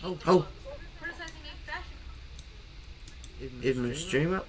Oh, is my stream up?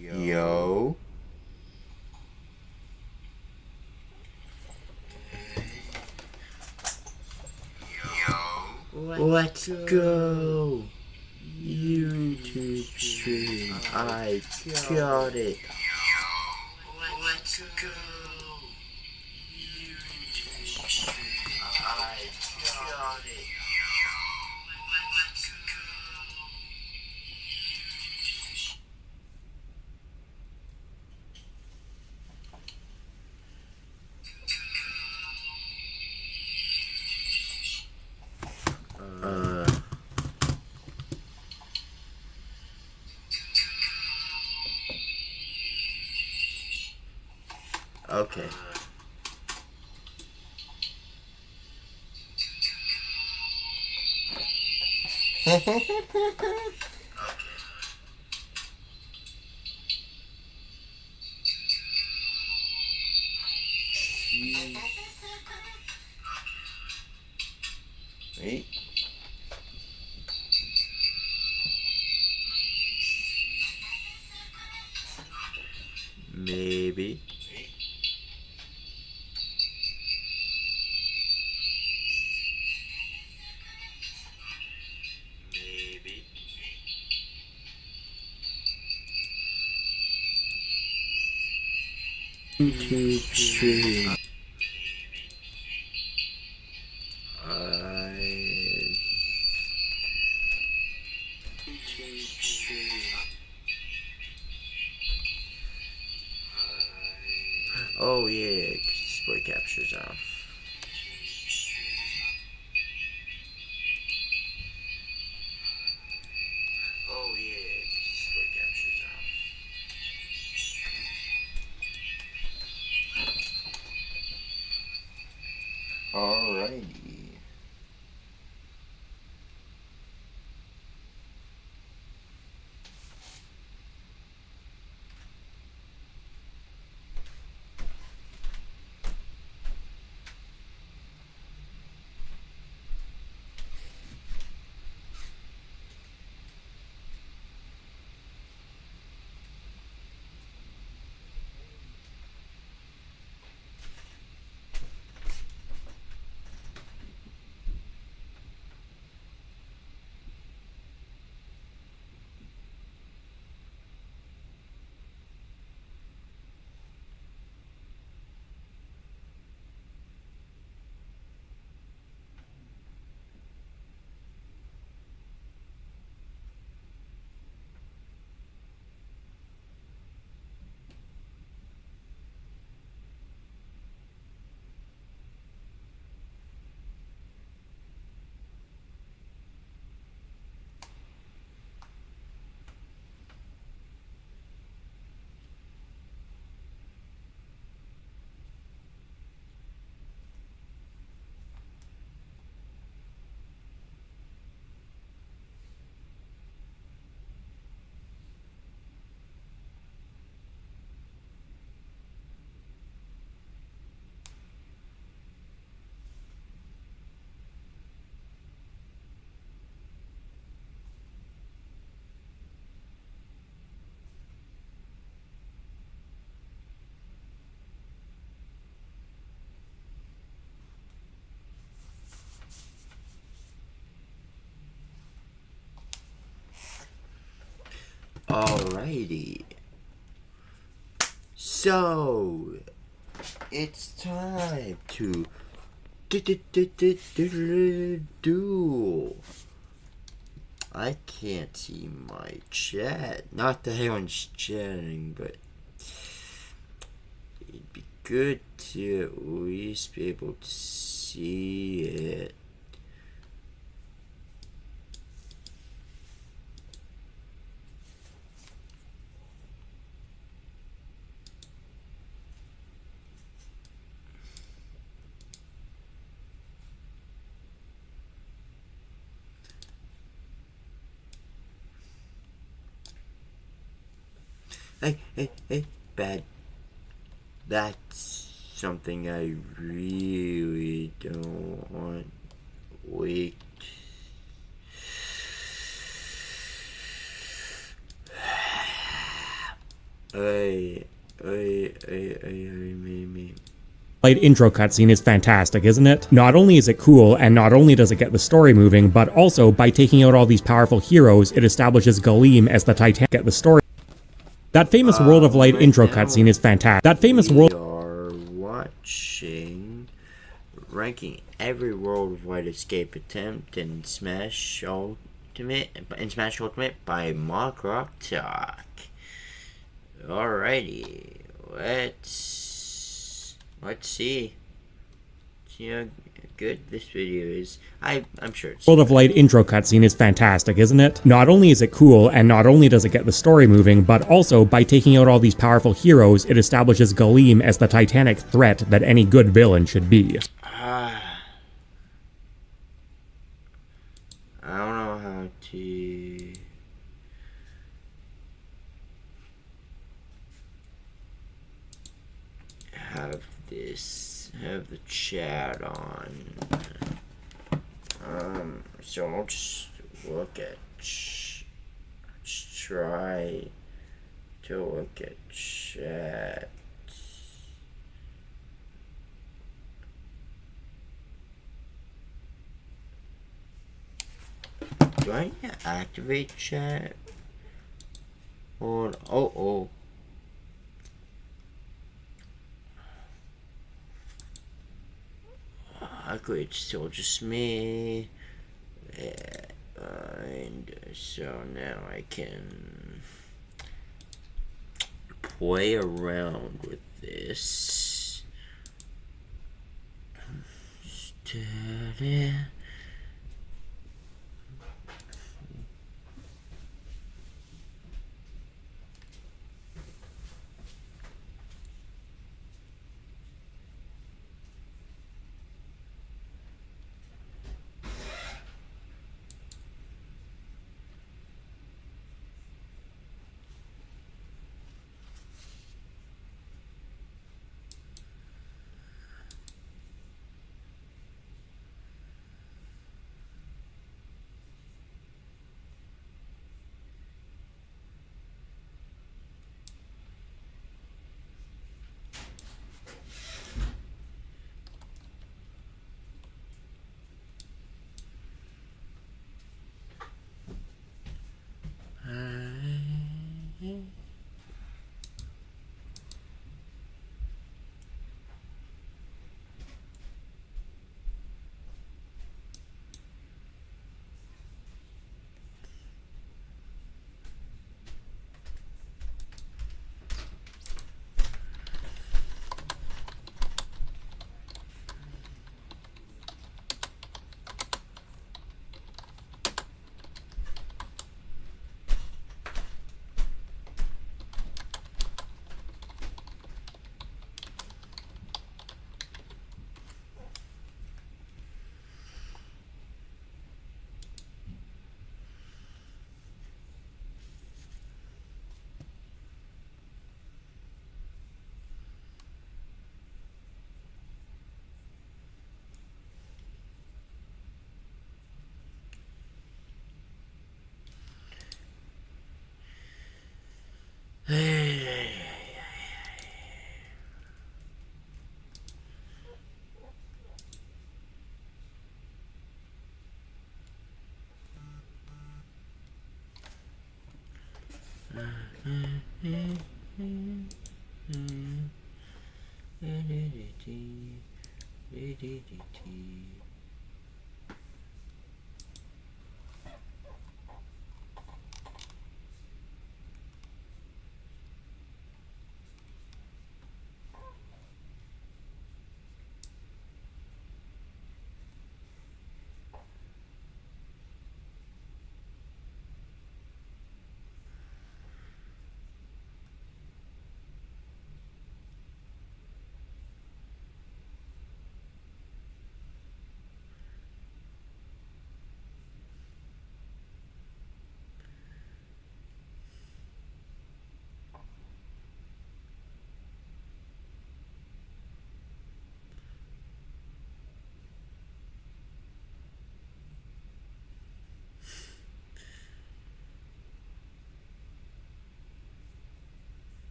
Yo. Let's go. YouTube stream. I got it. Let's go. YouTube stream. I got it. Let's go. Okay. Wait. Maybe. YouTube stream. Oh yeah, display captures off. Oh yeah, display captures off. Alrighty. Alrighty. So, it's time to duel. I can't see my chat. Not that anyone's chatting, but it'd be good to at least be able to see it. Hey, bad. That's something I really don't want. Wait. Me. Light intro cutscene is fantastic, isn't it? Not only is it cool, and not only does it get the story moving, but also, by taking out all these powerful heroes, it establishes Galeem as the Titanic. Get the story. That famous World of Light intro cutscene is fantastic. That famous world. We are watching ranking every World of Light escape attempt in Smash Ultimate by Mock Rock Talk. Alrighty, let's see how good this video is. I'm sure it's World of Light intro cutscene is fantastic, isn't it? Not only is it cool, and not only does it get the story moving, but also, by taking out all these powerful heroes, it establishes Galeem as the Titanic threat that any good villain should be. I don't know how to have the chat on. So I'll just look at try to look at chat. Do I need to activate chat? Oh. Luckily, it's still just me. And so now I can play around with this.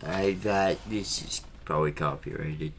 I thought this is probably copyrighted.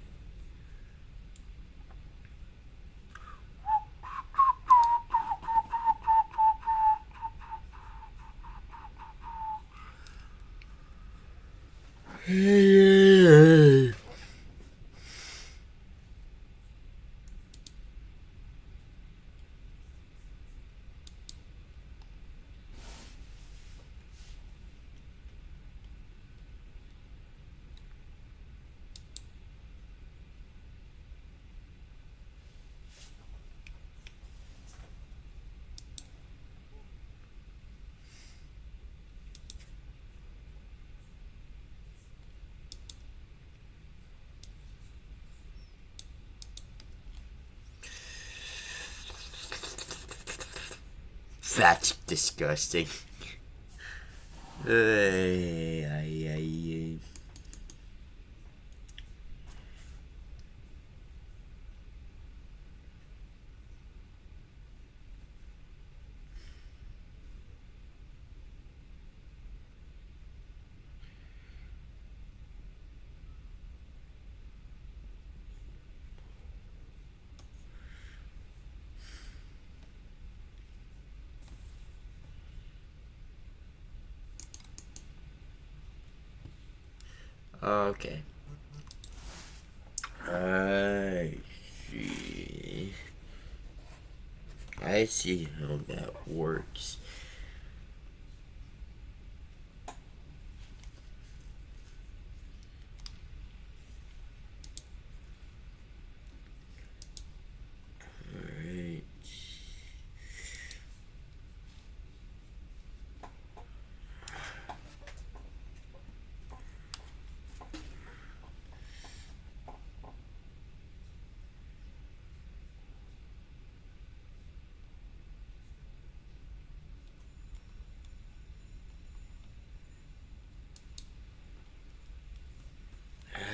That's disgusting. Ay, ay, ay. Okay. I see. I see how that works. Alright.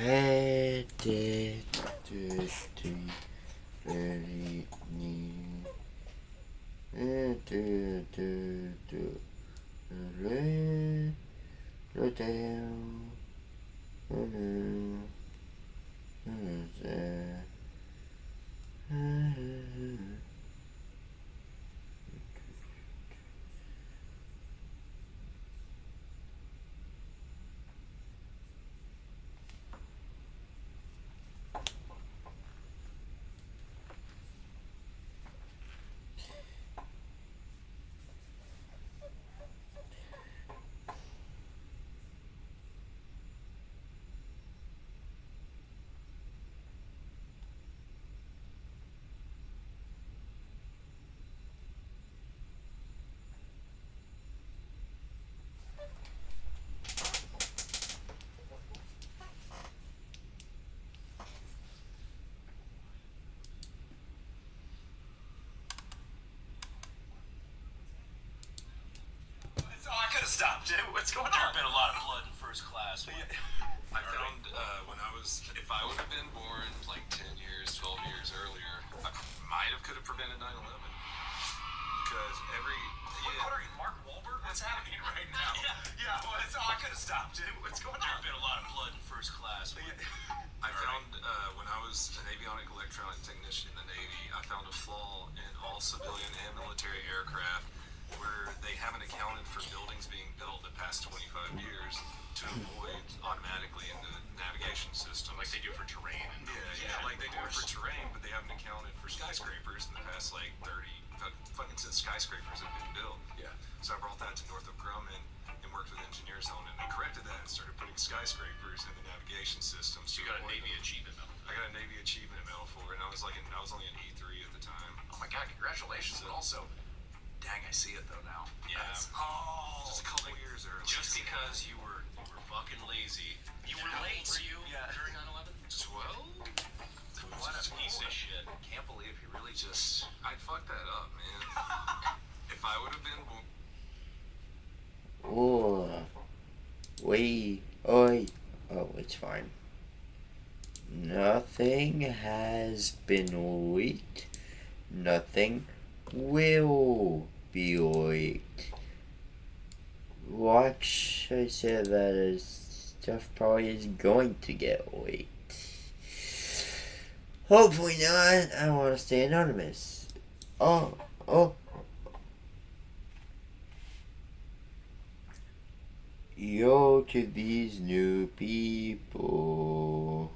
I did this to very new. first class. I found when I was, if I would have been born like 10 years, 12 years earlier, I could have prevented 9/11. Because What are you, Mark Wahlberg? What's happening right now? Yeah, well, I could have stopped it. What's going There'd on? been a lot of blood in first class. I found when I was an avionic electronic technician in the Navy, I found a flaw in all civilian and military aircraft where they haven't accounted for buildings being built the past 25 years to avoid automatically in the navigation system. Like they do for terrain. Yeah, like they do it for terrain, but they haven't accounted for skyscrapers in the past like 30, fucking since skyscrapers have been built. Yeah. So I brought that to Northrop Grumman and worked with engineers on it, and they corrected that and started putting skyscrapers in the navigation system. So you got a Navy achievement medal. I got a Navy achievement medal for it, and I was only an E3 at the time. Oh my God, congratulations. But also, dang, I see it though now. Yeah. Just Just a couple years early. Just because you were fucking lazy. You were late. Were you during 9/11? 12? What a piece of shit. Can't believe you really just... I fucked that up, man. If I would have been born... Oh, wait, oi. Oh, it's fine. Nothing has been leaked. Nothing will be leaked. Watch, I said that stuff probably is going to get leaked. Hopefully not. I want to stay anonymous. Oh. Yo to these new people.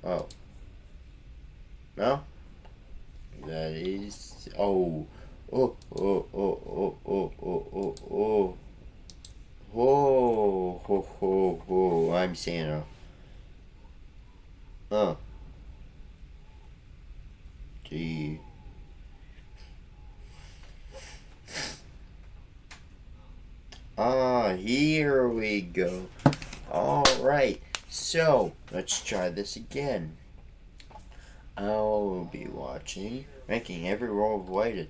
Oh. No? That is... Oh. Oh. I'm Santa. Gee. Here we go. Alright, so let's try this again. I'll be ranking every worldwide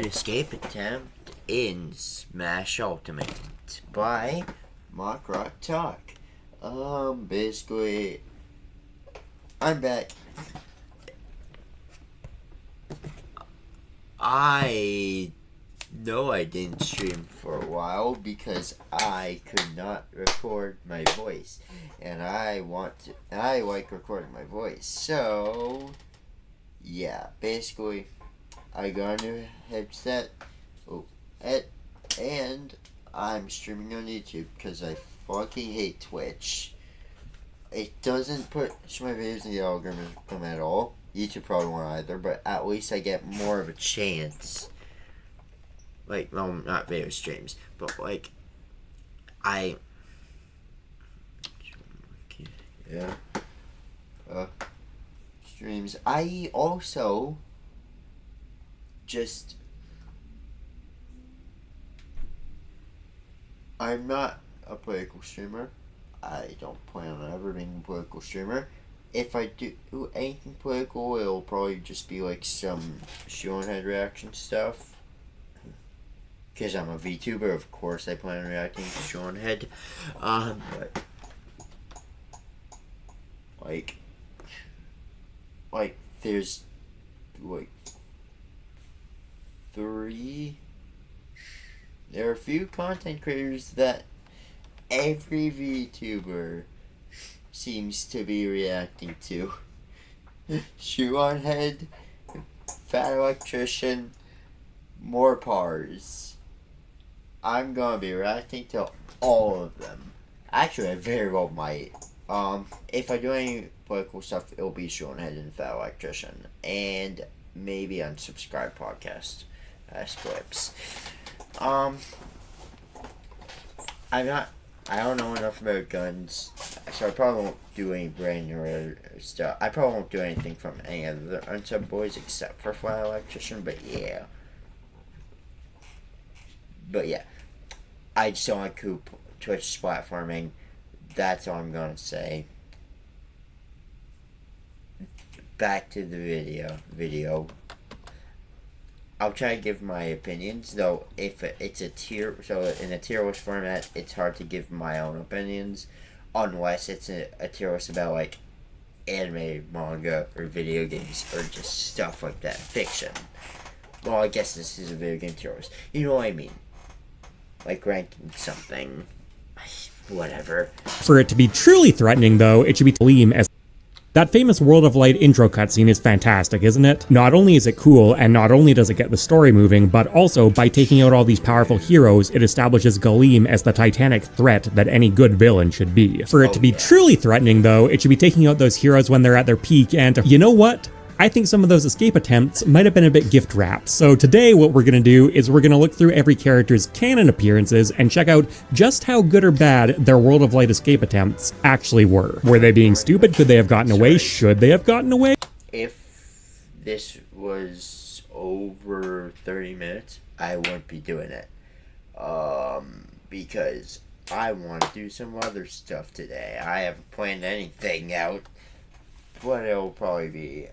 escape attempt in Smash Ultimate by Mock Rock Talk. Basically, I'm back. I know I didn't stream for a while because I could not record my voice, and I like recording my voice. So, yeah, basically, I got a new headset, and I'm streaming on YouTube because I fucking hate Twitch. It doesn't push my videos in the algorithm at all. YouTube probably won't either, but at least I get more of a chance. Like, well, not video streams, but like, streams. I also I'm not a political streamer. I don't plan on ever being a political streamer. If I do anything political, it'll probably just be like some Shonehead reaction stuff. Because I'm a VTuber, of course I plan on reacting to Shonehead. But like there's like there are a few content creators that every VTuber seems to be reacting to. Shonehead, Fat Electrician, more Pars. I'm gonna be reacting to all of them. Actually, I very well might. If I do any political stuff, it'll be Shonehead and Fat Electrician, and maybe Unsubscribed Podcast as clips. I don't know enough about guns, so I probably won't do any brand new stuff. I probably won't do anything from any of the Unsub boys except for Flat Electrician, but yeah. But yeah, I just don't like Twitch platforming. That's all I'm gonna say. Back to the video. I'll try to give my opinions, though if it's a tier, so in a tier list format, it's hard to give my own opinions, unless it's a tier list about, like, anime, manga, or video games, or just stuff like that, fiction. Well, I guess this is a video game tier list. You know what I mean? Like ranking something, whatever. For it to be truly threatening, though, it should be Gleam as that famous World of Light intro cutscene is fantastic, isn't it? Not only is it cool, and not only does it get the story moving, but also, by taking out all these powerful heroes, it establishes Gleam as the titanic threat that any good villain should be. For it to be truly threatening, though, it should be taking out those heroes when they're at their peak, and you know what? I think some of those escape attempts might have been a bit gift wrapped. So today what we're going to do is we're going to look through every character's canon appearances and check out just how good or bad their World of Light escape attempts actually were. Were they being stupid? Could they have gotten away? Should they have gotten away? If this was over 30 minutes, I wouldn't be doing it. Because I want to do some other stuff today. I haven't planned anything out. What it'll probably be,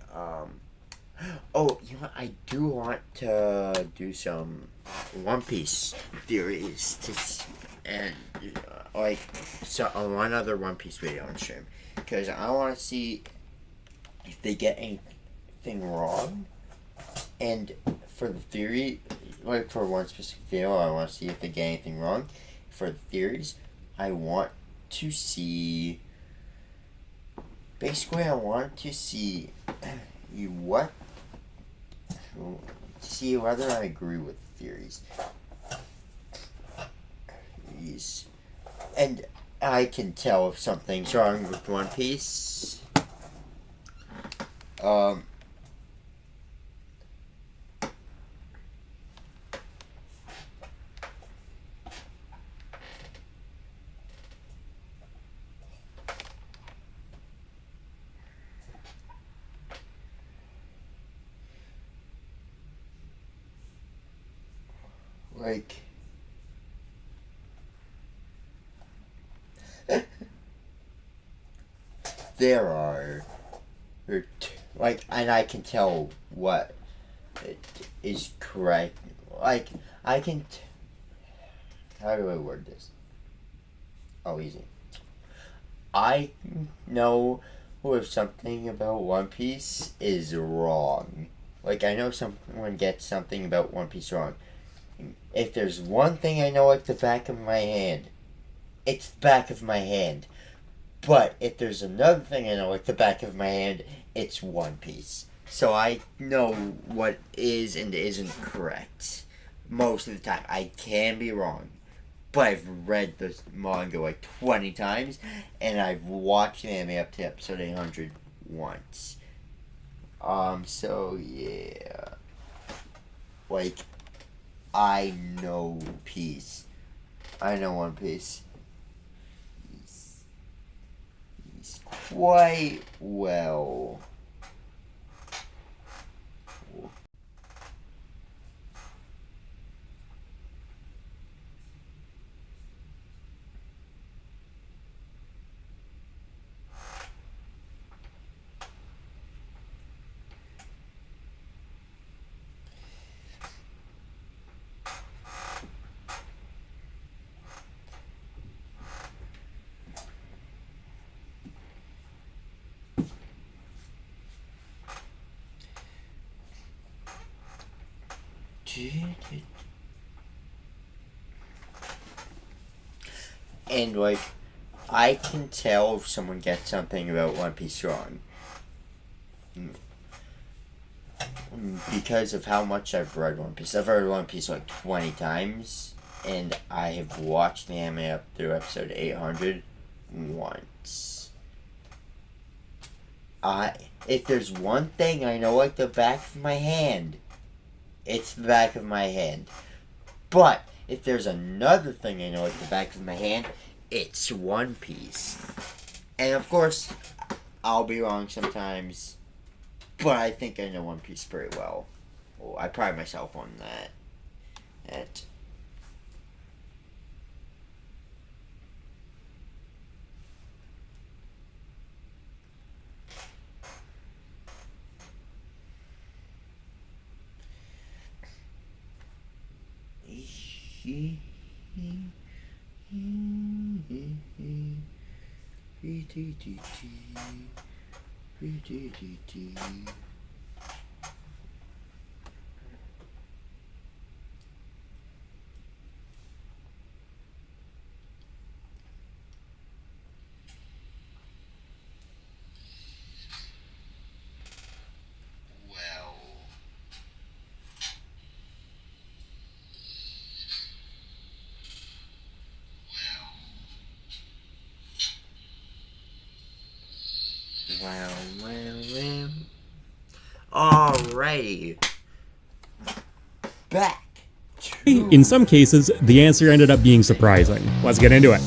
oh, you know, I do want to do some One Piece theories, and, like, so one other One Piece video on stream, because I want to see if they get anything wrong, and for the theory, like, for one specific video, I want to see if they get anything wrong. For the theories, I want to see... Basically, I want to see see whether I agree with theories. And I can tell if something's wrong with One Piece. Like, there are, like, and I can tell what is correct. Like, I can, how do I word this? Oh, easy. I know if something about One Piece is wrong. Like, I know someone gets something about One Piece wrong. If there's one thing I know like the back of my hand, it's the back of my hand. But if there's another thing I know like the back of my hand, it's One Piece. So I know what is and isn't correct. Most of the time. I can be wrong. But I've read the manga like 20 times, and I've watched the anime up to episode 800 once. So yeah. Like, I know Piece. I know One Piece. He's quite well. And, like, I can tell if someone gets something about One Piece wrong. Because of how much I've read One Piece. I've read One Piece like 20 times, and I have watched the anime up through episode 800 once. If there's one thing I know like the back of my hand, it's the back of my hand. But if there's another thing I know like the back of my hand, it's One Piece. And of course, I'll be wrong sometimes, but I think I know One Piece pretty well. I pride myself on that. Well. Alrighty. Back. In some cases, the answer ended up being surprising. Let's get into it.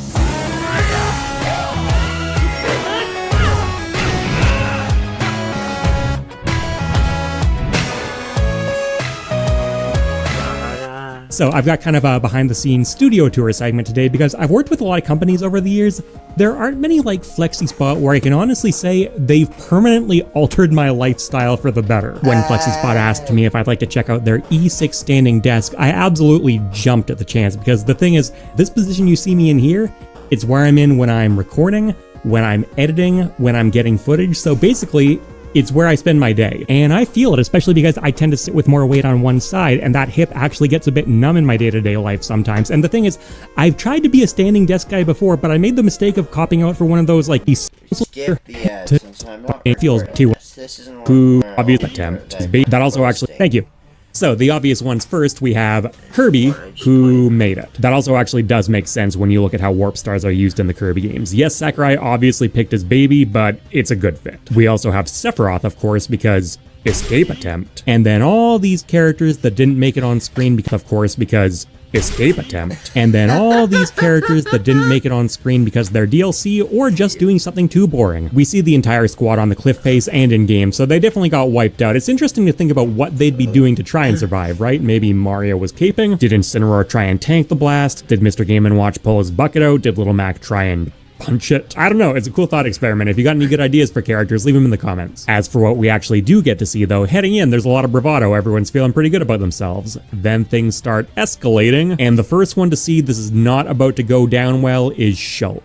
So I've got kind of a behind-the-scenes studio tour segment today because I've worked with a lot of companies over the years. There aren't many like FlexiSpot where I can honestly say they've permanently altered my lifestyle for the better. When FlexiSpot asked me if I'd like to check out their E6 standing desk, I absolutely jumped at the chance because the thing is, this position you see me in here, it's where I'm in when I'm recording, when I'm editing, when I'm getting footage. So basically, it's where I spend my day. And I feel it, especially because I tend to sit with more weight on one side, and that hip actually gets a bit numb in my day-to-day life sometimes. And the thing is, I've tried to be a standing desk guy before, but I made the mistake of copying out for one of those, like, these Skip the ads since I'm not it feels recording too this. This isn't who one obvious where attempt. I'll That also actually, thank you. So the obvious ones first, we have Kirby, who made it. That also actually does make sense when you look at how warp stars are used in the Kirby games. Yes, Sakurai obviously picked his baby, but it's a good fit. We also have Sephiroth, of course, because escape attempt. And then all these characters that didn't make it on screen, because escape attempt. And then all these characters that didn't make it on screen because they're DLC or just doing something too boring. We see the entire squad on the cliff face and in game, so they definitely got wiped out. It's interesting to think about what they'd be doing to try and survive, right? Maybe Mario was caping? Did Incineroar try and tank the blast? Did Mr. Game & Watch pull his bucket out? Did Little Mac try and punch it? I don't know, it's a cool thought experiment. If you got any good ideas for characters, leave them in the comments. As for what we actually do get to see though, heading in, there's a lot of bravado, everyone's feeling pretty good about themselves. Then things start escalating, and the first one to see this is not about to go down well is Shulk.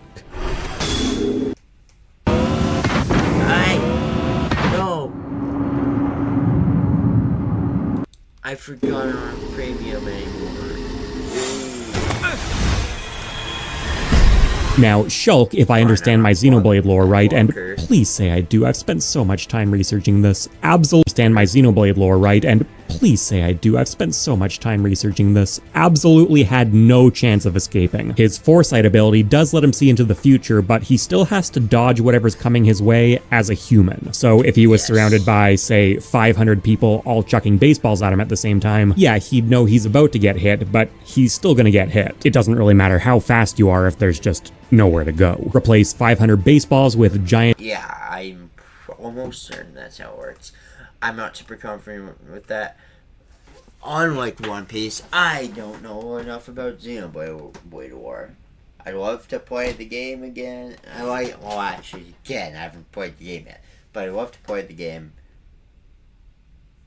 I forgot our premium anymore. Now, Shulk, if I understand my Xenoblade lore right, and please say I do, I've spent so much time researching this. Absolutely understand my Xenoblade lore right, and please say I do, I've spent so much time researching this. Absolutely had no chance of escaping. His foresight ability does let him see into the future, but he still has to dodge whatever's coming his way as a human. So if he was surrounded by, say, 500 people all chucking baseballs at him at the same time, yeah, he'd know he's about to get hit, but he's still gonna get hit. It doesn't really matter how fast you are if there's just nowhere to go. Replace 500 baseballs with giant— Yeah, I'm almost certain that's how it works. I'm not super confident with that. Unlike One Piece, I don't know enough about Xenoblade War. I'd love to play the game again. Actually, again, I haven't played the game yet. But I'd love to play the game.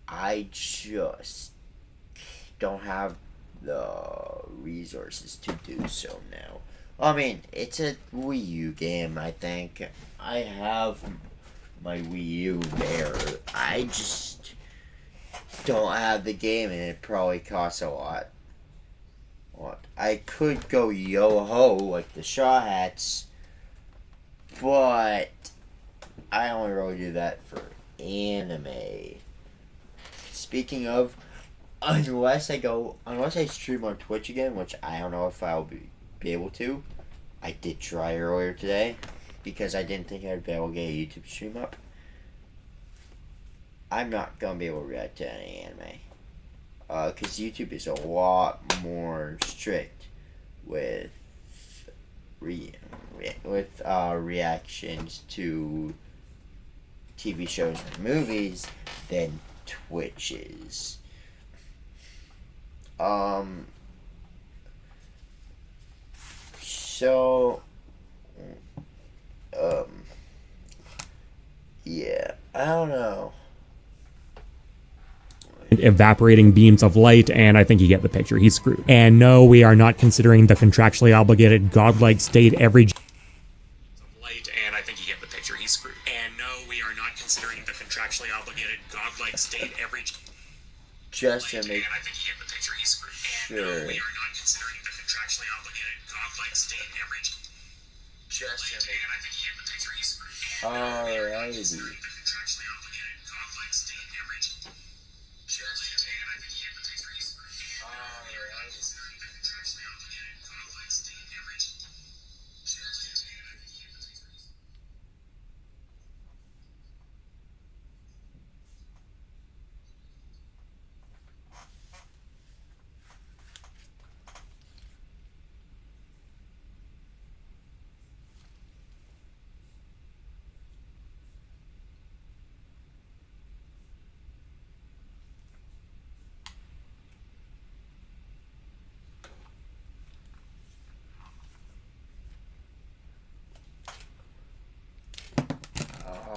I just don't have the resources to do so now. I mean, it's a Wii U game, I think. I have my Wii U there. I just don't have the game, and it probably costs a lot. I could go yo-ho like the Shaw Hats, but I only really do that for anime. Speaking of, unless I stream on Twitch again, which I don't know if I'll be able to. I did try earlier today because I didn't think I'd be able to get a YouTube stream up. I'm not gonna be able to react to any anime because YouTube is a lot more strict with reactions to TV shows and movies than Twitch is. So, yeah, I don't know. evaporating beams of light, and I think you get the picture. He's screwed. And no, we are not considering the contractually obligated godlike state every light, and I think you get the picture. He's screwed. And no, we are not considering the contractually obligated godlike state every just to light, make and I think you get the picture. He's screwed. sure. And no, we are not considering the contractually obligated godlike state every Just to light, make and I think you get the picture. He's screwed. And no, we are not considering alrighty. the contractually obligated godlike state every just to make, and I think you get the picture. He's screwed. And no, we are not considering the contractually obligated godlike state every just to make, and I think you get the picture.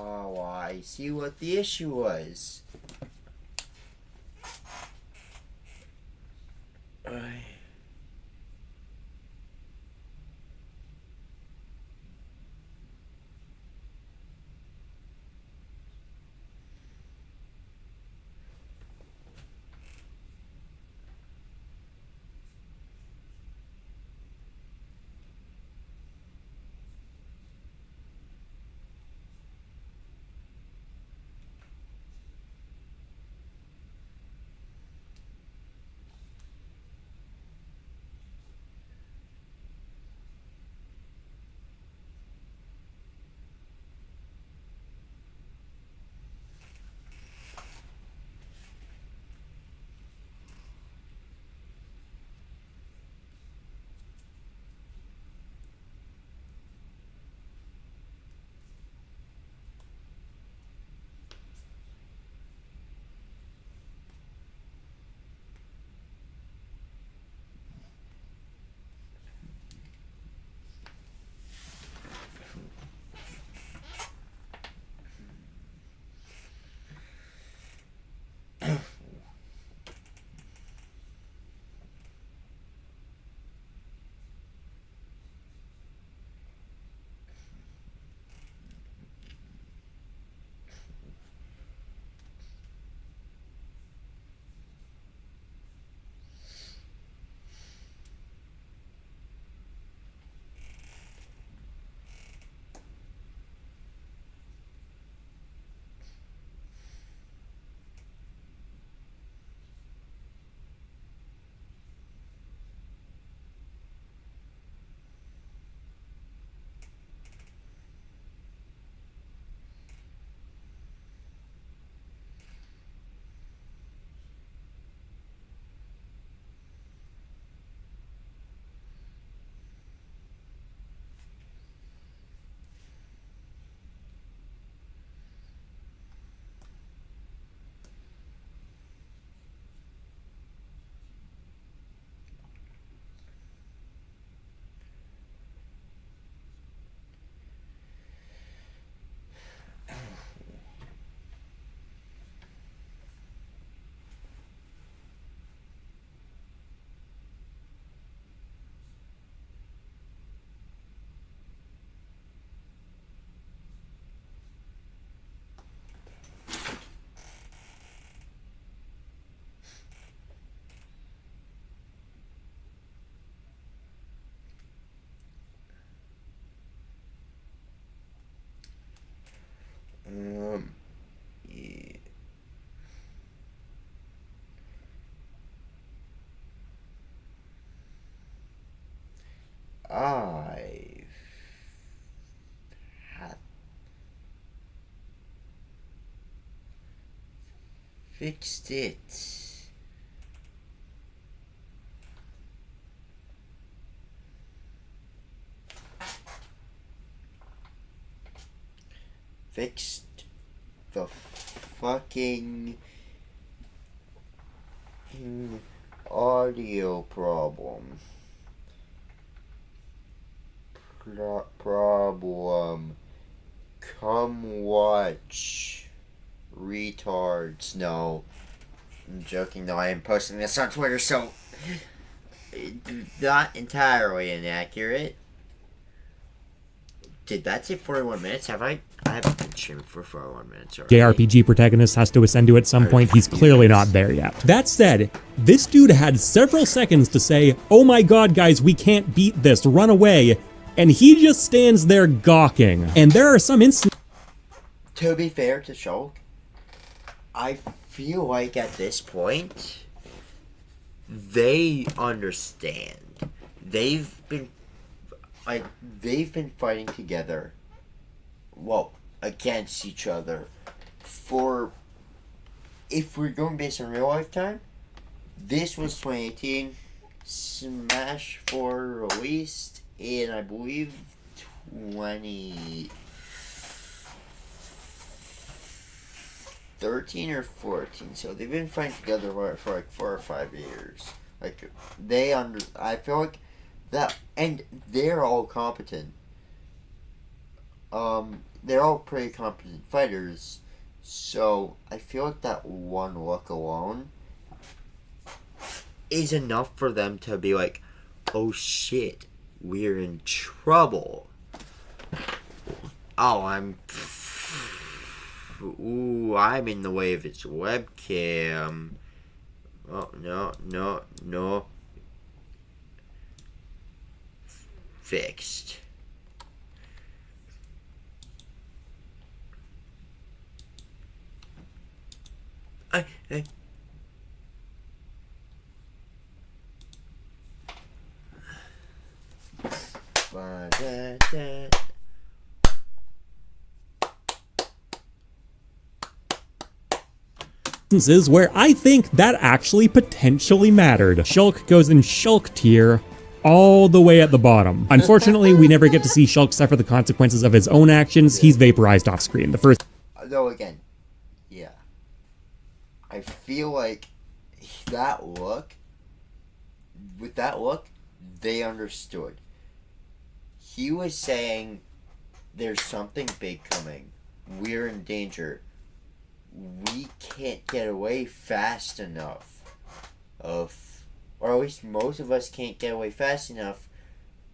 Oh, I see what the issue was. Yeah. I have fixed it. Fixed the fucking audio problem. Problem. Come watch. Retards. No. I'm joking though, I am posting this on Twitter, so not entirely inaccurate. Did that say 41 minutes? Have I haven't been streaming for 41 minutes already. JRPG protagonist has to ascend to at some point. He's clearly not there yet. That said, this dude had several seconds to say, "Oh my god, guys, we can't beat this, run away," and he just stands there gawking. And there are some instances. To be fair to Shulk, I feel like at this point, they understand. They've been fighting together, well, against each other for, if we're going based on real life time, this was 2018, Smash 4 released in, I believe, 2013 or 14, so they've been fighting together for like 4 or 5 years. Like, I feel like that, and they're all competent. They're all pretty competent fighters, so I feel like that one look alone is enough for them to be like, "Oh shit, we're in trouble." Oh, I'm in the way of its webcam. Oh, no. Fixed. I Instances where I think that actually potentially mattered. Shulk goes in Shulk tier all the way at the bottom. Unfortunately, we never get to see Shulk suffer the consequences of his own actions. He's vaporized off screen. The first. Though again, yeah, I feel like that look. With that look, they understood. He was saying, "There's something big coming. We're in danger. We can't get away fast enough or at least most of us can't get away fast enough.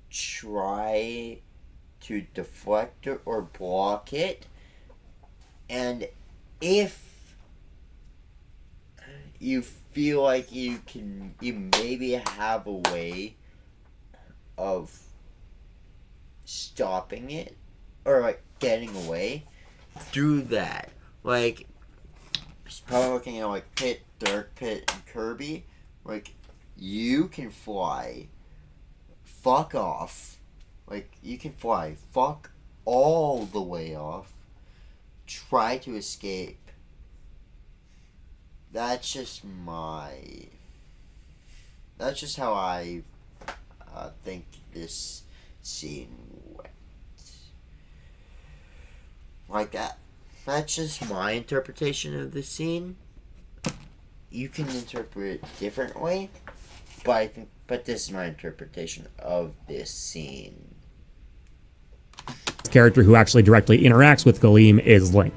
Try to deflect it or block it. And if you feel like you maybe have a way of stopping it or like getting away, do that." Like, probably looking at like Pit, Dark Pit, and Kirby, like, you can fly. Fuck off. Like, you can fly. Fuck all the way off. Try to escape. That's just how I think this scene went. Like that. That's just my interpretation of the scene. You can interpret it differently, but this is my interpretation of this scene. Character who actually directly interacts with Galeem is Link.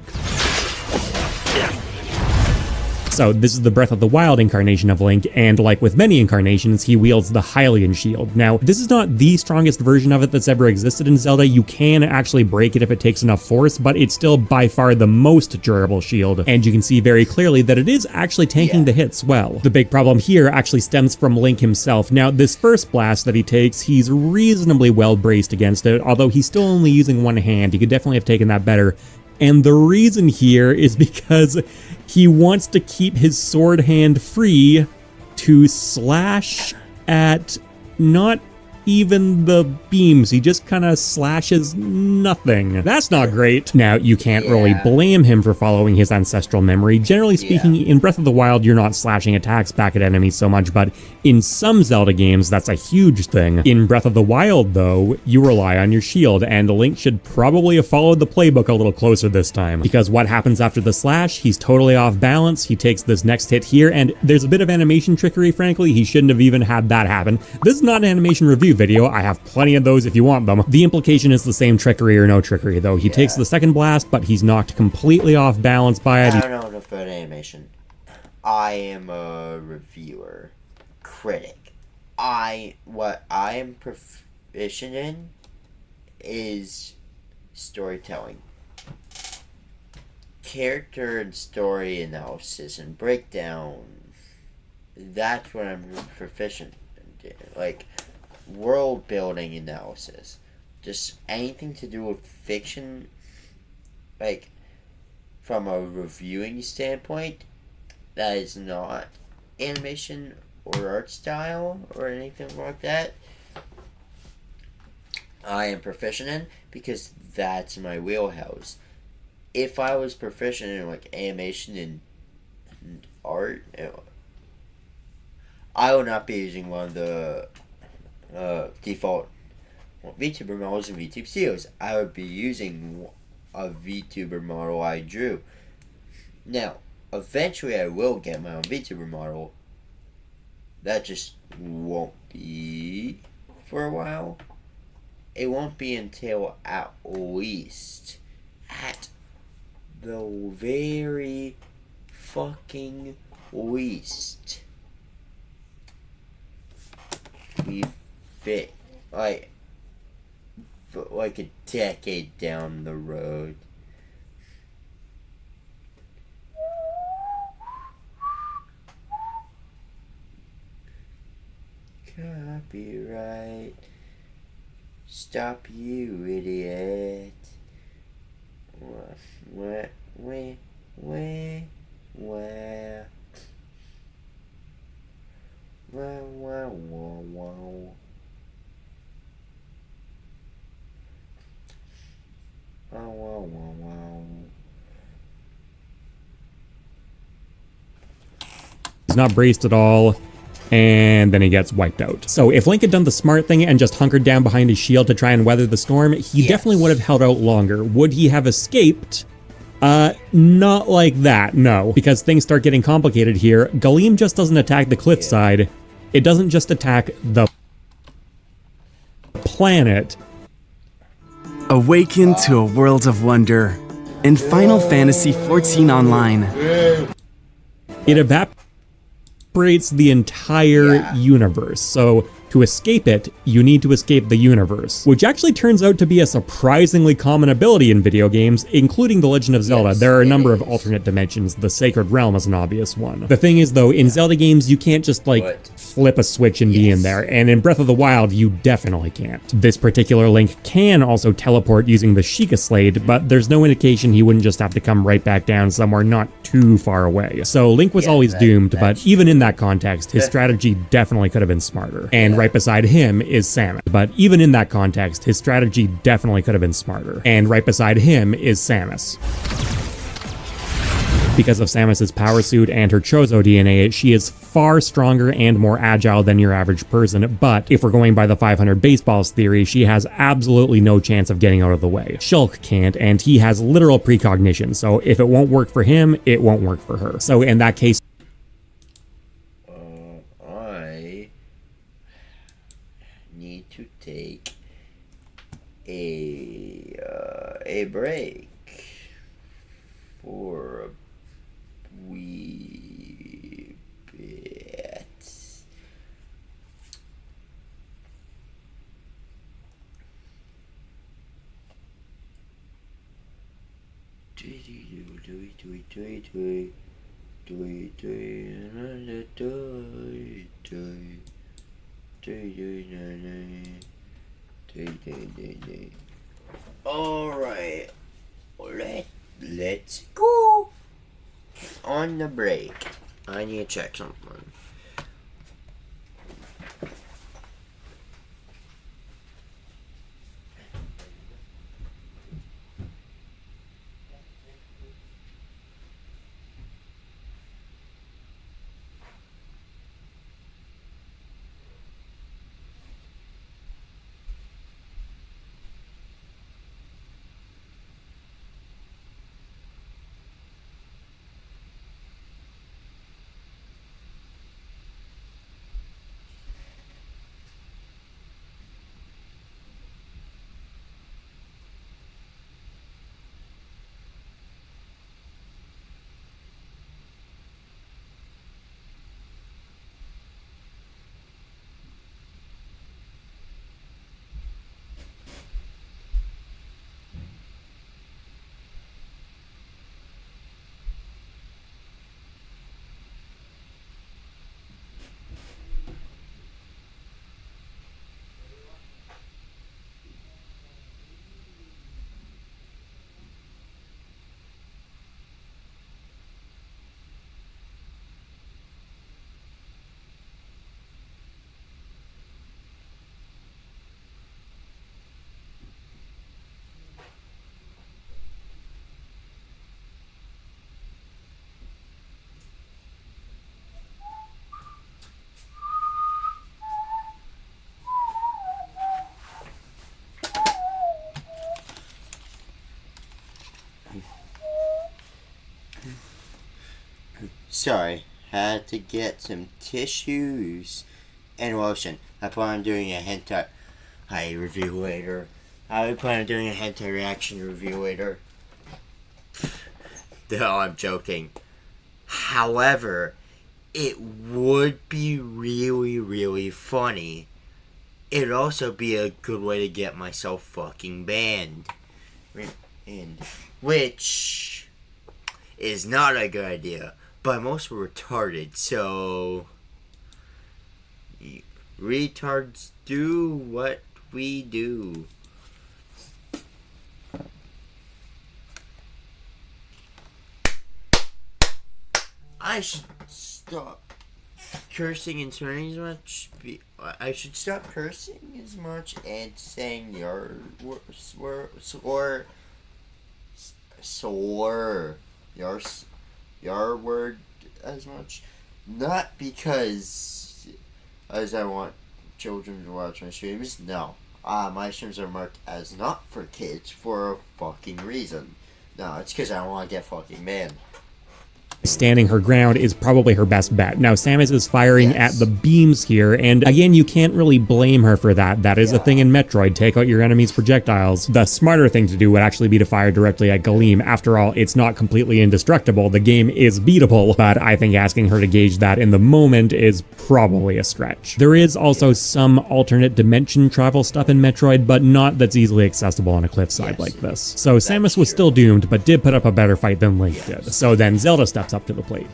So this is the Breath of the Wild incarnation of Link, and like with many incarnations, he wields the Hylian shield. Now, this is not the strongest version of it that's ever existed in Zelda. You can actually break it if it takes enough force, but it's still by far the most durable shield, and you can see very clearly that it is actually tanking the hits well. The big problem here actually stems from Link himself. Now, this first blast that he takes, he's reasonably well braced against it, although he's still only using one hand. He could definitely have taken that better. And the reason here is because he wants to keep his sword hand free to slash at not even the beams. He just kind of slashes nothing. That's not great. Now, you can't really blame him for following his ancestral memory. Generally speaking, in Breath of the Wild, you're not slashing attacks back at enemies so much, but in some Zelda games, that's a huge thing. In Breath of the Wild, though, you rely on your shield, and Link should probably have followed the playbook a little closer this time. Because what happens after the slash? He's totally off balance. He takes this next hit here, and there's a bit of animation trickery, frankly. He shouldn't have even had that happen. This is not an animation review video. I have plenty of those if you want them. The implication is the same trickery or no trickery, though. He takes the second blast, but he's knocked completely off balance by it. I don't know enough about animation. I am a reviewer, critic. What I am proficient in is storytelling, character and story analysis and breakdown. That's what I'm proficient in. Like world building analysis. Just anything to do with fiction, like from a reviewing standpoint, that is not animation or art style or anything like that. I am proficient in because that's my wheelhouse. If I was proficient in like animation and art, I would not be using one of the default VTuber models in VTube Studios. I would be using a VTuber model I drew. Now, eventually I will get my own VTuber model. That just won't be for a while. It won't be until at the very fucking least, we fit like a decade down the road. Copyright. Stop, you idiot. Where? Wow. He's not braced at all, and then he gets wiped out. So if Link had done the smart thing and just hunkered down behind his shield to try and weather the storm, he definitely would have held out longer. Would he have escaped? Not like that, no. Because things start getting complicated here. Galeem just doesn't attack the cliffside. It doesn't just attack the planet. Awaken to a world of wonder in Final Fantasy XIV Online. It evaporates the entire universe. So to escape it, you need to escape the universe, which actually turns out to be a surprisingly common ability in video games, including The Legend of Zelda. There are a number of alternate dimensions. The Sacred Realm is an obvious one. The thing is, though, in Zelda games, you can't just, flip a switch and be in there, and in Breath of the Wild, you definitely can't. This particular Link can also teleport using the Sheikah Slade, but there's no indication he wouldn't just have to come right back down somewhere not too far away. So Link was always doomed, but even in that context, his strategy definitely could have been smarter. And right beside him is Samus. But even in that context, his strategy definitely could have been smarter. And right beside him is Samus. Because of Samus's power suit and her Chozo DNA, she is far stronger and more agile than your average person, but if we're going by the 500 baseballs theory, she has absolutely no chance of getting out of the way. Shulk can't, and he has literal precognition, so if it won't work for him, it won't work for her. So in that case, I need to take a break for a wee bit. Alright, let's go. On the break, I need to check something. Sorry, had to get some tissues and lotion. I plan on doing a hentai review later. I plan on doing a hentai reaction review later. No, I'm joking. However, it would be really, really funny. It'd also be a good way to get myself fucking banned. And, which is not a good idea. But most were retarded, so retards do what we do. I should stop cursing and swearing as much. I should stop cursing as much and saying your word as much. Not because as I want children to watch my streams. No. My streams are marked as not for kids for a fucking reason. No, it's because I want to get fucking banned. Standing her ground is probably her best bet. Now, Samus is firing at the beams here, and again, you can't really blame her for that. That is a thing in Metroid. Take out your enemy's projectiles. The smarter thing to do would actually be to fire directly at Galeem. After all, it's not completely indestructible. The game is beatable, but I think asking her to gauge that in the moment is probably a stretch. There is also some alternate dimension travel stuff in Metroid, but not that's easily accessible on a cliffside like this. So Samus was still doomed, but did put up a better fight than Link did. So then Zelda steps up to the plate.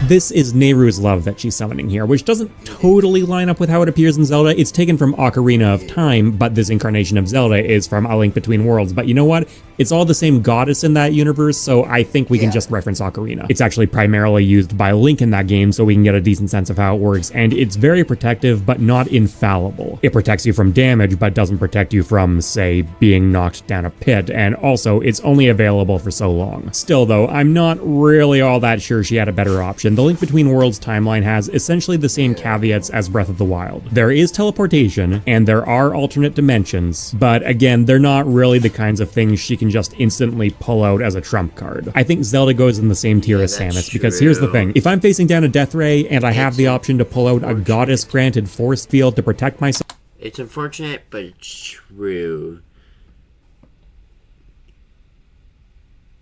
This is Nehru's love that she's summoning here, which doesn't totally line up with how it appears in Zelda. It's taken from Ocarina of Time, but this incarnation of Zelda is from A Link Between Worlds. But you know what? It's all the same goddess in that universe, so I think we can just reference Ocarina. It's actually primarily used by Link in that game, so we can get a decent sense of how it works, and it's very protective, but not infallible. It protects you from damage, but doesn't protect you from, say, being knocked down a pit, and also, it's only available for so long. Still though, I'm not really all that sure she had a better option. The Link Between Worlds timeline has essentially the same caveats as Breath of the Wild. There is teleportation, and there are alternate dimensions, but again, they're not really the kinds of things she can just instantly pull out as a trump card. I think Zelda goes in the same tier as Samus, because here's the thing. If I'm facing down a death ray, and I have the option to pull out a goddess-granted force field to protect myself... It's unfortunate, but it's true.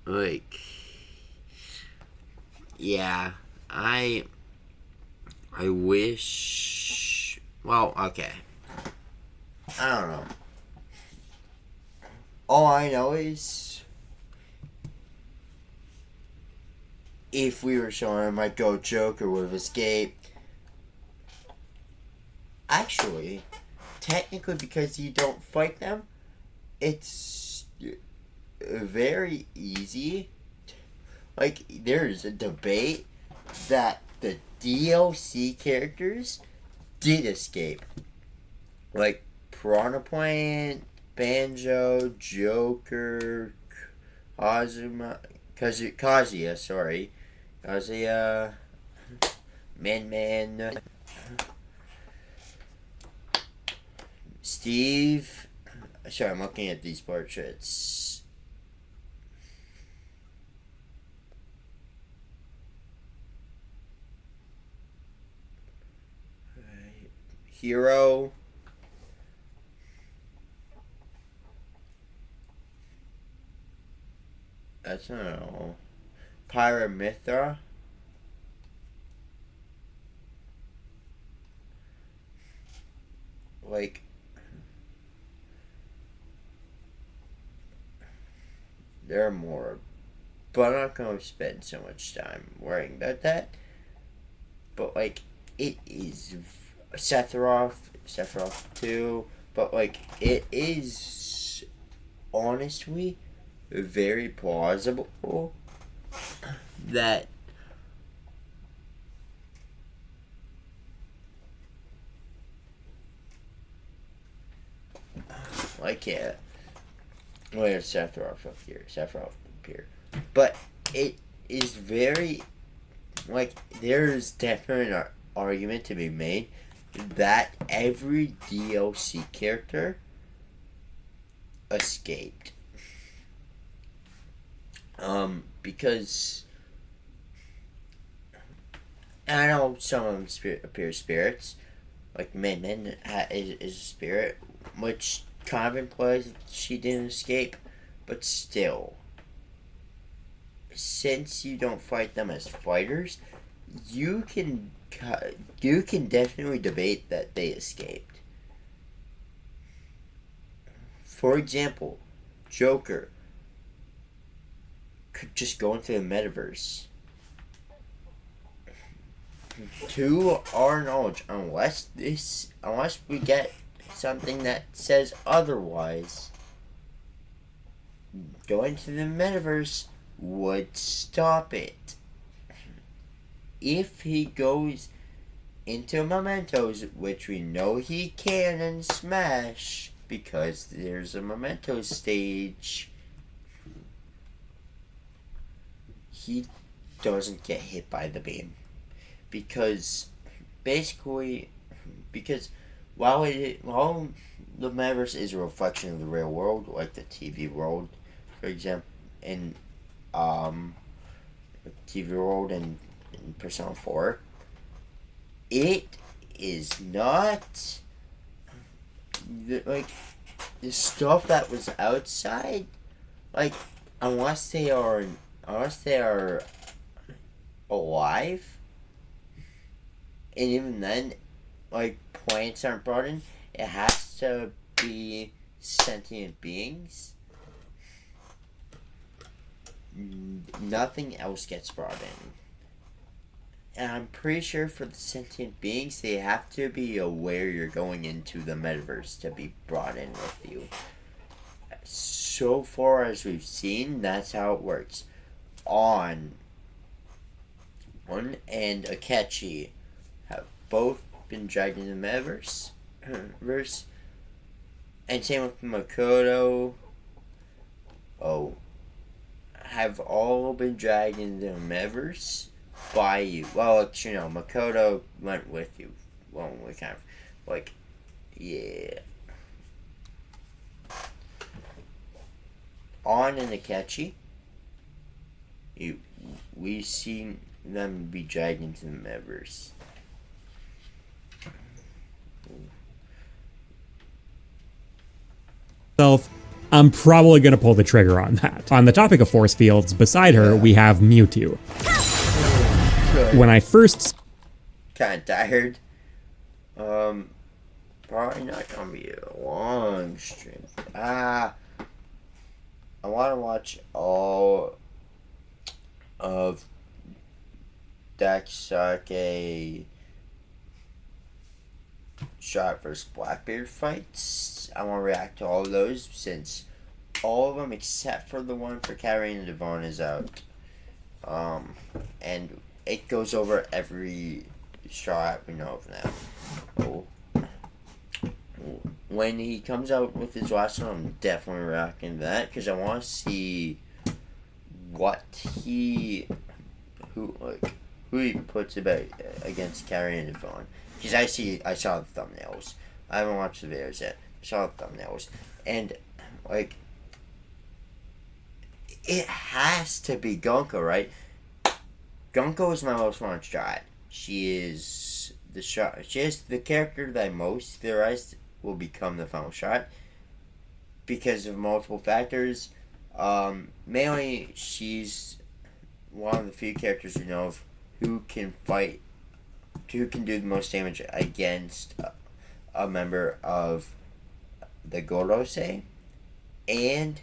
Like... Yeah... I wish... Well, okay. I don't know. All I know is... if we were showing him, I'd go Joker would have escaped. Actually, technically, because you don't fight them, it's very easy. Like, there's a debate that the DLC characters did escape. Like, Piranha Plant, Banjo, Joker, Kazuya, Man, Steve. Sorry, I'm looking at these portraits. Hero. That's not all. Pyramithra. Like, there are more, but I'm not going to spend so much time worrying about that. But, like, it is Sephiroth too, but, like, it is honestly very plausible that like, yeah, well, there's Sephiroth up here, but it is very, like, there's definitely an argument to be made that every DLC character escaped. Because And I know some of them appear spirits, like Min Min is a spirit, which kind of implies that she didn't escape, but still, since you don't fight them as fighters, you can definitely debate that they escaped. For example, Joker could just go into the metaverse. To our knowledge, unless we get something that says otherwise, going to the metaverse would stop it. If he goes into Mementos, which we know he can in Smash, because there's a Mementos stage, he doesn't get hit by the beam. Because while the metaverse is a reflection of the real world, like the TV world, for example, in TV world and in Persona 4, it is not the stuff that was outside, like unless they are alive. And even then, like, plants aren't brought in. It has to be sentient beings. Nothing else gets brought in. And I'm pretty sure for the sentient beings, they have to be aware you're going into the metaverse to be brought in with you. So far as we've seen, that's how it works. On and Akechi have both been dragged into the metaverse, and same with Makoto. Have all been dragged into the metaverse by you. Well, Makoto went with you. Well, we kind of yeah. On and Akechi, we've seen them be dragged into the metaverse. I'm probably going to pull the trigger on that. On the topic of force fields, beside her, we have Mewtwo. When I first... Kind of tired. Probably not going to be a long stream. I want to watch all of Daxake Shot vs. Blackbeard fights. I want to react to all of those since all of them except for the one for Carrying Devon is out. And it goes over every shot we know of now. When he comes out with his last one, I'm definitely reacting to that because I want to see who he puts about against Carrying Devon. Because I saw the thumbnails. I haven't watched the videos yet. I saw the thumbnails. And, it has to be Gonko, right? Gonko is my most wanted shot. She is the character that I most theorized will become the final shot. Because of multiple factors. Mainly, she's one of the few characters we know of who can do the most damage against a member of the Gorose, and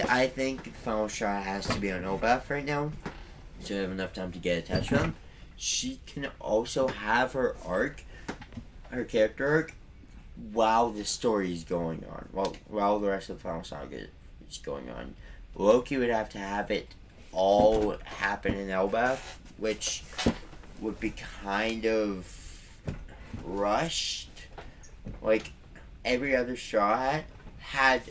I think the final shot has to be on Obaf right now, so I have enough time to get attached to them. She can also have her character arc, while the story is going on, while the rest of the final saga is going on. Loki would have to have it all happen in Elbaf, which would be kind of rushed. Every other Straw Hat had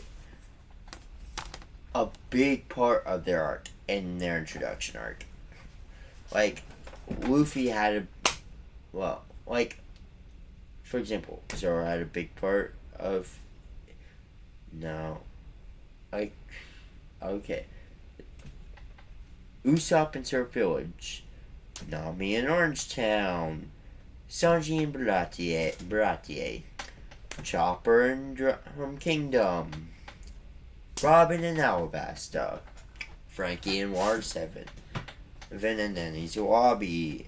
a big part of their arc in their introduction arc. Luffy had for example, Zoro had a big part of... No. Okay. Usopp in Surf Village, Nami in Orange Town, Sanji in Baratier, Chopper in Drum Kingdom, Robin in Alabasta, Frankie in Water 7, Vin and Nanny Zawabi,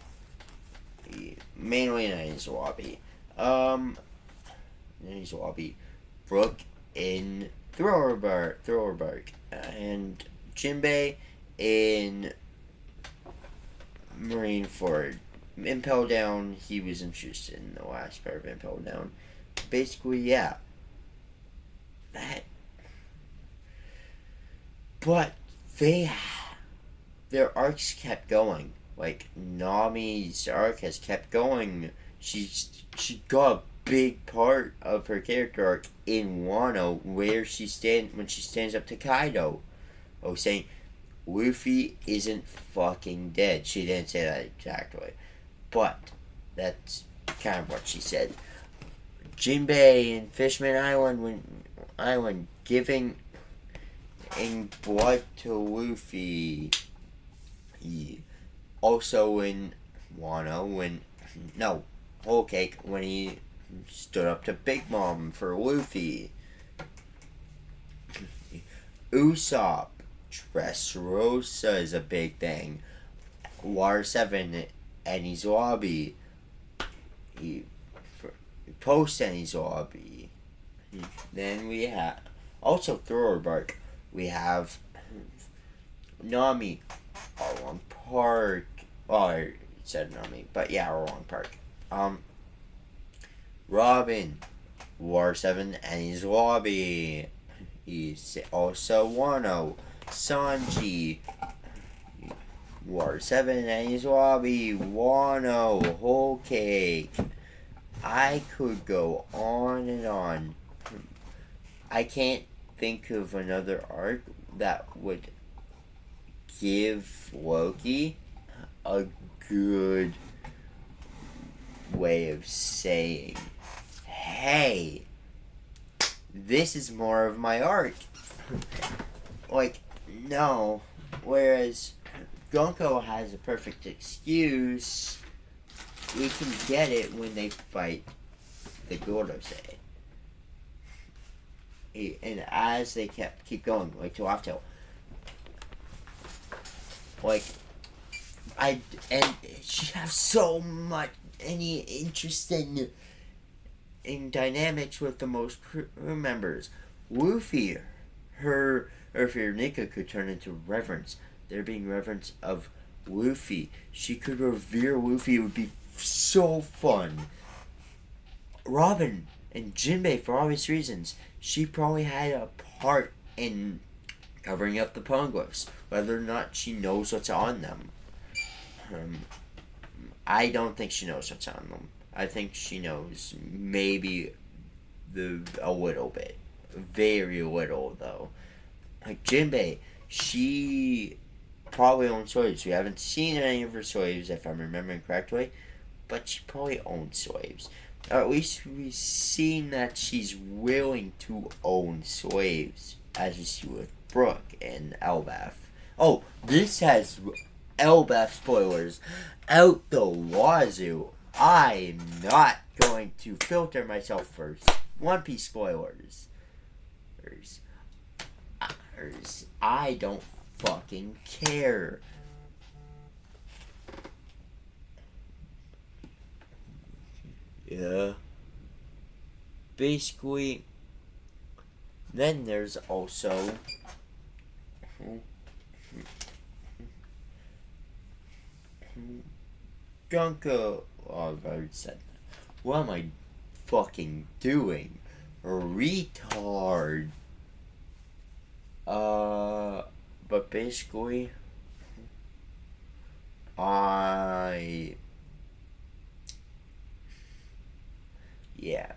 mainly Nanny Zawabi, Nanny Zawabi, Brooke in Throwerberg, and Jinbei in Marineford. Impel Down, he was interested in the last part of Impel Down. Basically, yeah. But their arcs kept going. Like, Nami's arc has kept going. She got a big part of her character arc in Wano, where when she stands up to Kaido. Saying, Luffy isn't fucking dead. She didn't say that exactly, but that's kind of what she said. Jinbei in Fishman Island giving in blood to Luffy. Also in Wano Whole Cake when he stood up to Big Mom for Luffy. Usopp, Dressrosa is a big thing. Water 7 and Izuabi. Post and Izuabi. Then we have also Thoroughbark. We have Nami, R1 Park. Oh, I said Nami, but yeah, R1 Park. Robin, War 7 and Izuabi. He's also Wano, Sanji, War 7 and Izuabi, Wano, Whole Cake. I could go on and on. I can't think of another arc that would give Loki a good way of saying, hey, this is more of my arc. Like, no. Whereas Gonko has a perfect excuse. We can get it when they fight the Gorosei. And as they keep going, like to Aftel. Like, and she has so much, any interesting in dynamics with the most crew members. Luffy, her Nika could turn into reverence. There being reverence of Luffy. She could revere Luffy. It would be so fun. Robin and Jinbei, for obvious reasons, she probably had a part in covering up the poneglyphs, whether or not she knows what's on them. I don't think she knows what's on them. I think she knows maybe a little bit. Very little, though. Like Jinbei, she probably owns slaves. We haven't seen any of her slaves, if I'm remembering correctly, but she probably owns slaves. Or at least we've seen that she's willing to own slaves, as we see with Brooke and Elbaf. Oh, this has Elbaf spoilers out the wazoo. I'm not going to filter myself for One Piece spoilers. I don't fucking care. Yeah. Basically, then there's also Gunka. Oh, I've already said that. What am I fucking doing? Retard. But basically, yeah.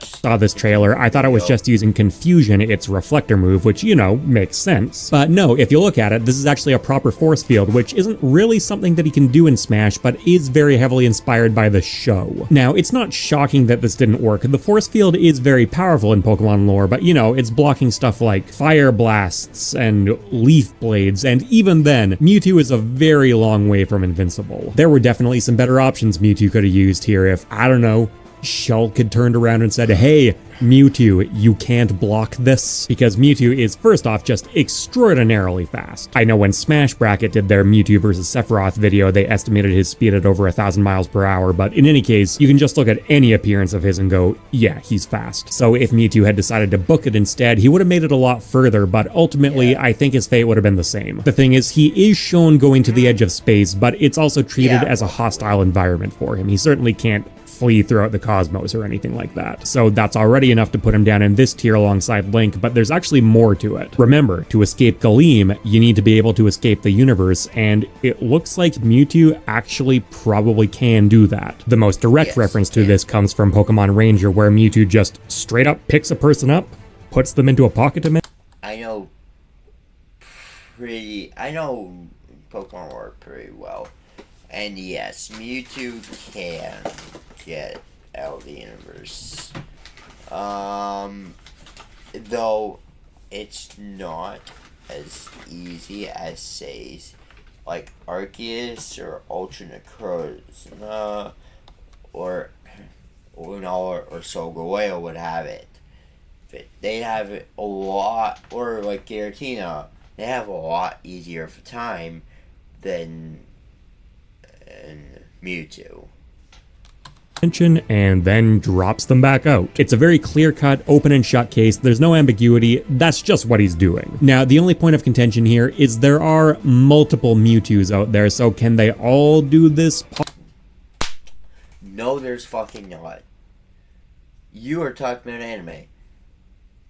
saw this trailer, I thought it was just using Confusion, its reflector move, which, you know, makes sense. But no, if you look at it, this is actually a proper force field, which isn't really something that he can do in Smash, but is very heavily inspired by the show. Now, it's not shocking that this didn't work. The force field is very powerful in Pokemon lore, but, you know, it's blocking stuff like Fire Blasts and Leaf Blades, and even then, Mewtwo is a very long way from invincible. There were definitely some better options Mewtwo could have used here if, I don't know, Shulk had turned around and said, hey, Mewtwo, you can't block this. Because Mewtwo is, first off, just extraordinarily fast. I know when Smash Bracket did their Mewtwo vs. Sephiroth video, they estimated his speed at over 1,000 miles per hour, but in any case, you can just look at any appearance of his and go, yeah, he's fast. So if Mewtwo had decided to book it instead, he would have made it a lot further, but ultimately, I think his fate would have been the same. The thing is, he is shown going to the edge of space, but it's also treated as a hostile environment for him. He certainly can't flee throughout the cosmos or anything like that. So that's already enough to put him down in this tier alongside Link, but there's actually more to it. Remember, to escape Galeem, you need to be able to escape the universe, and it looks like Mewtwo actually probably can do that. The most direct reference to this comes from Pokemon Ranger, where Mewtwo just straight up picks a person up, puts them into a pocket dimension. I know Pokemon lore pretty well. And yes, Mewtwo can get out of the universe. Though it's not as easy as, say, like Arceus or Ultra Necrozma or Lunala or Solgaleo would have it. They have it a lot, or like Giratina, they have a lot easier of a time than Mewtwo. And then drops them back out. It's a very clear-cut, open and shut case. There's no ambiguity. That's just what he's doing. Now, the only point of contention here is there are multiple Mewtwo's out there, so can they all do this? No, there's fucking not. You are talking about anime.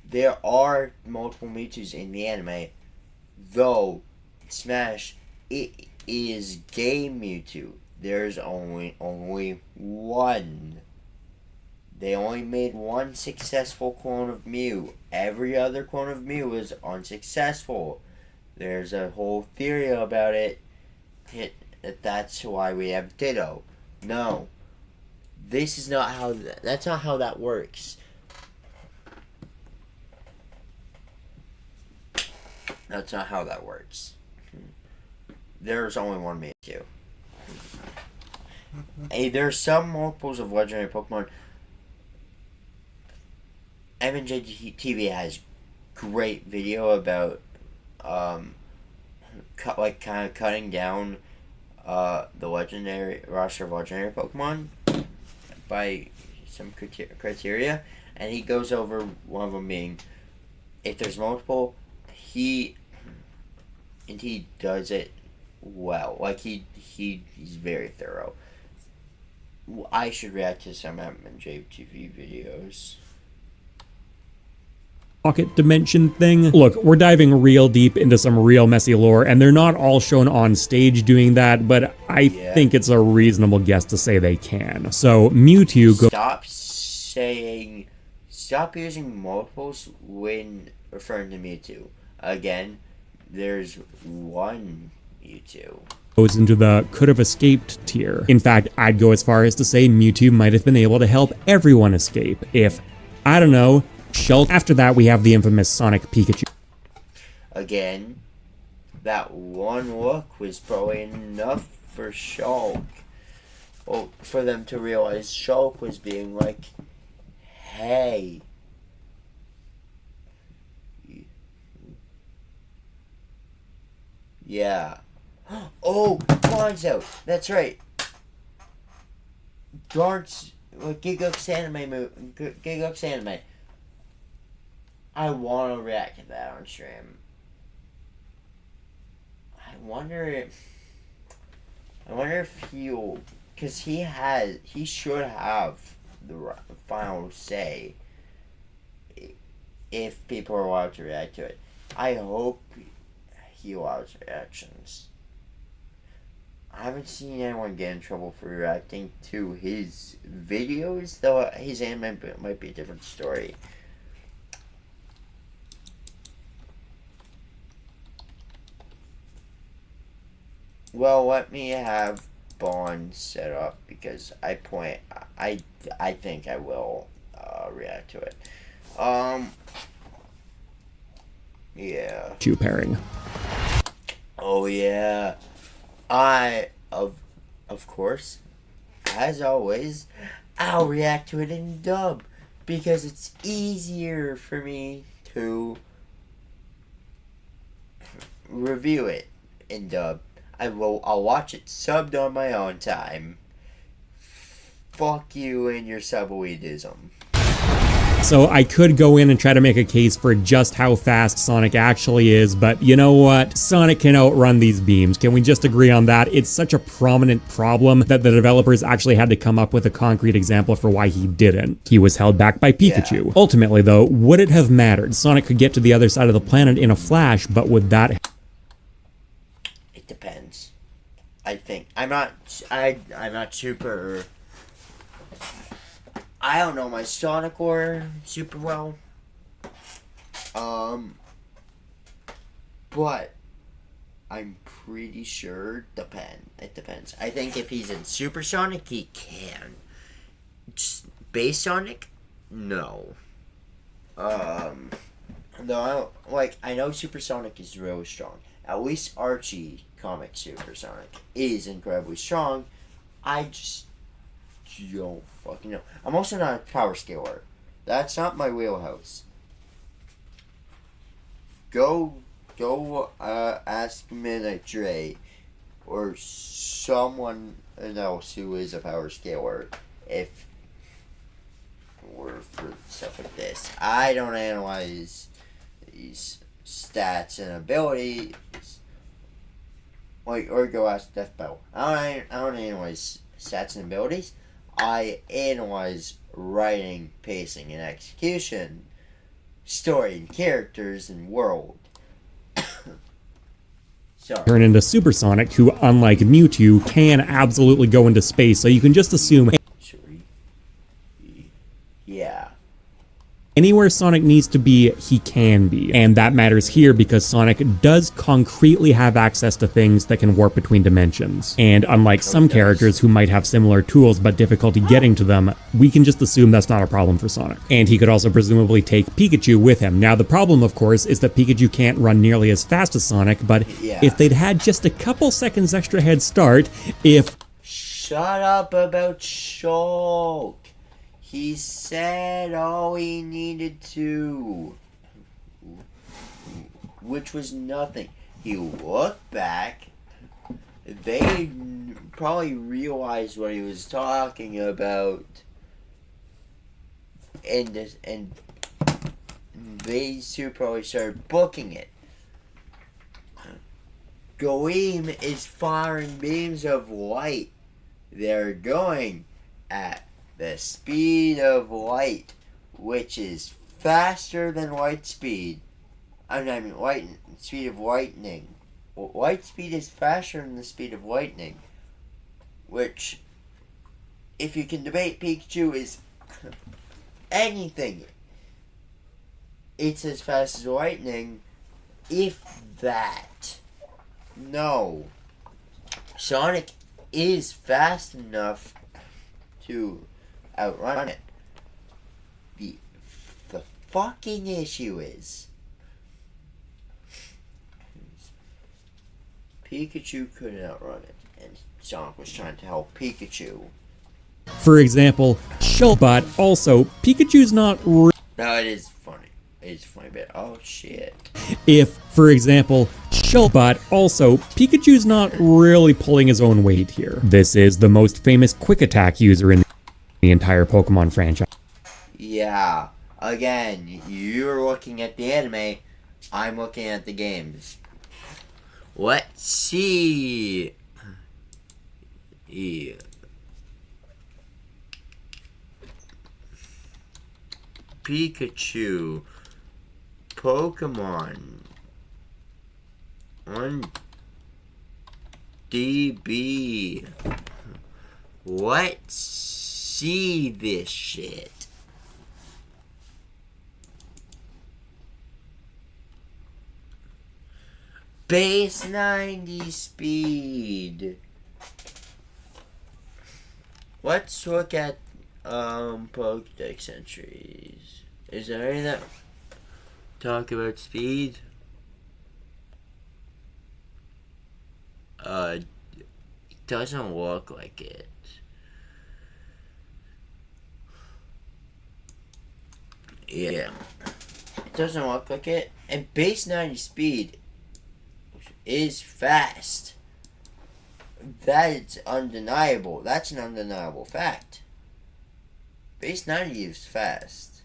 There are multiple Mewtwo's in the anime, though Smash, it is gay Mewtwo. There's only one. They only made one successful clone of Mew. Every other clone of Mew is unsuccessful. There's a whole theory about it. That's why we have Ditto. No. This is not how... That's not how that works. That's not how that works. There's only one Mewtwo. Hey, there's some multiples of legendary Pokemon. MJ TV has great video about kind of cutting down the legendary roster of legendary Pokemon by some criteria, and he goes over one of them being if there's multiple, he does it well. Like he's very thorough. I should react to some MJ TV videos. Pocket dimension thing. Look, we're diving real deep into some real messy lore, and they're not all shown on stage doing that, but I think it's a reasonable guess to say they can. So Mewtwo Stop using multiples when referring to Mewtwo. Again, there's one Mewtwo. Goes into the could have escaped tier. In fact, I'd go as far as to say Mewtwo might have been able to help everyone escape if, I don't know, Shulk. After that, we have the infamous Sonic Pikachu. Again, that one look was probably enough for Shulk. Well, for them to realize Shulk was being like, hey. Yeah. Oh, Bonzo! That's right. Darts, Gigux anime. I want to react to that on stream. I wonder if he'll, because he should have the final say if people are allowed to react to it. I hope he allows reactions. I haven't seen anyone get in trouble for reacting to his videos, though his anime might be a different story. Well, let me have Bond set up because I think I will react to it. Yeah. Chew pairing. Oh yeah. Of course, as always, I'll react to it in dub because it's easier for me to review it in dub. I'll watch it subbed on my own time. Fuck you and your subweedism. So I could go in and try to make a case for just how fast Sonic actually is, but you know what? Sonic can outrun these beams. Can we just agree on that? It's such a prominent problem that the developers actually had to come up with a concrete example for why he didn't. He was held back by Pikachu. Yeah. Ultimately though, would it have mattered? Sonic could get to the other side of the planet in a flash, but would that... It depends. I think. I'm not super... I don't know my Sonic lore super well. But I'm pretty sure it depends. I think if he's in Super Sonic, he can. Just Base Sonic, no. No, I know Super Sonic is really strong. At least Archie comic Super Sonic is incredibly strong. I just don't fucking know. I'm also not a power scaler. That's not my wheelhouse. Go ask Minute Dre or someone else who is a power scaler or for stuff like this. I don't analyze these stats and abilities. Or go ask Death Bell. I don't analyze stats and abilities. I analyze writing, pacing, and execution, story and characters and world. Sorry. Turn into Super Sonic, who, unlike Mewtwo, can absolutely go into space, so you can just assume... Yeah. Anywhere Sonic needs to be, he can be. And that matters here because Sonic does concretely have access to things that can warp between dimensions. And unlike some characters who might have similar tools but difficulty getting to them, we can just assume that's not a problem for Sonic. And he could also presumably take Pikachu with him. Now the problem, of course, is that Pikachu can't run nearly as fast as Sonic, but if they'd had just a couple seconds extra head start, Shut up about Shulk. He said all he needed to, which was nothing. He looked back. They probably realized what he was talking about, and these two probably started booking it. Gleam is firing beams of light. They're going at the speed of light, which is faster than light speed. Speed of lightning. Light speed is faster than the speed of lightning. Which, if you can debate Pikachu is anything, it's as fast as lightning, if that. No. Sonic is fast enough to outrun it. The fucking issue is Pikachu couldn't outrun it, and Sonic was trying to help Pikachu. For example, but also, Pikachu's not No, it is funny. It's funny, but oh shit. If, for example, but also, Pikachu's not really pulling his own weight here. This is the most famous quick attack user in the entire Pokemon franchise. Yeah. Again, you're looking at the anime, I'm looking at the games. Let's see. Yeah. Pikachu. Pokemon. DB. Let's see this shit. Base 90 speed. Let's look at Pokedex entries. Is there any that talk about speed? It doesn't look like it. Yeah. It doesn't look like it. And base 90 speed is fast. That's undeniable. That's an undeniable fact. Base 90 is fast.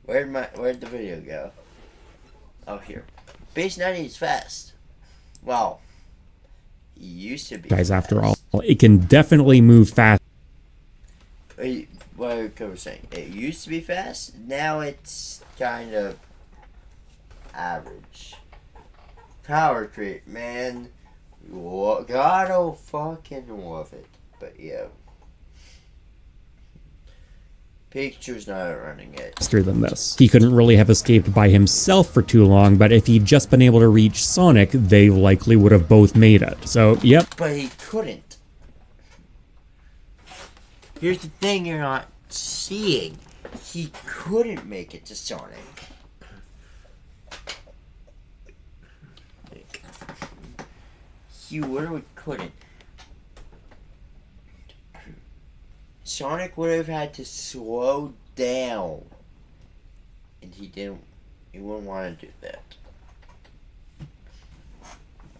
Where'd the video go? Oh, here. Base 90 is fast. Well, it used to be Guys, fast. after all, it can definitely move fast. What I was saying, it used to be fast. Now it's kind of average. Power creep, man. Gotta fucking love it. But yeah. Pikachu's not running it. Faster than this. He couldn't really have escaped by himself for too long, but if he'd just been able to reach Sonic, they likely would have both made it. So, yep. But he couldn't. Here's the thing you're not seeing. He couldn't make it to Sonic. He literally couldn't. Sonic would have had to slow down. And he didn't. He wouldn't want to do that.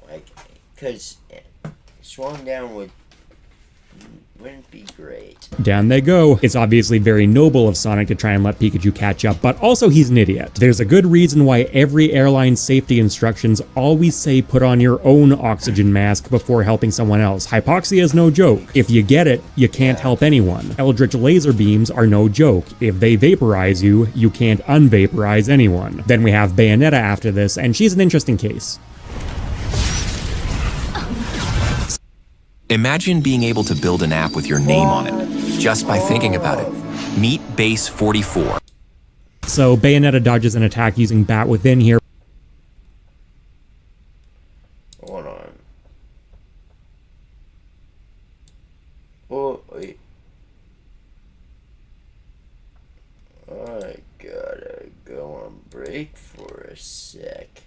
Like, because slowing down wouldn't be great. Down they go. It's obviously very noble of Sonic to try and let Pikachu catch up, but also he's an idiot. There's a good reason why every airline safety instructions always say put on your own oxygen mask before helping someone else. Hypoxia is no joke. If you get it, you can't help anyone. Eldritch laser beams are no joke. If they vaporize you, you can't unvaporize anyone. Then we have Bayonetta after this, and she's an interesting case. Imagine being able to build an app with your name on it, just by thinking about it. Meet Base 44. So Bayonetta dodges an attack using Bat Within here. Hold on. Oh, wait. I gotta go on break for a sec.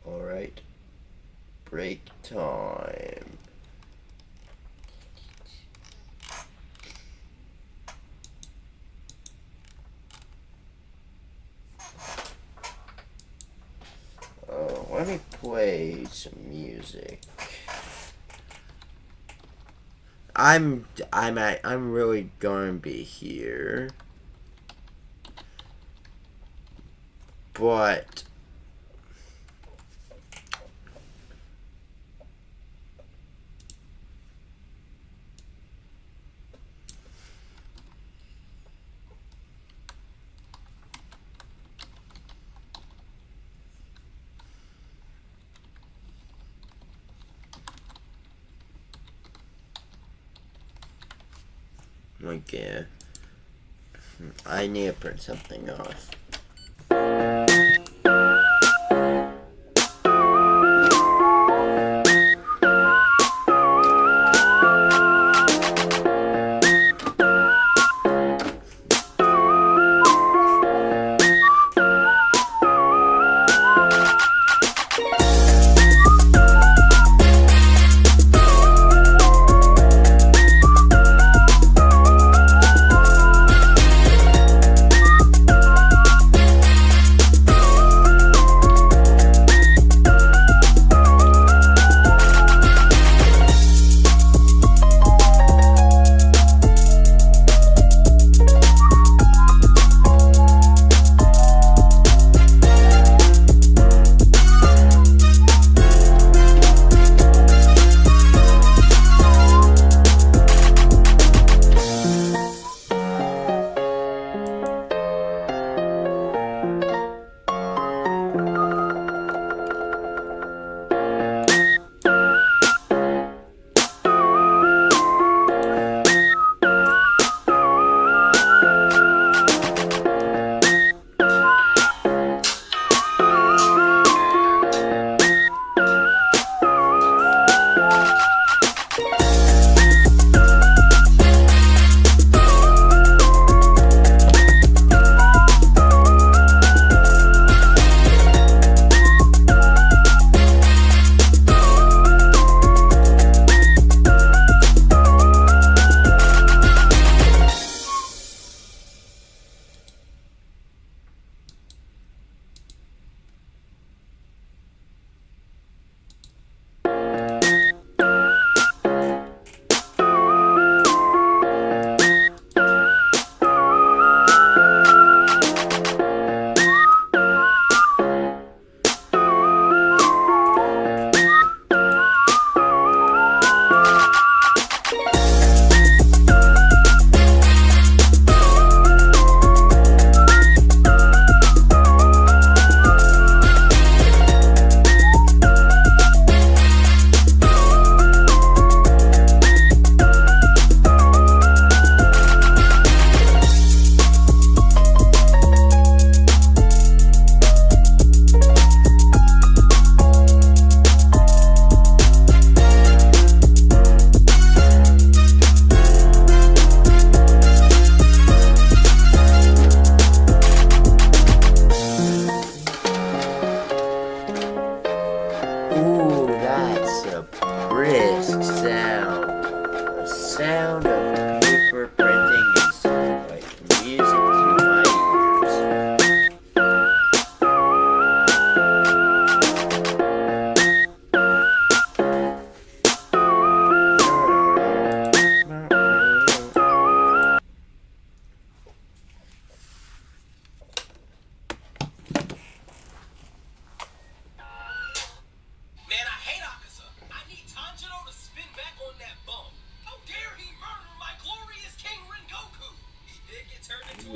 Alright. Break time. Let me play some music. I'm really going to be here, but okay, I need to print something off.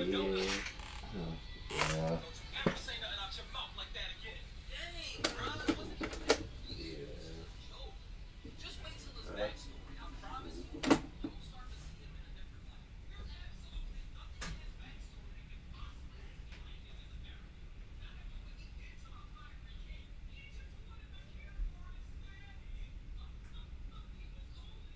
it, don't I? Yeah. Ever say nothing out your mouth like that again? Dang, bro, that wasn't even that deep. Just wait till his backstory. I promise you, you'll start to see him in a different light. There's absolutely nothing in his backstory that could possibly make me like him as a character. Not after what he did to my fiery kid. He just wanted my kid for his daddy. He was only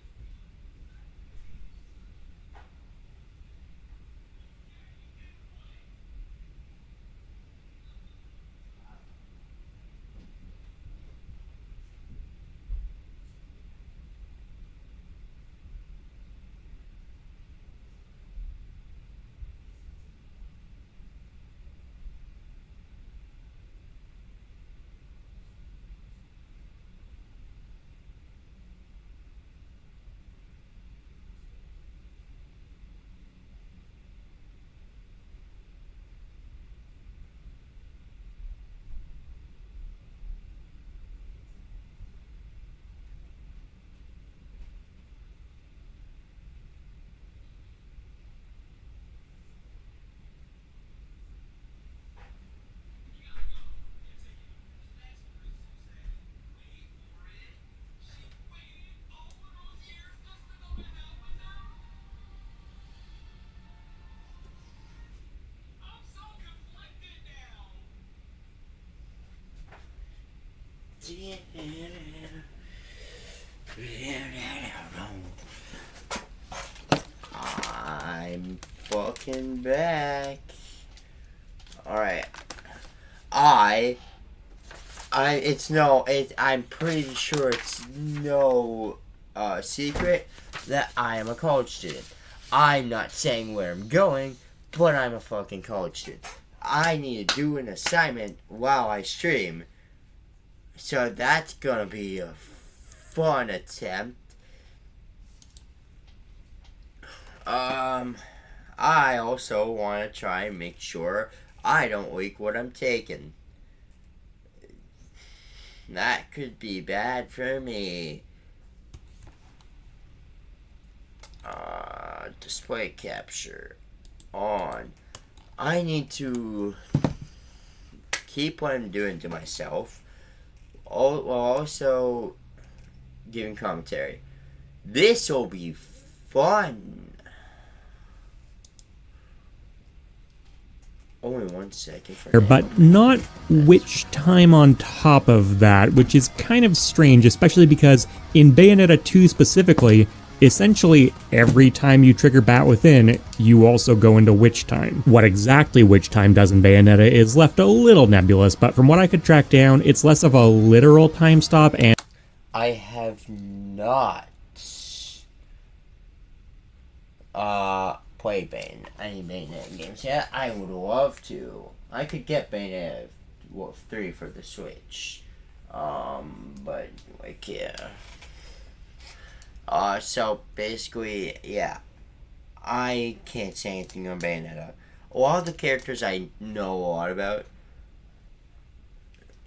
I'm fucking back. Alright. I'm pretty sure it's no secret that I am a college student. I'm not saying where I'm going, but I'm a fucking college student. I need to do an assignment while I stream. So that's gonna be a fun attempt. I also want to try and make sure I don't leak what I'm taking. That could be bad for me. Display capture on. I need to keep what I'm doing to myself, while also giving commentary. This will be fun. Only 1 second for now. But not which time on top of that, which is kind of strange, especially because in Bayonetta 2 specifically, essentially every time you trigger Bat Within, you also go into Witch Time. What exactly Witch Time does in Bayonetta is left a little nebulous, but from what I could track down, it's less of a literal time stop and I have not played any Bayonetta games yet. I would love to. I could get Bayonetta 3 for the Switch. But like yeah. So basically, yeah. I can't say anything on Bayonetta. A lot of the characters I know a lot about.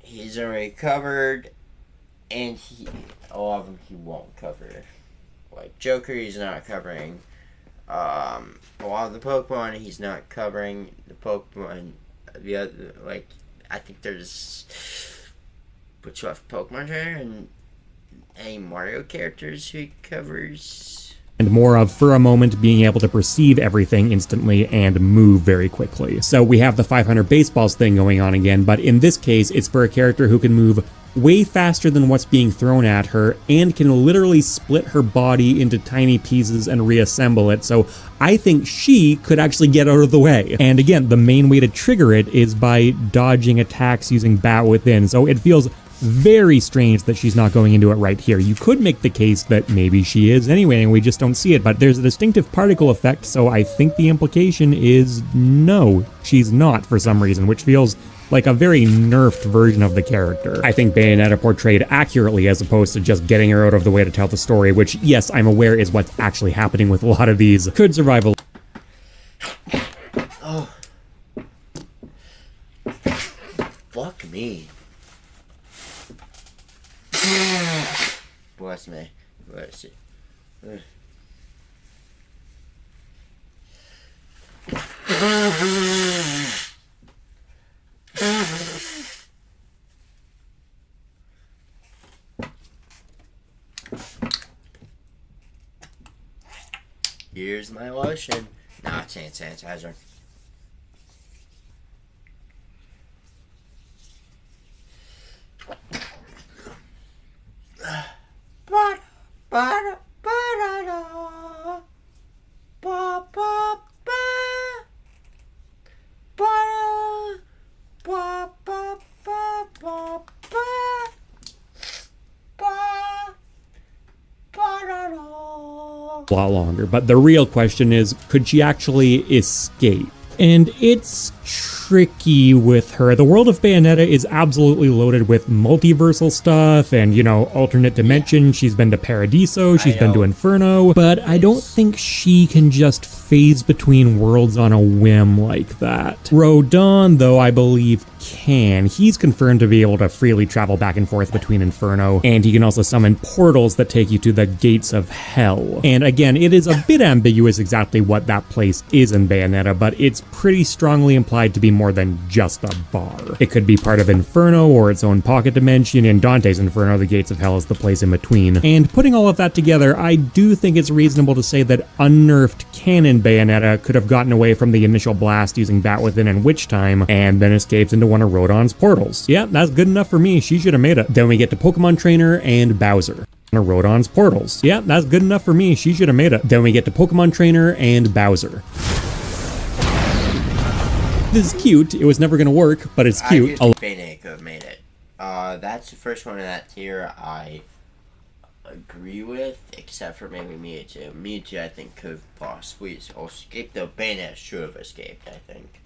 He's already covered, and a lot of them he won't cover. Like Joker, he's not covering. A lot of the Pokemon he's not covering. The Pokemon, the other, like, I think there's what's left Pokemon Trainer and any Mario characters who he covers. and more of, for a moment, being able to perceive everything instantly and move very quickly. So we have the 500 baseballs thing going on again, but in this case, it's for a character who can move way faster than what's being thrown at her and can literally split her body into tiny pieces and reassemble it. So I think she could actually get out of the way. And again, the main way to trigger it is by dodging attacks using Bat Within. So it feels very strange that she's not going into it right here. You could make the case that maybe she is anyway and we just don't see it, but there's a distinctive particle effect, so I think the implication is no, she's not for some reason, which feels like a very nerfed version of the character. I think Bayonetta portrayed accurately as opposed to just getting her out of the way to tell the story, which, yes, I'm aware is what's actually happening with a lot of these. Could survive a... Oh. Fuck me. Bless me. Bless you. Here's my lotion. Nah, it's hand sanitizer. A lot longer, but the real question is, could she actually escape? And it's tricky with her. The world of Bayonetta is absolutely loaded with multiversal stuff and, you know, alternate dimensions. She's been to Paradiso, she's been to Inferno, but I don't think she can just phase between worlds on a whim like that. Rodon, though, I believe can. He's confirmed to be able to freely travel back and forth between Inferno, and he can also summon portals that take you to the gates of hell. And again, it is a bit ambiguous exactly what that place is in Bayonetta, but it's pretty strongly implied to be more than just a bar. It could be part of Inferno or its own pocket dimension. In Dante's Inferno, the gates of hell is the place in between. And putting all of that together, I do think it's reasonable to say that unnerfed canon Bayonetta could have gotten away from the initial blast using Bat Within and Witch Time, and then escaped into one of Rodon's portals. Yeah, that's good enough for me. She should have made it. Then we get to Pokemon Trainer and Bowser. Rodon's portals. Yeah, that's good enough for me. She should have made it. Then we get to Pokemon Trainer and Bowser. This is cute. It was never going to work, but it's cute. I do think Bayonetta could have made it. That's the first one in that tier I agree with, except for maybe Mewtwo. Mewtwo, I think, could have possibly escaped, though Bayonetta should have escaped, I think.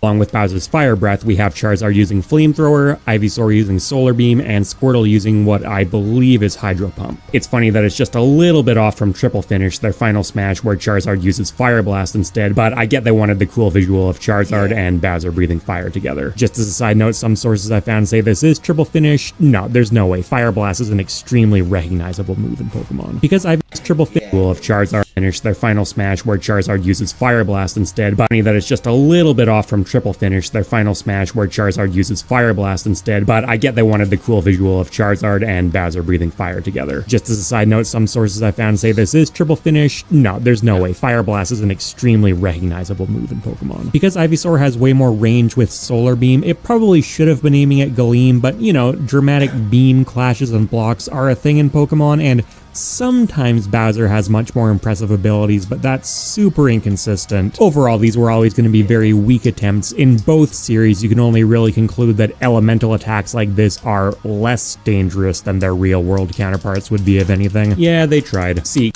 Along with Bowser's Fire Breath, we have Charizard using Flamethrower, Ivysaur using Solar Beam, and Squirtle using what I believe is Hydro Pump. It's funny that it's just a little bit off from Triple Finish, their final smash where Charizard uses Fire Blast instead, but I get they wanted the cool visual of Charizard and Bowser breathing fire together. Just as a side note, some sources I found say this is Triple Finish. No, there's no way. Fire Blast is an extremely recognizable move in Pokemon. Because I've used Triple Finish of Charizard finish their final smash where Charizard uses Fire Blast instead, but funny that it's just a little bit off from Triple Finish, their final smash where Charizard uses Fire Blast instead, but I get they wanted the cool visual of Charizard and Bowser breathing fire together. Just as a side note, some sources I found say this is Triple Finish. No, there's no way. Fire Blast is an extremely recognizable move in Pokemon. Because Ivysaur has way more range with Solar Beam, it probably should have been aiming at Galeem, but you know, dramatic beam clashes and blocks are a thing in Pokemon, and sometimes Bowser has much more impressive abilities, but that's super inconsistent. Overall, these were always going to be very weak attempts. In both series, you can only really conclude that elemental attacks like this are less dangerous than their real-world counterparts would be, if anything. Yeah, they tried. See.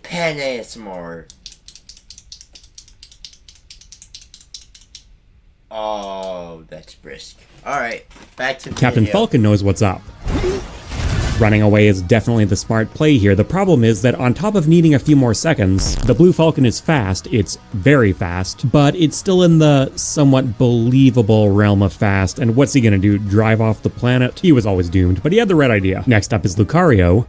Pen ASMR. Oh, that's brisk. Alright, back to the Captain video. Falcon knows what's up. Running away is definitely the smart play here. The problem is that on top of needing a few more seconds, the Blue Falcon is fast, it's very fast, but it's still in the somewhat believable realm of fast, and what's he gonna do, drive off the planet? He was always doomed, but he had the right idea. Next up is Lucario.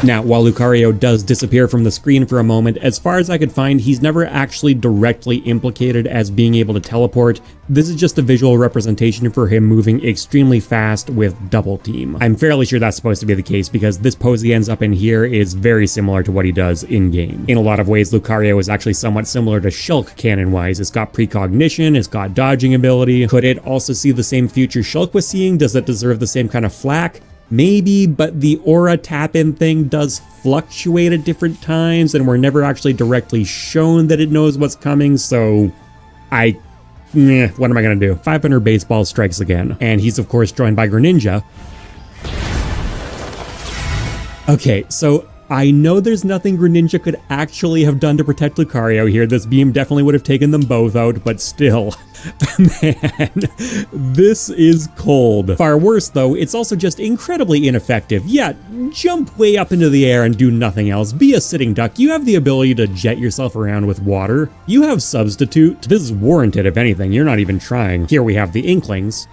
Now, while Lucario does disappear from the screen for a moment, as far as I could find, he's never actually directly implicated as being able to teleport. This is just a visual representation for him moving extremely fast with Double Team. I'm fairly sure that's supposed to be the case because this pose he ends up in here is very similar to what he does in-game. In a lot of ways, Lucario is actually somewhat similar to Shulk canon-wise. It's got precognition, it's got dodging ability. Could it also see the same future Shulk was seeing? Does it deserve the same kind of flack? Maybe, but the aura tap-in thing does fluctuate at different times, and we're never actually directly shown that it knows what's coming, so what am I gonna do? 500 Baseball strikes again. And he's of course joined by Greninja. Okay, so I know there's nothing Greninja could actually have done to protect Lucario here. This beam definitely would have taken them both out, but still. Man, this is cold. Far worse though, it's also just incredibly ineffective. Yeah, jump way up into the air and do nothing else. Be a sitting duck. You have the ability to jet yourself around with water. You have Substitute. This is warranted if anything. You're not even trying. Here we have the Inklings.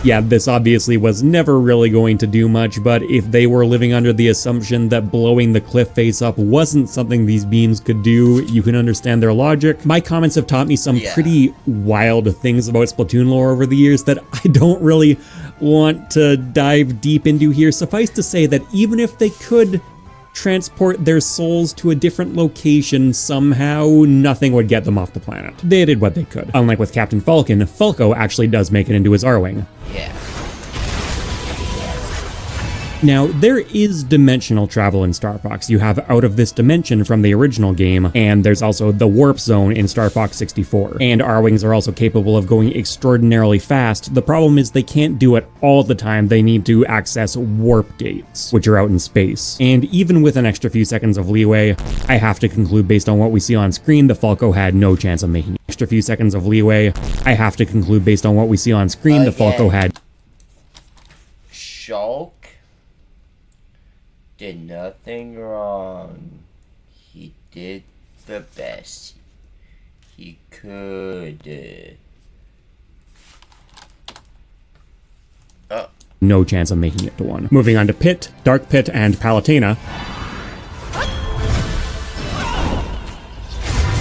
Yeah, this obviously was never really going to do much, but if they were living under the assumption that blowing the cliff face up wasn't something these beams could do, you can understand their logic. My comments have taught me some pretty wild things about Splatoon lore over the years that I don't really want to dive deep into here. Suffice to say that even if they could transport their souls to a different location somehow, nothing would get them off the planet. They did what they could. Unlike with Captain Falcon, Falco actually does make it into his R-Wing. Yeah. Now, there is dimensional travel in Star Fox. You have Out of This Dimension from the original game, and there's also the Warp Zone in Star Fox 64. And R-Wings are also capable of going extraordinarily fast. The problem is they can't do it all the time. They need to access warp gates, which are out in space. And even with an extra few seconds of leeway, I have to conclude based on what we see on screen, the Falco had no chance of making it. Extra few seconds of leeway, I have to conclude based on what we see on screen, the Falco had... Shulk did nothing wrong. He did the best he could. No chance of making it to one. Moving on to Pit, Dark Pit, and Palutena.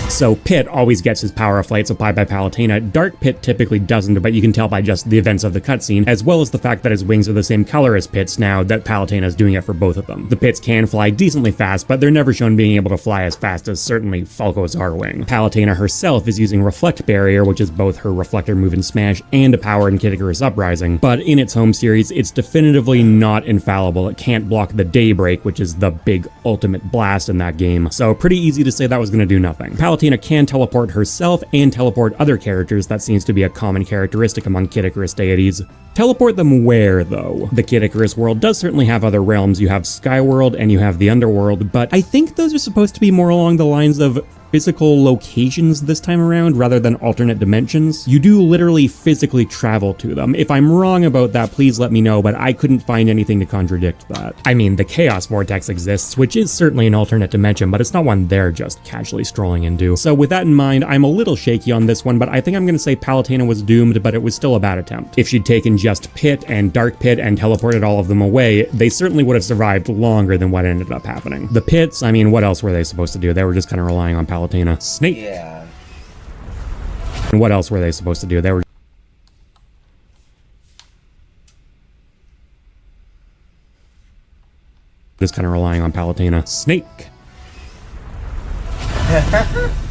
So Pit always gets his power of flight supplied by Palutena. Dark Pit typically doesn't, but you can tell by just the events of the cutscene, as well as the fact that his wings are the same color as Pit's now that Palutena is doing it for both of them. The Pits can fly decently fast, but they're never shown being able to fly as fast as certainly Falco's R-Wing. Palutena herself is using Reflect Barrier, which is both her reflector move in Smash and a power in Kid Icarus Uprising, but in its home series, it's definitively not infallible. It can't block the Daybreak, which is the big ultimate blast in that game, so pretty easy to say that was going to do nothing. Palutena can teleport herself and teleport other characters. That seems to be a common characteristic among Kid Icarus deities. Teleport them where, though? The Kid Icarus world does certainly have other realms. You have Skyworld and you have the Underworld, but I think those are supposed to be more along the lines of physical locations this time around rather than alternate dimensions. You do literally physically travel to them. If I'm wrong about that, please let me know, but I couldn't find anything to contradict that. I mean, the Chaos Vortex exists, which is certainly an alternate dimension, but it's not one they're just casually strolling into. So with that in mind, I'm a little shaky on this one, but I think I'm gonna say Palutena was doomed, but it was still a bad attempt. If she'd taken just Pit and Dark Pit and teleported all of them away, they certainly would have survived longer than what ended up happening. The Pits, I mean, what else were they supposed to do? They were just kind of relying on Palutena. Snake. Yeah. And what else were they supposed to do? They were just kind of relying on Palutena. Snake.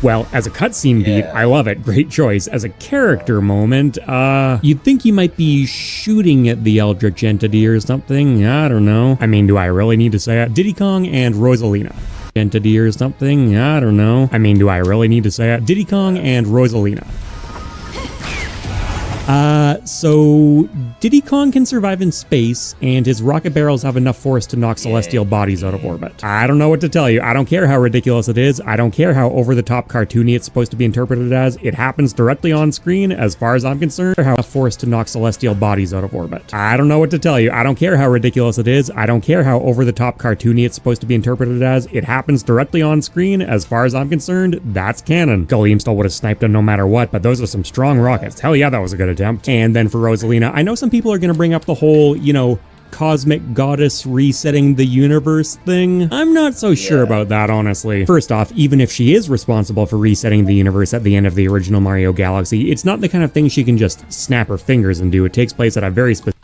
Well, as a cutscene beat, I love it. Great choice. As a character moment, you'd think you might be shooting at the Eldritch entity or something. I don't know. I mean, do I really need to say it? Diddy Kong and Rosalina. Entity or something? I don't know. I mean, do I really need to say it? Diddy Kong and Rosalina. So Diddy Kong can survive in space, and his rocket barrels have enough force to knock celestial bodies out of orbit. I don't know what to tell you. I don't care how ridiculous it is. I don't care how over-the-top cartoony it's supposed to be interpreted as. It happens directly on screen, as far as I'm concerned. How force to knock celestial bodies out of orbit. I don't know what to tell you. I don't care how ridiculous it is. I don't care how over-the-top cartoony it's supposed to be interpreted as. It happens directly on screen. As far as I'm concerned, that's canon. Galeem still would have sniped him no matter what, but those are some strong rockets. Hell yeah, that was a good attempt. And then for Rosalina, I know some people are going to bring up the whole, you know, cosmic goddess resetting the universe thing. I'm not so sure about that, honestly. First off, even if she is responsible for resetting the universe at the end of the original Mario Galaxy, it's not the kind of thing she can just snap her fingers and do. It takes place at a very specific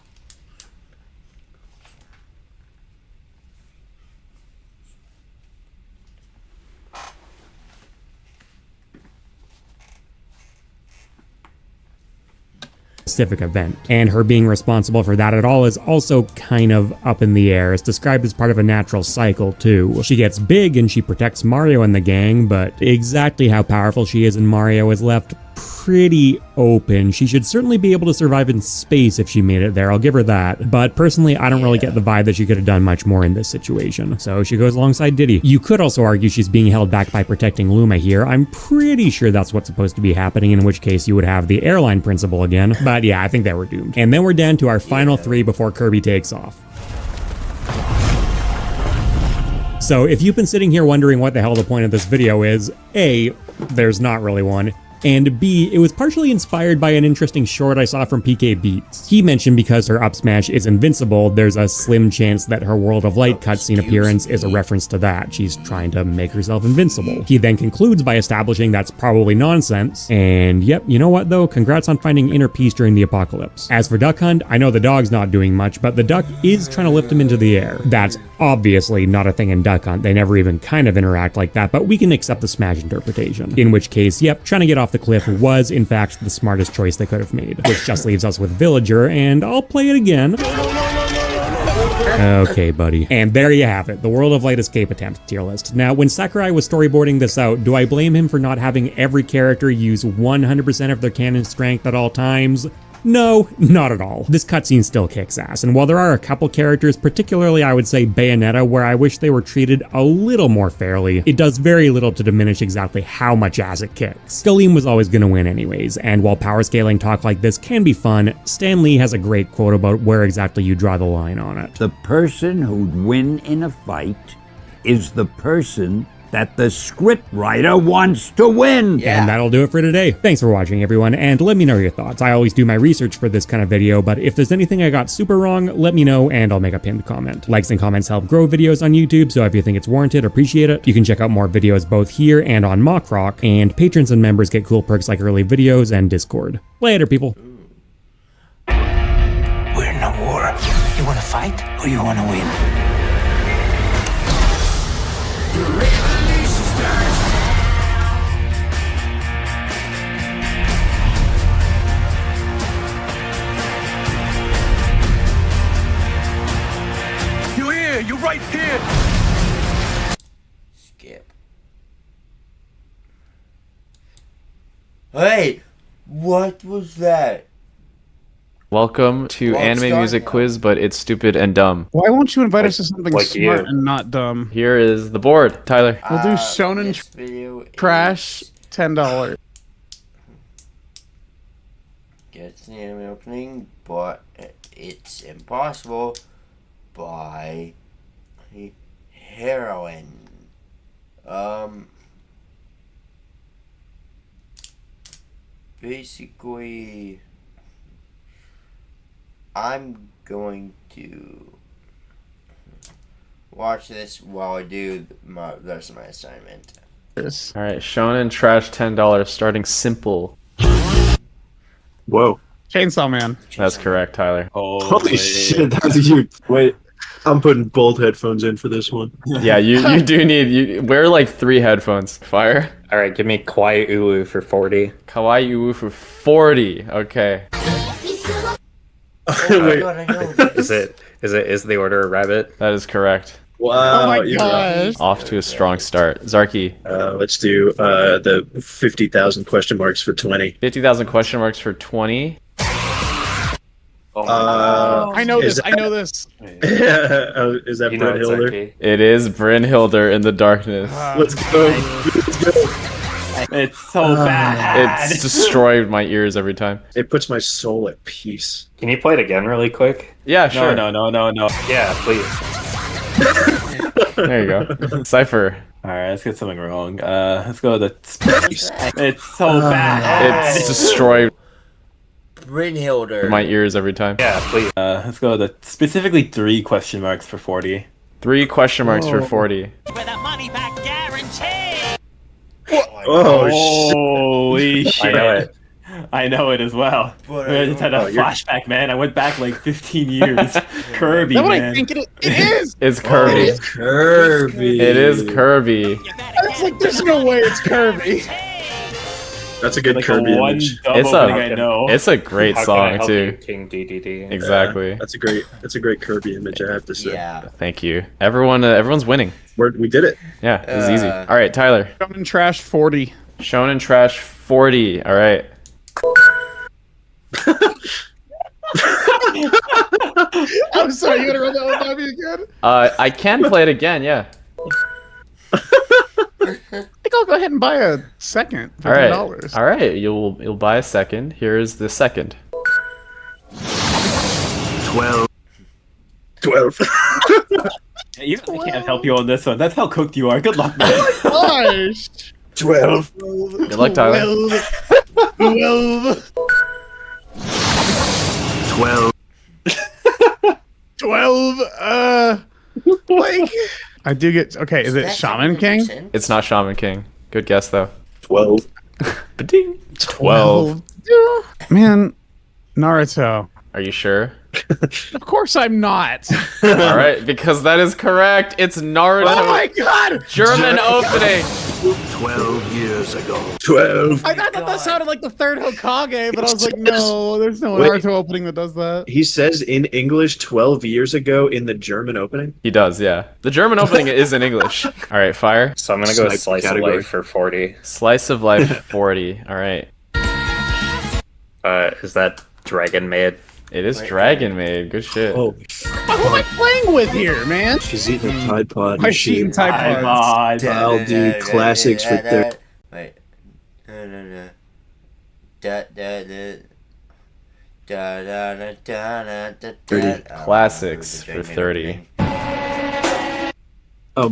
event, and her being responsible for that at all is also kind of up in the air. It's described as part of a natural cycle too. She gets big and she protects Mario and the gang, but exactly how powerful she is in Mario is left pretty open. She should certainly be able to survive in space if she made it there, I'll give her that. But personally, I don't really get the vibe that she could have done much more in this situation. So she goes alongside Diddy. You could also argue she's being held back by protecting Luma here. I'm pretty sure that's what's supposed to be happening, in which case you would have the airline principal again. But yeah, I think they were doomed. And then we're down to our final three before Kirby takes off. So if you've been sitting here wondering what the hell the point of this video is, A, there's not really one, and B, it was partially inspired by an interesting short I saw from PK Beats. He mentioned because her up smash is invincible, there's a slim chance that her World of Light cutscene appearance is a reference to that. She's trying to make herself invincible. He then concludes by establishing that's probably nonsense, and yep, you know what though? Congrats on finding inner peace during the apocalypse. As for Duck Hunt, I know the dog's not doing much, but the duck is trying to lift him into the air. That's obviously not a thing in Duck Hunt, they never even kind of interact like that, but we can accept the Smash interpretation. In which case, yep, trying to get off the cliff was in fact the smartest choice they could have made. Which just leaves us with Villager, and I'll play it again. Okay, buddy. And there you have it, the World of Light escape attempt tier list. Now, when Sakurai was storyboarding this out, do I blame him for not having every character use 100% of their canon strength at all times? No, not at all. This cutscene still kicks ass, and while there are a couple characters, particularly I would say Bayonetta, where I wish they were treated a little more fairly, it does very little to diminish exactly how much ass it kicks. Galeem was always gonna win anyways, and while power scaling talk like this can be fun, Stan Lee has a great quote about where exactly you draw the line on it. The person who'd win in a fight is the person that the scriptwriter wants to win. And that'll do it for today. Thanks for watching, everyone, and let me know your thoughts. I always do my research for this kind of video, but if there's anything I got super wrong, let me know and I'll make a pinned comment. Likes and comments help grow videos on YouTube, so if you think it's warranted, appreciate it. You can check out more videos both here and on Mock Rock, and patrons and members get cool perks like early videos and Discord. Later, people. We're in a war. You wanna fight or you wanna win? You're right here! Skip. Hey! What was that? Welcome to Well, Anime start Music now. Quiz, but it's stupid and dumb. Why won't you invite us to something like smart you. and not dumb? Here is the board, Tyler. We'll do Shonen This video Trash, is- $10. Gets the anime opening, but it's impossible by heroin. Basically, I'm going to watch this while I do the rest of my assignment. Yes. All right, Shonen Trash $10, starting simple. Whoa. Chainsaw Man. That's correct, Tyler. Holy shit, that's huge. Wait, I'm putting both headphones in for this one. Yeah, you do need, wear like 3 headphones. Fire. All right, give me Kawaii Ulu for 40. Kawaii Uwu for 40. Okay. Oh my god, I know this. Is the order a rabbit? That is correct. Wow. Oh my you're gosh. Off to a strong start. Zarky, Let's do the 50,000 question marks for 20. 50,000 question marks for 20. I know Is this. I know this. Is that You know Brett it's Hilder? okay. It is Brynhilder in the darkness. Let's go. Let's go. It's so bad. It's destroyed my ears every time. It puts my soul at peace. Can you play it again really quick? Yeah, sure. No. Yeah, please. There you go. Cypher. All right, let's get something wrong. Let's go with the. It's so bad. It's destroyed Brynhilder. my ears every time. Yeah, please. Let's go with the specifically 3 question marks for 40. 3 question marks for 40. With a money back guarantee. Oh, shit. Holy shit. I know it as well. But I just had a flashback, man. I went back like 15 years. Kirby, That's what I man. think it is. It's Kirby. Kirby. It is Kirby. It's like, there's no way it's Kirby. That's a good Like Kirby the one image. dub It's opening a- I know. It's a great How can I song help too. you, King DDD. Exactly. That's a great Kirby image, I have to say. Yeah. Thank you. Everyone's winning. We did it. Yeah, it was easy. Uh, All right, Tyler. Shonen Trash 40. Shonen Trash 40. All right. I'm sorry, you gotta run that one by me again? I can play it again, yeah. I think I'll go ahead and buy a second for All right. $10. All right, you'll buy a second. Here's the second. 12. Even I can't help you on this one. That's how cooked you are. Good luck, man. Gosh. 12. Good luck, Tyler. 12. 12. 12. Like, I do get. Okay, is it Shaman King? It's not Shaman King. Good guess though. 12. Ba-ding. 12. Man, Naruto. Are you sure? Of course I'm not. All right, because that is correct. It's Naruto. Oh my god! German opening. 12 years ago. 12. I thought that sounded like the third Hokage, but I was like, no, there's no Wait. Naruto opening that does that. He says in English 12 years ago in the German opening. He does, yeah. The German opening is in English. All right, fire. So I'm gonna go Snipe slice category. of life for 40. Slice of life 40. All right. Is that Dragon Maid? It is Dragon Maid. Good shit. Oh, Who am I playing with here, man? she's eating a Tide Pod. My sheet and Tide Pods. I'll do classics for 30. Wait. No. Da da da. Da da da da da da. 30. Classics for 30. Oh, I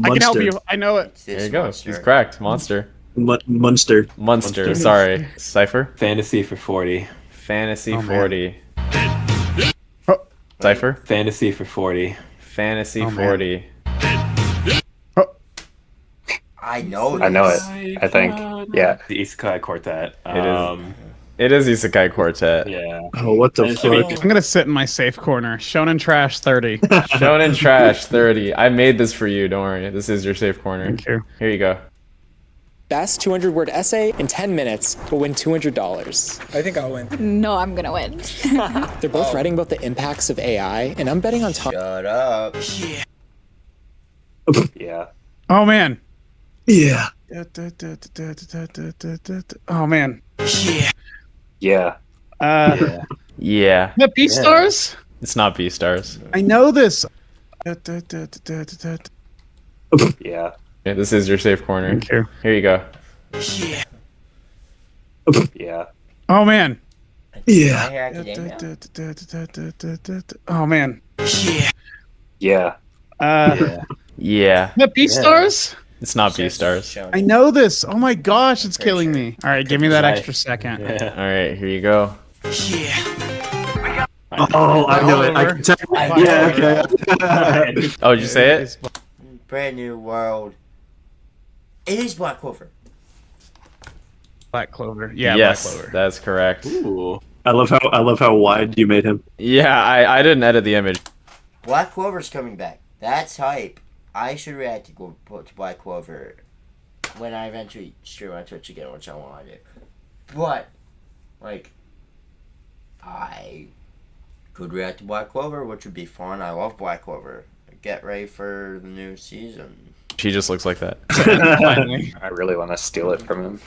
can help Munster. you. I know it. There you go. He's cracked. Monster. Munster. Munster. Sorry. Cypher. Fantasy for 40. Fantasy Oh, man. 40. Oh. Cypher. Fantasy for 40. Fantasy Oh, man. 40. I know. I know this. it. I think. Yeah. The Isekai Quartet. It is Isekai Quartet. Yeah. Oh, what the fuck? I'm gonna sit in my safe corner. Shonen Trash 30. Shonen Trash 30. I made this for you. Don't worry. This is your safe corner. Thank you. Here you go. Best 200-word essay in 10 minutes will win $200. I think I'll win. No, I'm gonna win. They're both writing about the impacts of AI, and I'm betting on top. Shut up. Yeah. Oh man. Yeah. Oh man. Yeah. Yeah. The Beastars? It's not Beastars. I know this. Yeah. Yeah, this is your safe corner. Thank you. Here you go. Yeah. Oh man. Yeah. My Academia. Oh man. Yeah. Yeah. The Beastars? It's not Beastars. I know this. Oh my gosh, it's killing me. All right, give me that extra second. Yeah. All right, here you go. Oh, I know it. I can tell. Yeah, okay. Oh, did you say it? Brand new world. It is Black Clover. Black Clover. Yeah, Yes, Black Clover. that's correct. Ooh. I love how wide you made him. Yeah, I didn't edit the image. Black Clover's coming back. That's hype. I should react to Black Clover when I eventually stream on Twitch again, which I want to do. But, like, I could react to Black Clover, which would be fun. I love Black Clover. Get ready for the new season. She just looks like that. Finally. I really want to steal it from him.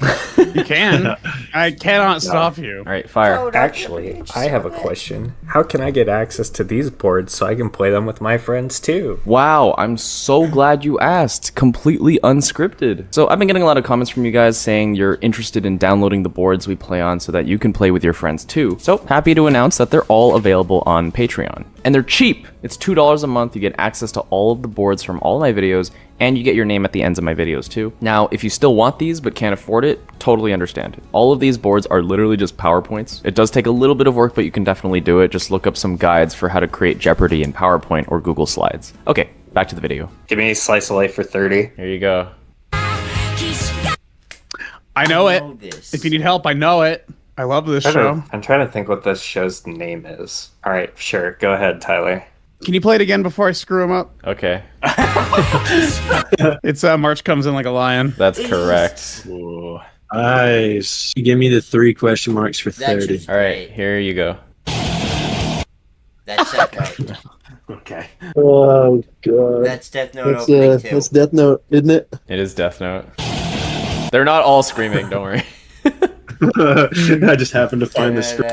You can. I cannot stop you. All right, fire. Actually, I have a question. How can I get access to these boards so I can play them with my friends too? Wow, I'm so glad you asked. Completely unscripted. So I've been getting a lot of comments from you guys saying you're interested in downloading the boards we play on so that you can play with your friends too. So happy to announce that they're all available on Patreon. And they're cheap. It's $2 a month. You get access to all of the boards from all of my videos, and you get your name at the ends of my videos too. Now, if you still want these but can't afford it, totally understand. All of these boards are literally just PowerPoints. It does take a little bit of work, but you can definitely do it. Just look up some guides for how to create Jeopardy in PowerPoint or Google Slides. Okay, back to the video. Give me a slice of life for 30. Here you go. I know it. If you need help, I know it. I love this show. I'm trying to think what this show's name is. All right, sure. Go ahead, Tyler. Can you play it again before I screw him up? Okay. It's March Comes In Like a Lion. That's correct. Ooh. Nice. You give me the 3 question marks for That's 30. just All right, here you go. That's Death Note. Okay. Oh god. That's Death Note opening too. That's Death Note, isn't it? It is Death Note. They're not all screaming, don't worry. I just happened to find the script.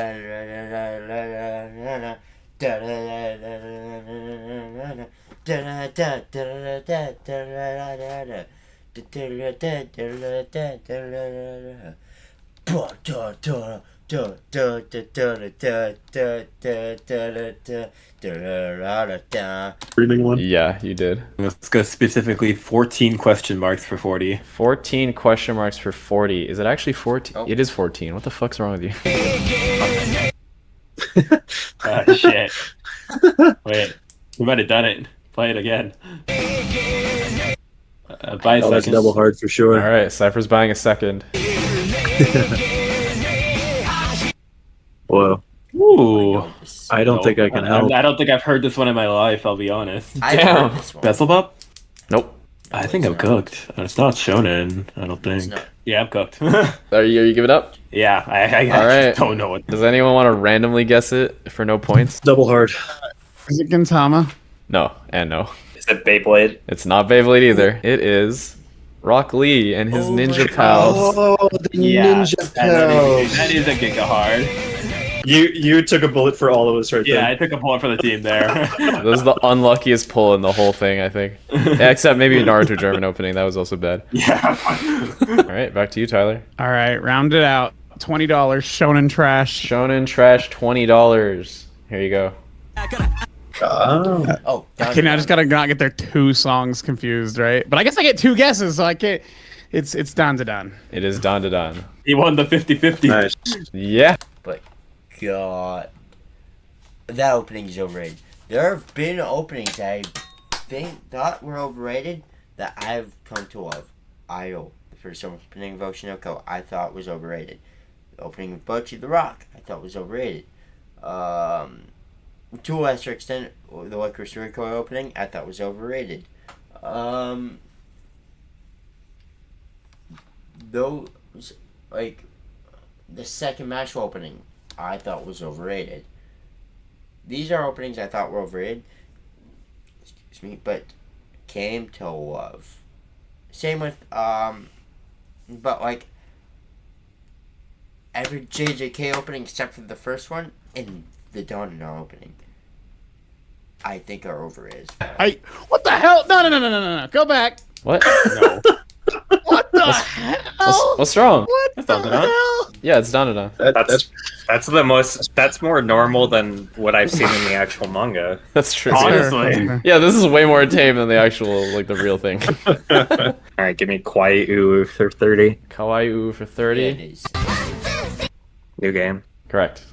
Screaming one. Yeah, you did. Let's go specifically 14 question marks for 40. 14 question marks for 40. Is it actually 14? Oh. It is 14. What the fuck's wrong with you? Shit. Wait, we might have done it. Play it again. Buy a second. That's double hard for sure. All right, Cypher's buying a second. Whoa. Ooh. I don't think I can help. I don't think I've heard this one in my life, I'll be honest. Damn. Beelzebub? Nope. I think I'm cooked. It's not shonen, I don't think. Yeah, I'm cooked. Are you give it up? Yeah, I All right. don't know what. Does anyone want to randomly guess it for no points? Double hard. Is it Gintama? No, and no. Is it Beyblade? It's not Beyblade either. It is Rock Lee and his ninja pals. Oh, the ninja pals. That is a giga hard. You took a bullet for all of us right there. Yeah, I took a bullet for the team there. That was the unluckiest pull in the whole thing, I think. Yeah, except maybe Naruto German opening. That was also bad. Yeah. All right, back to you, Tyler. All right, round it out. $20 Shonen Trash. Shonen Trash, $20. Here you go. Oh, okay, now I just gotta not get their two songs confused, right? But I guess I get two guesses, so I can't. It's Dan to Dan. It is Dan to Dan. He won the 50-50. Nice. Yeah. But God, that opening is overrated. There have been openings that I thought were overrated that I've come to love. Idol, the first opening of Oshinoko, I thought was overrated. The opening of Bocchi the Rock, I thought was overrated. To a lesser extent, the Licorice Rico opening, I thought was overrated. Those, like, the second match opening, I thought was overrated. These are openings I thought were overrated. Excuse me, but came to love. Same with, but like, every JJK opening except for the first one and the Dawn opening, I think are overrated. What the hell? No. Go back. What? No. What the hell? What's wrong? What the hell? Yeah, it's Dan to Dan. That's the most. That's more normal than what I've seen in the actual manga. That's true. Honestly. Yeah, this is way more tame than the actual, like, the real thing. All right, give me Kawaii Uu for 30. Kawaii Uu for 30. Yeah, it is. New game. Correct.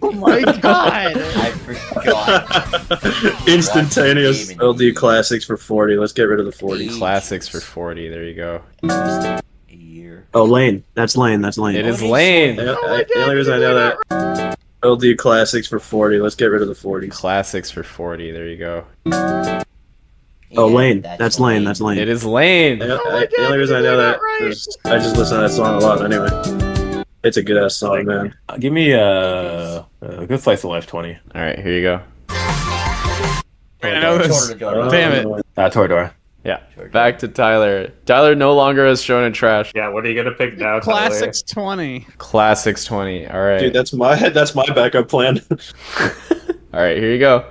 Oh my god! I forgot. Instantaneous. LD classics for 40. Let's get rid of the 40. Classics for 40. There you go. A year. Oh, Lane. That's Lane. It is Lane. The only reason I know that. LD classics for 40. Let's get rid of the 40. Classics for 40. There you go. Oh, Lane. That's Lane. It is Lane. The only reason I know that is I just listen to that song a lot anyway. It's a good ass song, man. Give me a good slice of life 20. All right, here you go. I know this. Damn it. Toradora. Yeah. Back to Tyler. Tyler no longer has Shonen Trash. Yeah, what are you gonna pick now? Classics 20. Classics 20. All right. Dude, that's my backup plan. All right, here you go.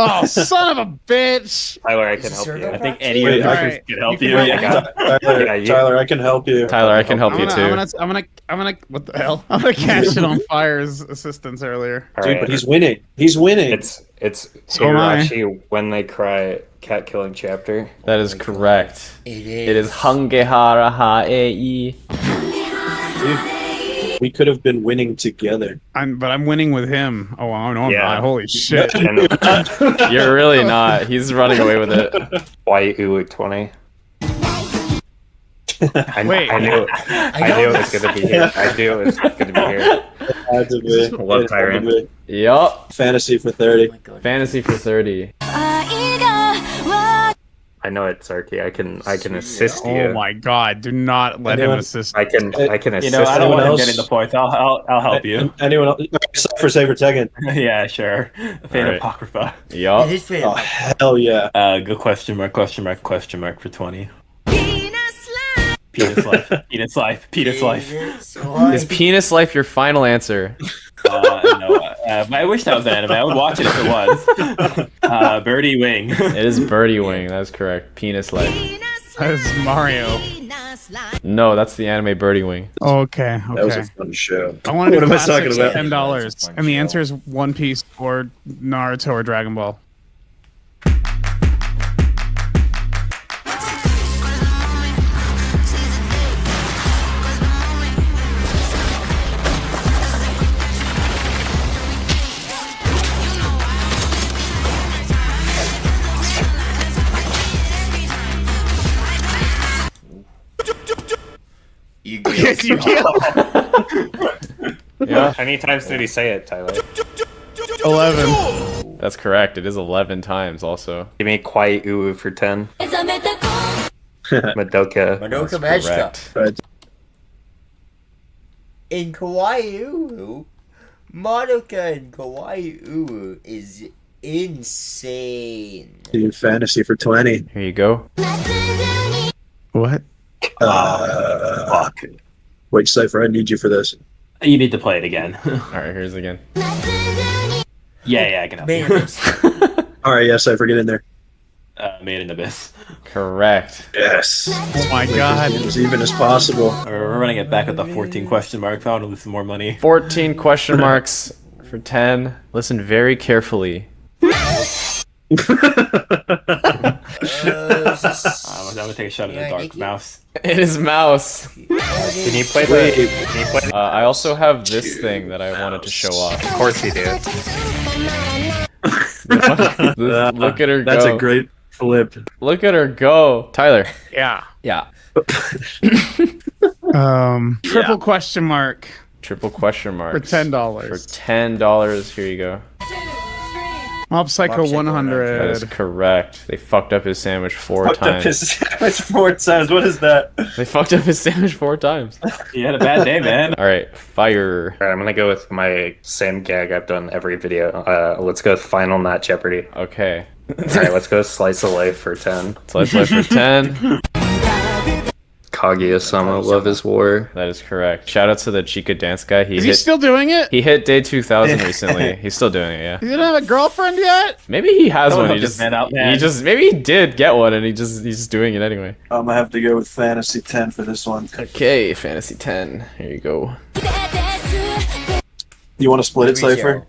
Oh, son of a bitch! Tyler, I can help you. I think any of you can help you. Tyler, I can help you. Tyler, I can help you too. I'm gonna. What the hell? I'm gonna cash it on Fire's assistance earlier. Dude, but he's winning. He's winning. It's So am I. Hirachi When They Cry cat killing chapter. That is correct. It It is Hangehara Haei. Dude, we could have been winning together. But I'm winning with him. Oh, no, I'm Yeah. not. Holy shit! You're really not. He's running away with it. Kawaii Uu 20. Wait. I knew it was gonna be here. I knew it was gonna be here. Had to be. Love Tyrant. Yup. Fantasy for 30. Fantasy for 30. I know it, Sarky. I can assist you. Oh my god! Do not let him assist. I can assist. You know, I don't want him else? getting the points. I'll help you. Anyone else? For Saber Tekken. Yeah, sure. Fan Alright. Apocrypha. Yup. It is fair. Oh, hell yeah. Good question mark for 20. Penis life. Penis life. Penis life. Is penis life your final answer? No, I wish that was an anime. I would watch it if it was. Birdie Wing. It is Birdie Wing. That is correct. Penis life. That is Mario. No, that's the anime Birdie Wing. Okay. That was a fun show. I want to What do am I talking classics about? at $10, and the answer is One Piece or Naruto or Dragon Ball. You Yes, you can. Yeah. How many times did he say it, Tyler? 11. That's correct. It is 11 times also. Give me Kwai Uu for 10. Madoka. Madoka That's Magica. correct. In Kawaii Uru, Madoka in Kawaii Uru is insane. Dude, fantasy for 20. Here you go. What? Fuck. Wait, Cypher, I need you for this. You need to play it again. Alright, here's again. Yeah, I can help you. Alright, yeah, Cypher, get in there. Made in Abyss. Correct. Yes. Oh my god. As even as possible. We're running it back with the 14 question mark. I want to lose some more money. 14 question marks for 10. Listen very carefully. I'm gonna take a shot at the dark mouse. It is mouse. Can you play the... I also have this thing that I wanted to show off. Of course you do. Look at her go. That's a great flip. Look at her go. Tyler. Yeah. Yeah. Triple question mark. Triple question mark. For $10. For $10. Here you go. Mob Psycho 100. That is correct. They fucked up his sandwich four Fucked up times. his sandwich 4 times. What is that? They fucked up his sandwich 4 times. You had a bad day, man. Alright, fire. Alright, I'm gonna go with my same gag I've done every video. Let's go with Final Not Jeopardy. Okay. Alright, let's go Slice of Life for 10. Slice of Life for 10. Kaguya-sama, Love is War. That is correct. Shout out to the Chica dance guy. Is he still doing it? He hit day 2000 recently. He's still doing it, yeah. He didn't have a girlfriend yet? Maybe he has Don't one. help He this just, man out, man. maybe he did get one and he's just doing it anyway. I'm gonna have to go with Fantasy 10 for this one. Okay, Fantasy 10. Here you go. You want to split it, Cypher?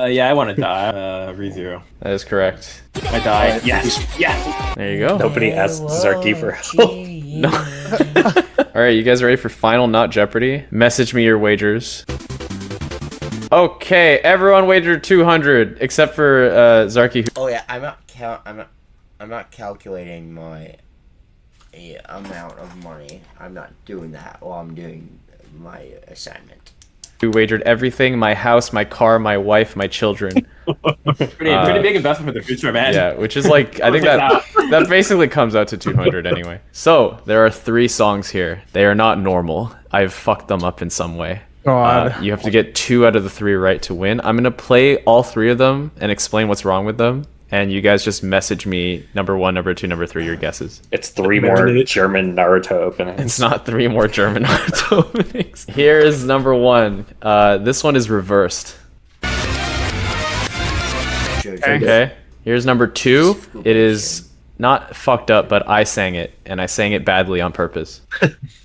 Yeah, I want to die. ReZero. That is correct. I died. Yes. Yes. There you go. Nobody asked Zarky for help. No. Alright, you guys ready for Final Not Jeopardy? Message me your wagers. Okay, everyone wagered 200 except for Zarky. Oh yeah, I'm not calculating my amount of money. I'm not doing that while I'm doing my assignment. Who wagered everything: my house, my car, my wife, my children. Pretty big investment for the future, man. Yeah, which is like I think that basically comes out to 200 anyway. So there are 3 songs here. They are not normal. I've fucked them up in some way. God. You have to get 2 out of the 3 right to win. I'm gonna play all 3 of them and explain what's wrong with them. And you guys just message me number 1, number 2, number 3 your guesses. It's 3 more German Naruto openings. It's not 3 more German Naruto openings. Here is number 1. This one is reversed. Okay. Here's number 2. It is not fucked up, but I sang it, and I sang it badly on purpose.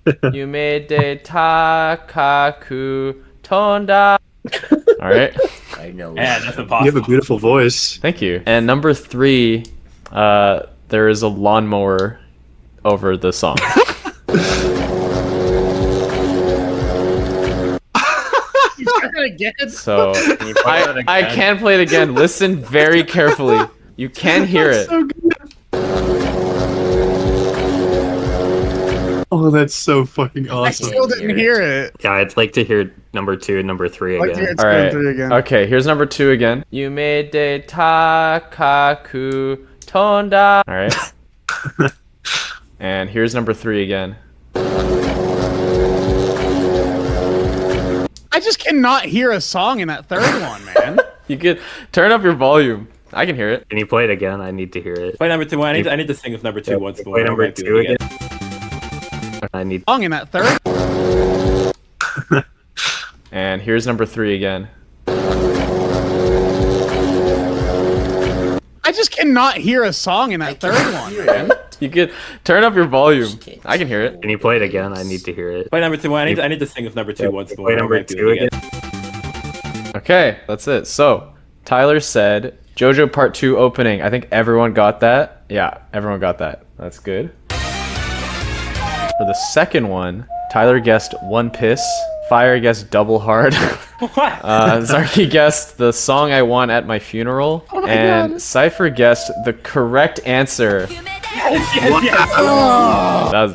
Yumede takaku tonda. All right. I know. Yeah, that's impossible. You have a beautiful voice. Thank you. And number 3, there is a lawnmower over the song. So I can play it again. Listen very carefully. You can hear it. So good. Oh, that's so fucking awesome. I still didn't hear it. Yeah, I'd like to hear number 2 and number 3 I'd like to again. hear All right. 3 again. Okay, here's number 2 again. Yumede takaku tonda. All right. And here's number 3 again. I just cannot hear a song in that third one, man. You could turn up your volume. I can hear it. Can you play it again? I need to hear it. Play number 2. I need to sing with number 2 once more. Play number 2 again. I need song in that third. And here's number 3 again. I just cannot hear a song in that third one, man. You could turn up your volume. I can hear it. Can you play it again? I need to hear it. Play number 2. I need to sing with number 2 once more. Play number 2 again. Okay, that's it. So, Tyler said JoJo Part 2 opening. I think everyone got that. Yeah, everyone got that. That's good. For the second one, Tyler guessed One Piss. Fire guessed Double Hard. Zarky guessed The Song I Want at My Funeral. And Cypher guessed the correct answer. That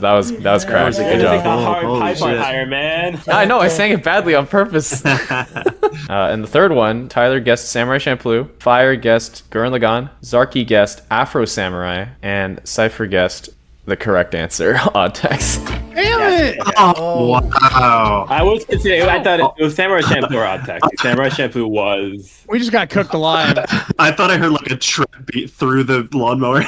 was cracked. Good job. Higher, man. I know, I sang it badly on purpose. And the third one, Tyler guessed Samurai Champloo. Fire guessed Gurren Lagann. Zarky guessed Afro Samurai. And Cypher guessed the correct answer, Odd Text. Damn it! Oh, wow. I was considering. I thought it was Samurai Champloo or Odd Text. Samurai Champloo was. We just got cooked alive. I thought I heard like a trap beat through the lawnmower.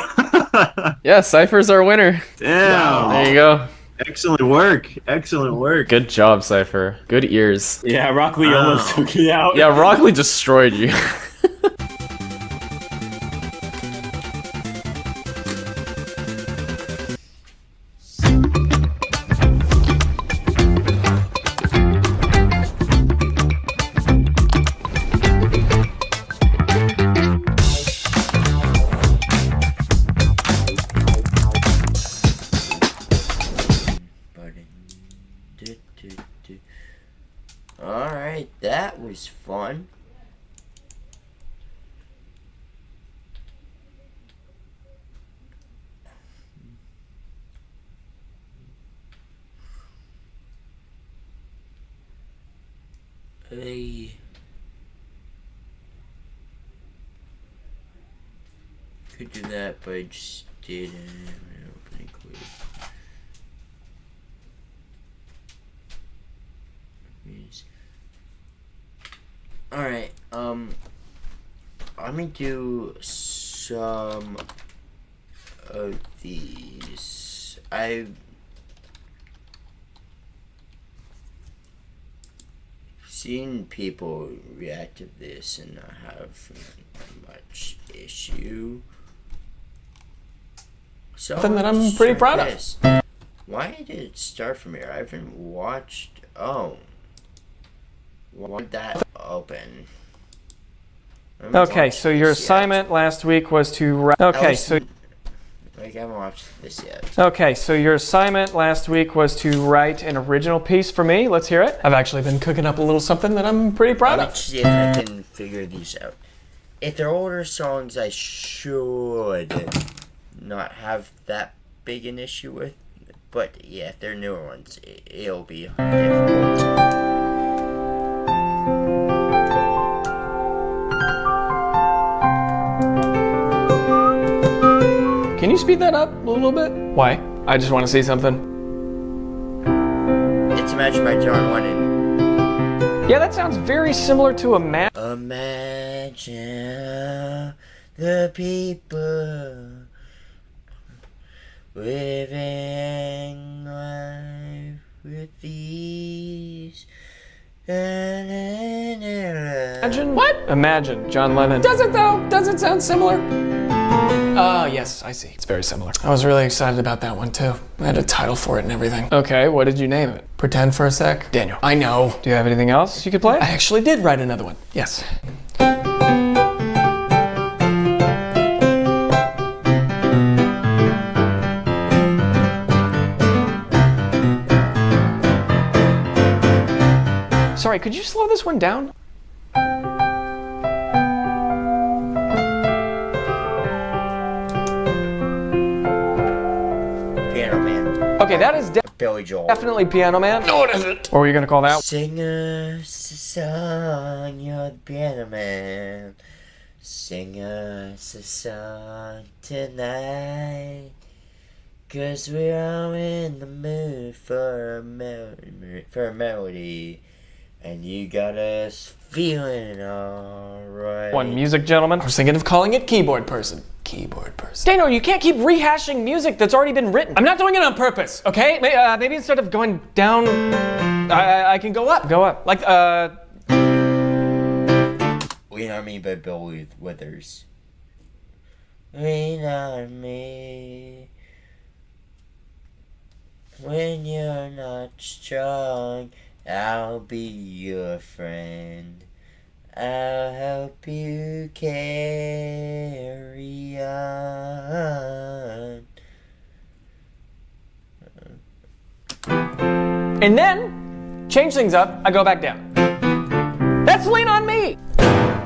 Yeah, Cypher's our winner. Damn. There you go. Excellent work. Excellent work. Good job, Cypher. Good ears. Yeah, Rock Lee almost took me out. Yeah, Rock Lee destroyed you. Alright, that was fun. Hey. Could do that, but I just didn't. Opening quiz. Alright, let me do some of these. I've seen people react to this and not have much issue. So Something that I'm pretty proud of. Why did it start from here? I haven't watched. Oh. Why did that open? Okay, so your assignment last week was to write. Okay, so. Like, I haven't watched this yet. Okay, so your assignment last week was to write an original piece for me. Let's hear it. I've actually been cooking up a little something that I'm pretty proud of. Let's see if I can figure these out. If they're older songs, I should not have that big an issue with. But yeah, if they're newer ones, it'll be difficult. Can you speed that up a little bit? Why? I just want to see something. It's Imagine by John Lennon. Yeah, that sounds very similar to Imagine the people living life with ease. Imagine? What? Imagine, John Lennon. Does it though? Does it sound similar? Yes, I see. It's very similar. I was really excited about that one too. I had a title for it and everything. Okay, what did you name it? Pretend for a sec? Daniel. I know. Do you have anything else you could play? I actually did write another one. Yes. Sorry, could you slow this one down? Piano Man. Okay, that is Billy Joel. definitely Piano Man. No, it isn't. What were you gonna call that? Sing us a song, you're the Piano Man. Sing us a song tonight. 'Cause we're all in the mood for a melody. And you got us feeling alright. One music gentleman. I was thinking of calling it Keyboard Person. keyboard person. Daniel, you can't keep rehashing music that's already been written. I'm not doing it on purpose, okay? Maybe instead of going down, I can go up. Go up. Like, Lean on Me by Bill Withers. Lean on me when you're not strong. I'll be your friend. I'll help you carry on. and then, change things up, I go back down. That's Lean on Me!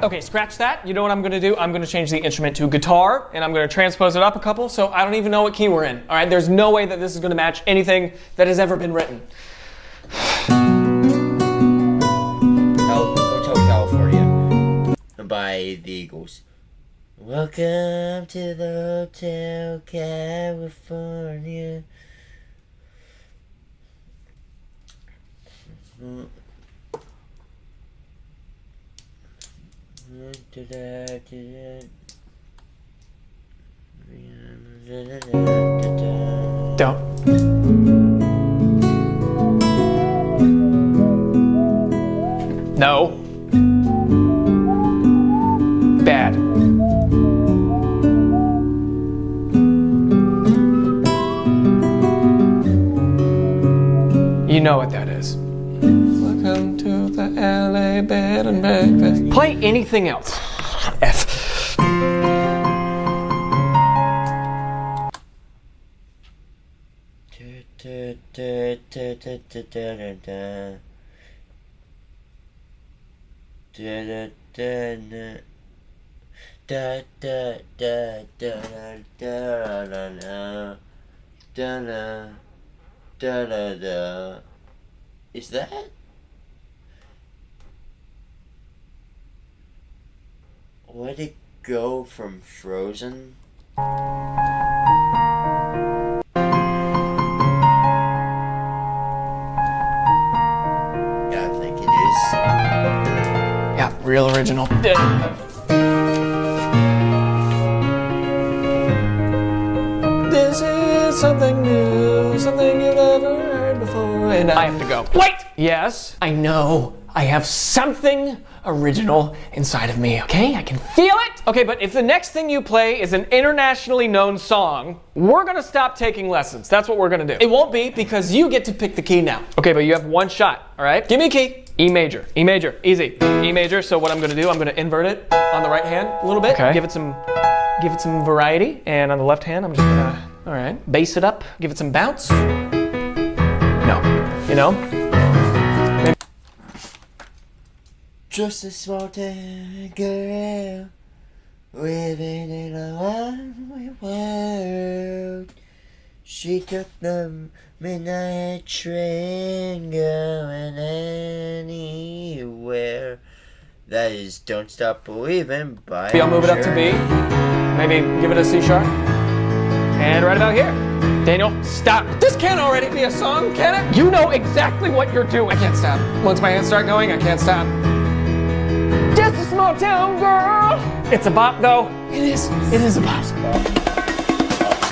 Okay, scratch that. You know what I'm gonna do? I'm gonna change the instrument to guitar, and I'm gonna transpose it up a couple, so I don't even know what key we're in. All right, there's no way that this is gonna match anything that has ever been written. Hotel California by the Eagles. Welcome to the Hotel California. Don't. No. Bad. You know what that is. Welcome to the LA bed and breakfast. Play anything else. F. Is that? Where'd it go from Frozen? Yeah, I think it is. Yeah, real original. This is something new, something you've never heard before, and I have to go. Wait! Yes, I know. I have something original inside of me, okay? I can feel it! Okay, but if the next thing you play is an internationally known song, we're gonna stop taking lessons. That's what we're gonna do. It won't be because you get to pick the key now. Okay, but you have one shot, all right? Give me a key. E major, easy. E major, so what I'm gonna do, I'm gonna invert it on the right hand a little bit. Okay. Give it some variety, and on the left hand, I'm just gonna, all right, bass it up, give it some bounce. No, you know? Just a small town girl living in a lonely world. She took the midnight train going anywhere. That is Don't Stop Believing by Maybe I'll move it up to B. Maybe give it a C sharp. And right about here. Daniel, stop. This can't already be a song, can it? You know exactly what you're doing. I can't stop. Once my hands start going, I can't stop. Just a small town girl. It's a bop, though. It is a bop.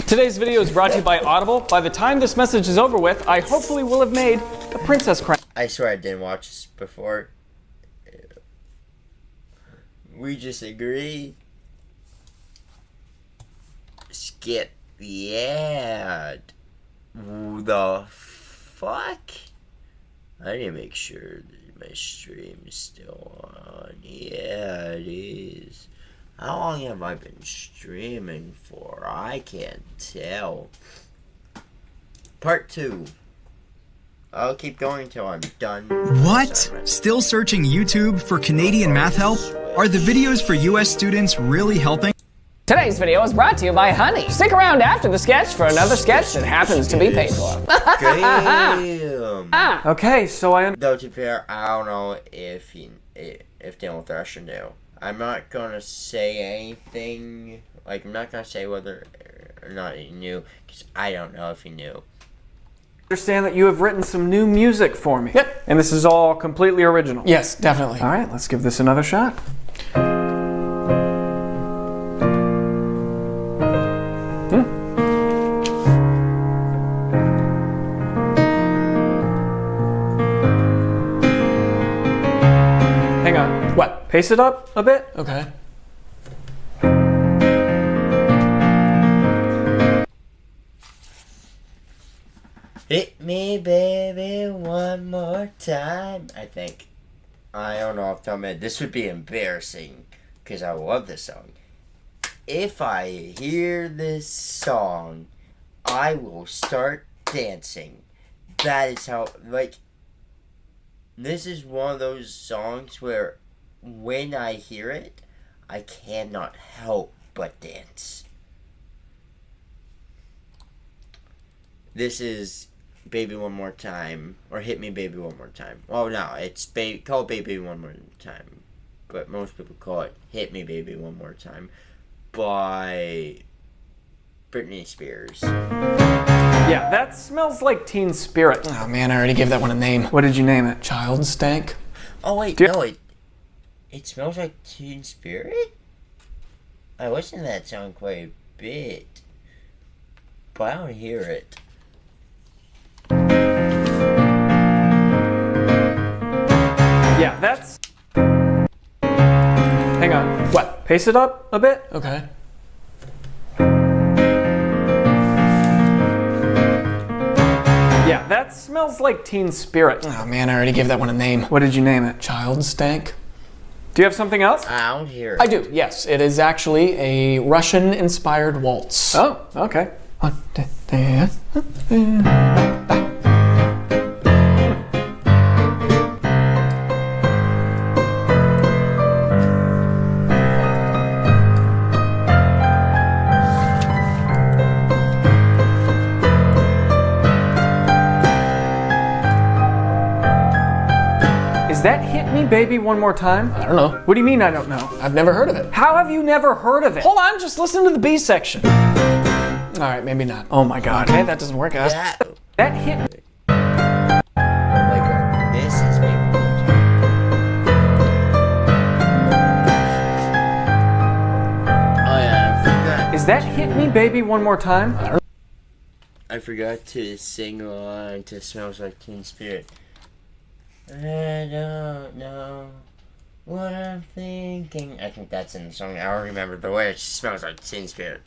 Today's video is brought to you by Audible. By the time this message is over with, I hopefully will have made a princess cry. I swear I didn't watch this before. We just agreed. Skip the ad. Who the fuck? I need to make sure that my stream is still on. Yeah, it is. How long have I been streaming for? I can't tell. Part 2. I'll keep going until I'm done. What? Still searching YouTube for Canadian math help? Are the videos for US students really helping? Today's video is brought to you by Honey. Stick around after the sketch for another sketch that happens to be paid for. Damn. Okay, so Though to be fair, I don't know if Daniel Thrasher knew. I'm not gonna say anything. Like, I'm not gonna say whether or not he knew, because I don't know if he knew. Understand that you have written some new music for me. Yep. And this is all completely original. Yes, definitely. All right, let's give this another shot. What? Pace it up a bit? Okay. Hit me, baby, one more time. I think. I don't know off the top of my head. This would be embarrassing because I love this song. If I hear this song, I will start dancing. That is how, like, this is one of those songs where when I hear it, I cannot help but dance. This is Baby One More Time, or Hit Me Baby One More Time. Oh no, it's called Baby One More Time, but most people call it Hit Me Baby One More Time by Britney Spears. Yeah, that smells like Teen Spirit. Oh man, I already gave that one a name. What did you name it? Child Stank? Oh wait, no, it smells like Teen Spirit? I listen to that song quite a bit, but I don't hear it. Yeah, that's... Hang on. What? Pace it up a bit? Okay. Yeah, that smells like Teen Spirit. Oh man, I already gave that one a name. What did you name it? Child Stank? Do you have something else? I don't hear it. I do, yes. It is actually a Russian-inspired waltz. Oh, okay. Is that Hit Me Baby One More Time? I don't know. What do you mean I don't know? I've never heard of it. How have you never heard of it? Hold on, just listen to the B section. All right, maybe not. Oh my god. Okay, that doesn't work. That hit me. Oh my god, this is Baby One More Time. Oh yeah, I forgot. Is that Hit Me Baby One More Time? I don't know. I forgot to sing along to Smells Like Teen Spirit. I don't know what I'm thinking. I think that's in the song. I don't remember the lyrics. It smells like Teen Spirit.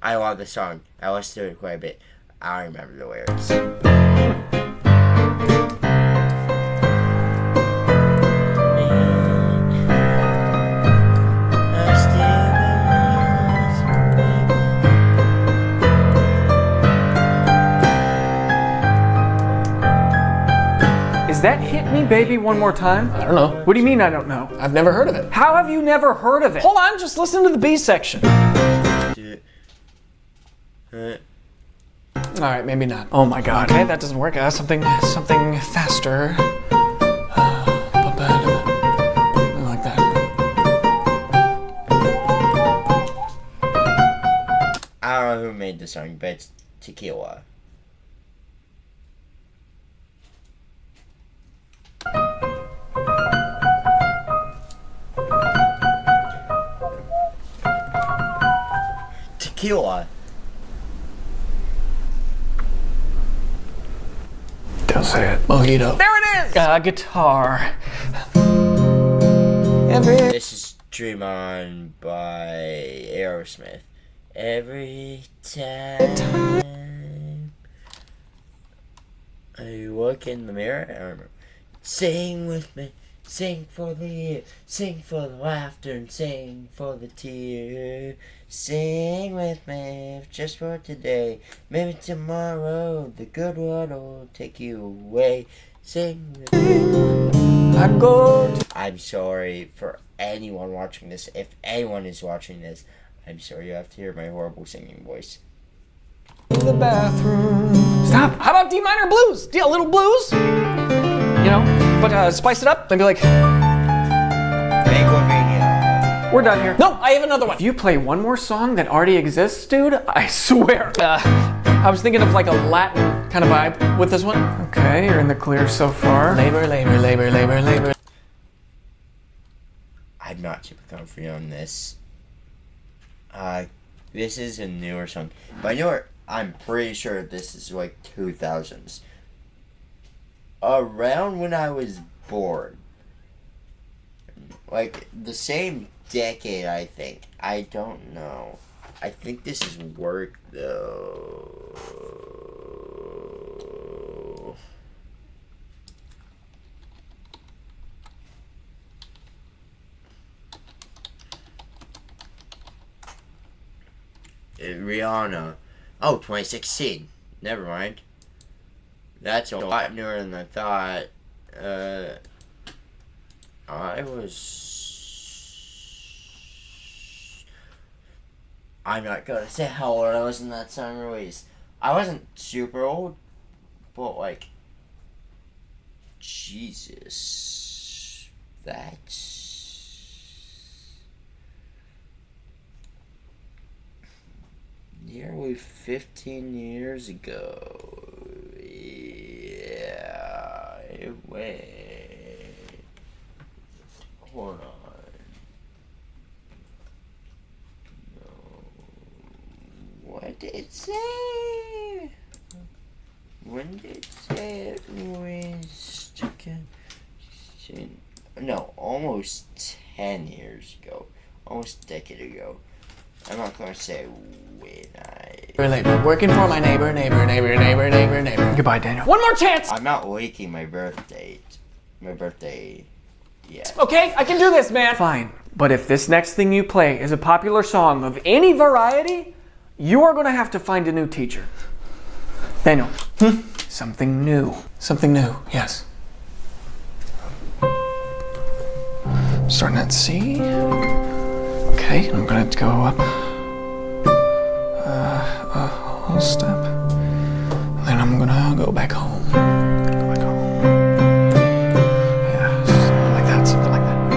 I love the song. I listened to it quite a bit. I don't remember the lyrics. Is that Hit Me Baby One More Time? I don't know. What do you mean I don't know? I've never heard of it. How have you never heard of it? Hold on, just listen to the B section. All right, maybe not. Oh my god. Okay, that doesn't work. Something faster. Like that. I don't know who made the song, but it's Tequila. Tequila. Don't say it. Mojito. There it is! Guitar. This is Dream On by Aerosmith. Every time I look in the mirror, I remember. Sing with me, sing for the year, sing for the laughter, and sing for the tears. Sing with me, just for today. Maybe tomorrow the good one will take you away. Sing with me. I'm sorry for anyone watching this. If anyone is watching this, I'm sorry you have to hear my horrible singing voice. In the bathroom. Stop. How about D minor blues? A little blues? You know, but spice it up and be like. We're done here. No, I have another one. If you play one more song that already exists, dude, I swear. I was thinking of like a Latin kind of vibe with this one. Okay, you're in the clear so far. Labor, labor, labor, labor, labor. I'm not super confident on this. This is a newer song. But I'm pretty sure this is like 2000s. Around when I was born. Like, the same decade, I think. I don't know. I think this is work, though. Rihanna. Oh, 2016. Never mind. That's a lot newer than I thought. I'm not gonna say how old I was when that song released. I wasn't super old, but like, Jesus, that's nearly 15 years ago. Yeah, wait, hold on. What did it say? When did it say it was? No, almost 10 years ago. Almost a decade ago. I'm not gonna say when Working for my neighbor. Goodbye, Daniel. One more chance! I'm not leaking my birth date. My birthday. Yeah. Okay, I can do this, man. Fine, but if this next thing you play is a popular song of any variety, you are going to have to find a new teacher. Daniel, something new. Something new, yes. Starting at C. Okay, I'm going to go up a whole step. Then I'm going to go back home. Yeah, something like that, something like that.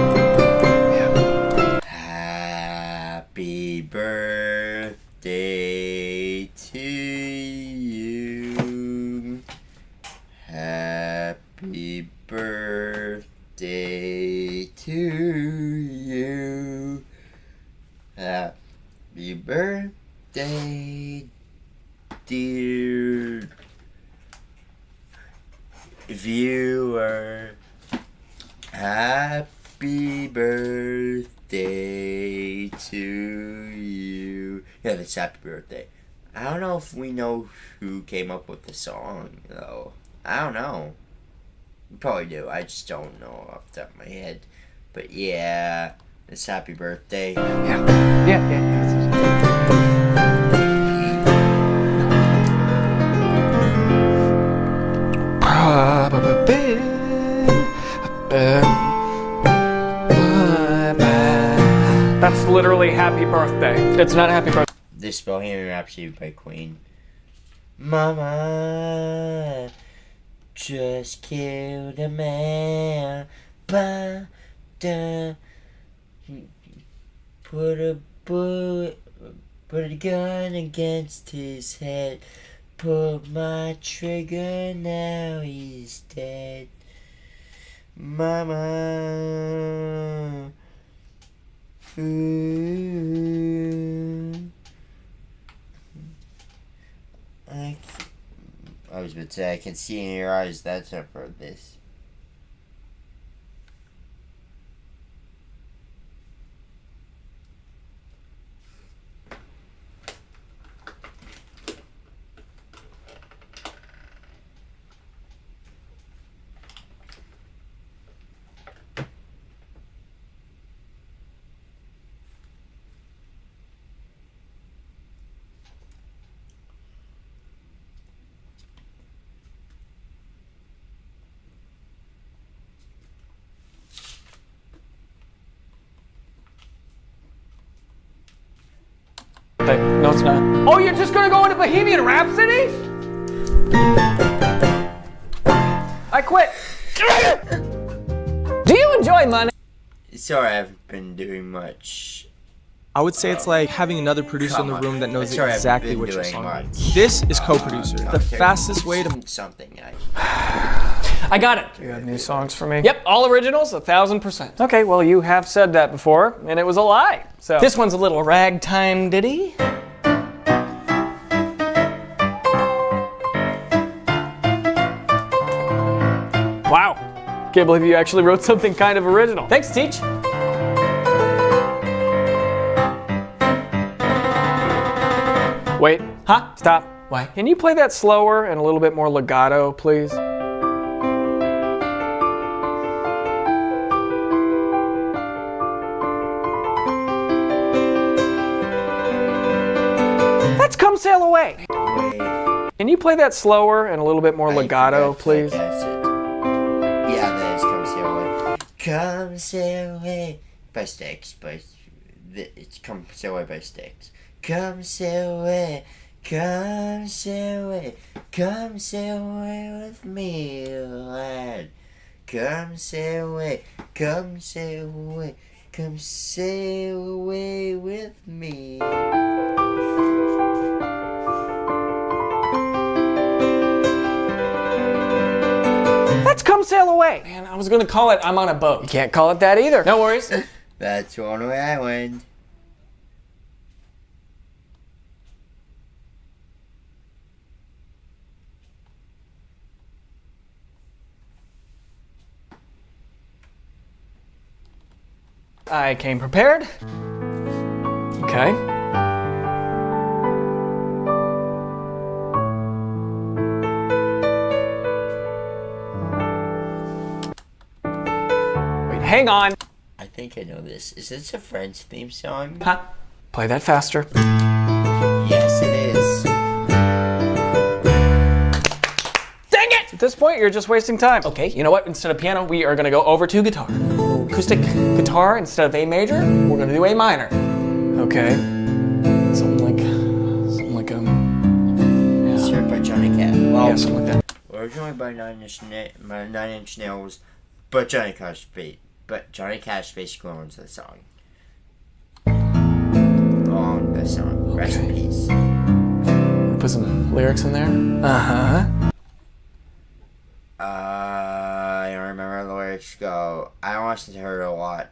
Yeah. Happy birthday to you. Happy birthday to you. Happy birthday, dear viewer. Happy birthday to you. Yeah, that's happy birthday. I don't know if we know who came up with the song, though. I don't know. We probably do. I just don't know off the top of my head. But yeah, it's happy birthday. Yeah. That's literally happy birthday. It's not happy birthday. This Bohemian Rhapsody by Queen. Mama just killed a man. Ba, da, put a gun against his head. Put my trigger, now he's dead. Mama. Ooh. I was about to say, I can see in your eyes that's I've heard this. No, it's not. Oh, you're just gonna go into Bohemian Rhapsody? I quit. Do you enjoy money? Sorry, I haven't been doing much. I would say it's like having another producer in the room that knows exactly what your song is. This is co-producer. The fastest way to something. I got it. You have new songs for me? Yep, all originals, 1,000%. Okay, well, you have said that before, and it was a lie. So this one's a little ragtime ditty. Wow, can't believe you actually wrote something kind of original. Thanks, Teach. Wait. Huh? Stop. Why? Can you play that slower and a little bit more legato, please? Let's come sail away. Can you play that slower and a little bit more legato, please? Yeah, that is Come Sail Away. Come Sail Away by Styx, but it's Come Sail Away by Styx. Come sail away, come sail away, come sail away with me, lad. Come sail away, come sail away, come sail away with me. Let's come sail away. Man, I was gonna call it I'm on a boat. You can't call it that either. No worries. That's one way I went. I came prepared. Okay. Wait, hang on. I think I know this. Is this a Friends theme song? Huh? Play that faster. Yes, it is. Dang it! At this point, you're just wasting time. Okay, you know what? Instead of piano, we are gonna go over to guitar. Acoustic guitar instead of A major, we're gonna do A minor. Okay. Something like yeah. Served by Johnny Cash. Well, yeah, something like that. Originally by Nine Inch Nails, but Johnny Cash basically owns the song. On the song. Okay. Rest in peace. Put some lyrics in there. I don't remember how the lyrics go. I listened to her a lot.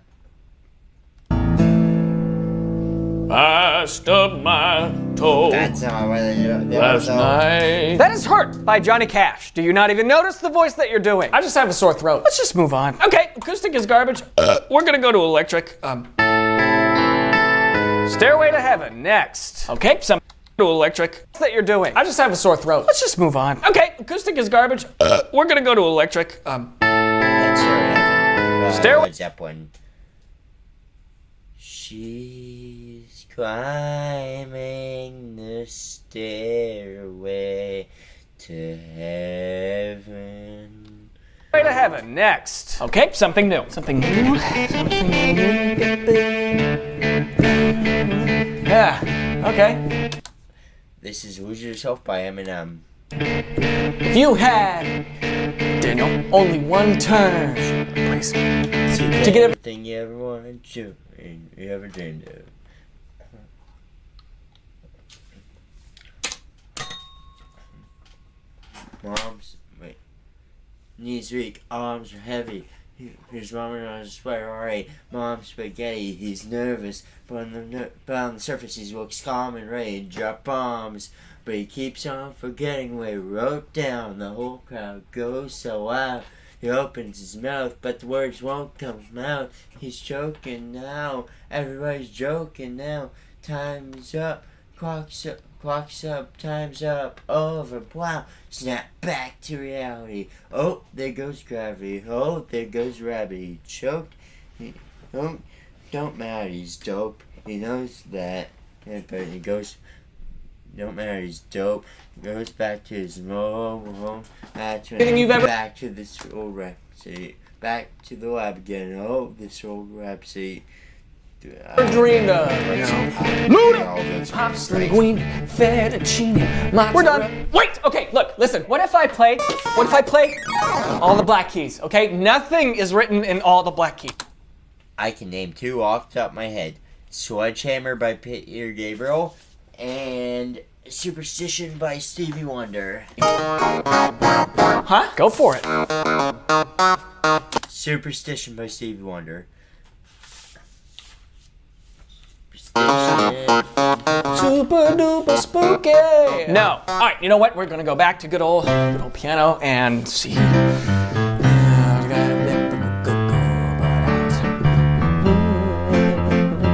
I stubbed my toe. That's not what they do. Last night. That is Hurt by Johnny Cash. Do you not even notice the voice that you're doing? I just have a sore throat. Let's just move on. Okay, acoustic is garbage. We're gonna go to electric. Stairway to Heaven next. Okay, some to electric. What's that you're doing? I just have a sore throat. Let's just move on. Okay, acoustic is garbage. We're gonna go to electric. Stairway. Zeppelin. She's climbing the stairway to heaven. Stairway to Heaven next. Okay, something new. Something new. Something new. Yeah. Okay. This is Lose Yourself by Eminem. If you had, Daniel, only one turn, please, to get everything you ever wanted to, and you ever dreamed of. Knees weak, arms are heavy. His mom knows swear alright. Mom's spaghetti, he's nervous, but on the surface he looks calm and ready to drop bombs. But he keeps on forgetting what he wrote down. The whole crowd goes so loud. He opens his mouth, but the words won't come out. He's choking now. Everybody's joking now. Time's up. Clock's up. Time's up. Over. Wow. Snap back to reality. Oh, there goes gravity. Oh, there goes rabbit. He choked. Don't matter. He's dope. He knows that. But he goes... Don't matter, he's dope. Goes back to his home. Back to this old rap seat. Back to the lab again. Oh, this old rap seat. Dreamed of, Luda, pops, linguine, fettuccine. We're done. Wait. Okay. Look. Listen. What if I play all the black keys? Okay. Nothing is written in all the black keys. I can name two off the top of my head: Sledgehammer by Peter Gabriel and Superstition by Stevie Wonder. Huh? Go for it. Superstition by Stevie Wonder. Super duper spooky. No. All right. You know what? We're gonna go back to good old piano and see.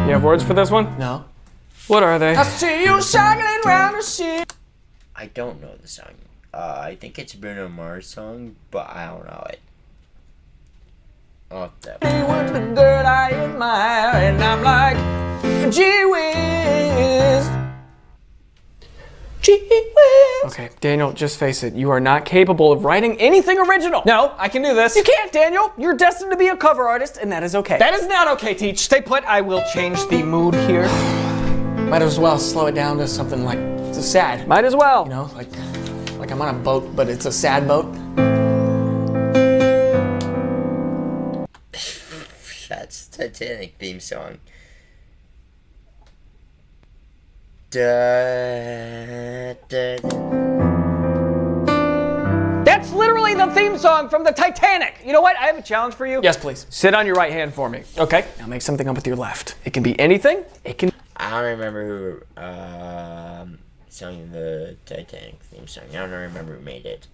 You have words for this one? No. What are they? I see you shining round the ship. I don't know the song. I think it's Bruno Mars song, but I don't know it. Oh, that. With the girl I admire, and I'm like, gee whiz. Gee whiz. Okay, Daniel, just face it. You are not capable of writing anything original. No, I can do this. You can't, Daniel. You're destined to be a cover artist, and that is okay. That is not okay, Teach. Stay put. I will change the mood here. Might as well slow it down to something like it's sad. Might as well. You know, like I'm on a boat, but it's a sad boat. That's Titanic theme song. Da, da, da. That's literally the theme song from the Titanic. You know what? I have a challenge for you. Yes, please. Sit on your right hand for me. Okay. Now make something up with your left. It can be anything. It can. I don't remember who sang the Titanic theme song. I don't remember who made it.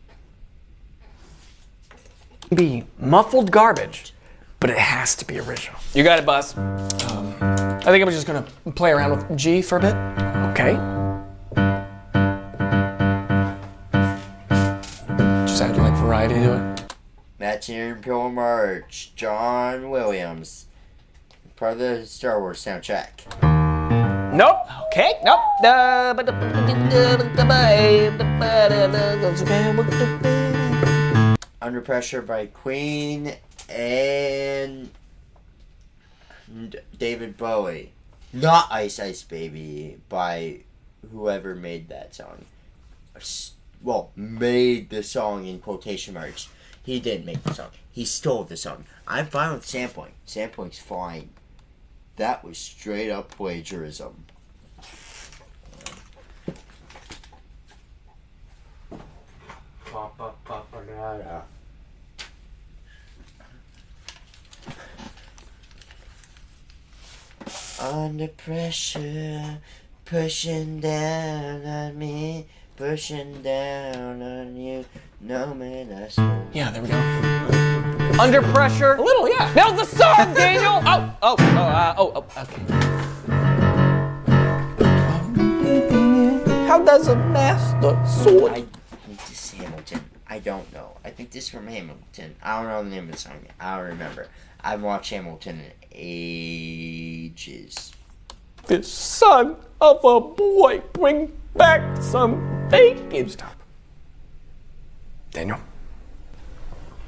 Be muffled garbage, but it has to be original. You got it, boss. I think I'm just gonna play around with G for a bit. Okay. Just add like variety to it. Matching Imperial March, John Williams. Part of the Star Wars soundtrack. Nope. Okay. Nope. Under Pressure by Queen and David Bowie. Not Ice Ice Baby by whoever made that song. Well, made the song in quotation marks. He didn't make the song. He stole the song. I'm fine with sampling. Sampling's fine. That was straight up plagiarism. Under pressure, pushing down on me, pushing down on you. No man, I swear. Yeah, there we go. Under pressure. A little, yeah. Now the song, Daniel. Okay. How does a master sword? I think this is Hamilton. I don't know. I think this is from Hamilton. I don't know the name of the song. I don't remember. I've watched Hamilton in ages. The son of a boy, bring back some bacon. Stop. Daniel.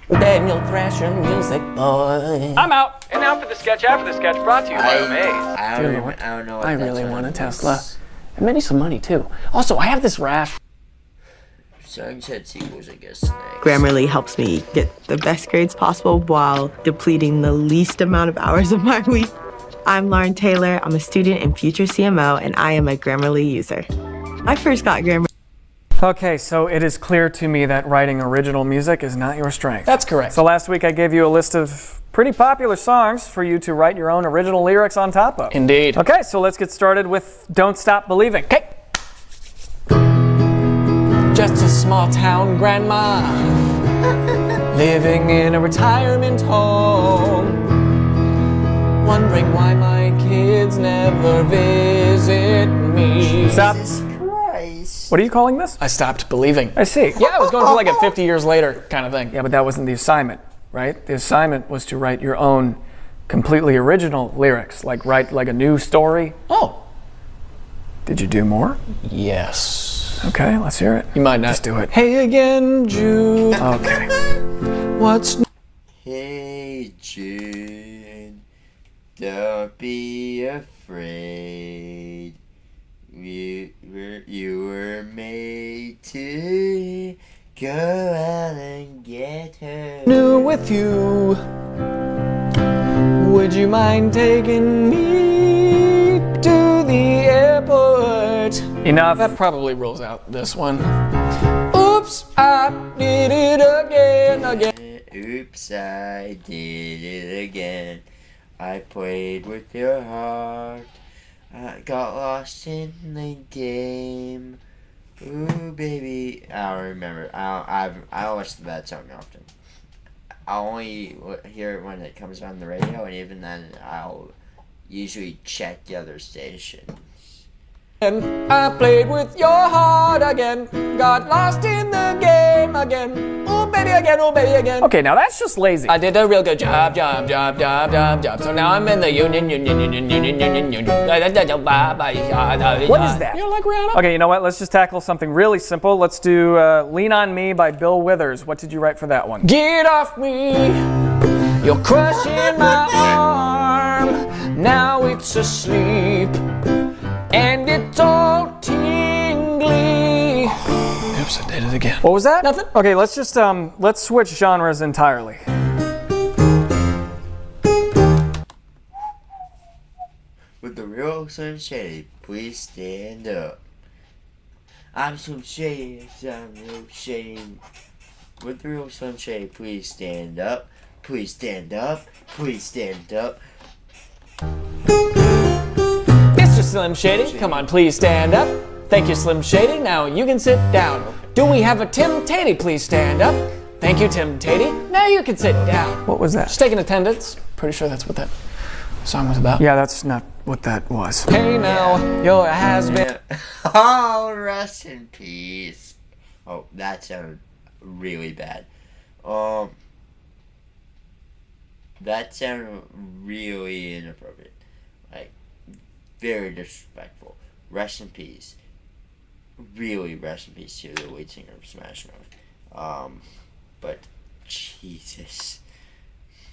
Daniel Thrasher, music boy. I'm out. And now for the sketch after the sketch, brought to you by Omaze. I don't know. I really want a Tesla. And maybe some money too. Also, I have this rash. Songs had sequels, I guess. Next. Grammarly helps me get the best grades possible while depleting the least amount of hours of my week. I'm Lauren Taylor. I'm a student in Future CMO, and I am a Grammarly user. I first got Grammarly. Okay, so it is clear to me that writing original music is not your strength. That's correct. So last week I gave you a list of pretty popular songs for you to write your own original lyrics on top of. Indeed. Okay, so let's get started with Don't Stop Believing. Okay. Just a small town grandma living in a retirement home, wondering why my kids never visit me. Stop. Christ. What are you calling this? I stopped believing. I see. Yeah, I was going for like a 50 years later kind of thing. Yeah, but that wasn't the assignment, right? The assignment was to write your own completely original lyrics, like write like a new story. Oh. Did you do more? Yes. Okay, let's hear it. You might not. Just do it. Hey again, Jude. Okay. What's... Hey Jude, don't be afraid. You were made to go out and get her. New with you. Would you mind taking me to the airport? Enough. That probably rules out this one. Oops, I did it again. Oops, I did it again. I played with your heart. I got lost in the game. Ooh, baby. I don't remember. I don't listen to that song often. I only hear it when it comes on the radio, and even then, I'll usually check the other stations. I played with your heart again. Got lost in the game again. Oh baby again, oh baby again. Okay, now that's just lazy. I did a real good job. So now I'm in the union. What is that? You don't like Rihanna? Okay, you know what? Let's just tackle something really simple. Let's do Lean on Me by Bill Withers. What did you write for that one? Get off me. You're crushing my arm. Now it's asleep. And it's all tingly. Oops, I did it again. What was that? Nothing. Okay, let's just let's switch genres entirely. With the real Slim Shady, please stand up. I'm Slim Shady, I'm real Shady. With the real Slim Shady, please stand up. Please stand up. Please stand up. Mr. Slim Shady, come on, please stand up. Thank you, Slim Shady. Now you can sit down. Do we have a Tim Tatey? Please stand up. Thank you, Tim Tatey. Now you can sit down. What was that? Just taking attendance. Pretty sure that's what that song was about. Yeah, that's not what that was. Hey now, your has-been. Oh, rest in peace. Oh, that sounded really bad. That sounded really inappropriate. Like, very disrespectful. Rest in peace. Really rest in peace to the lead singer of Smash Mouth. But Jesus.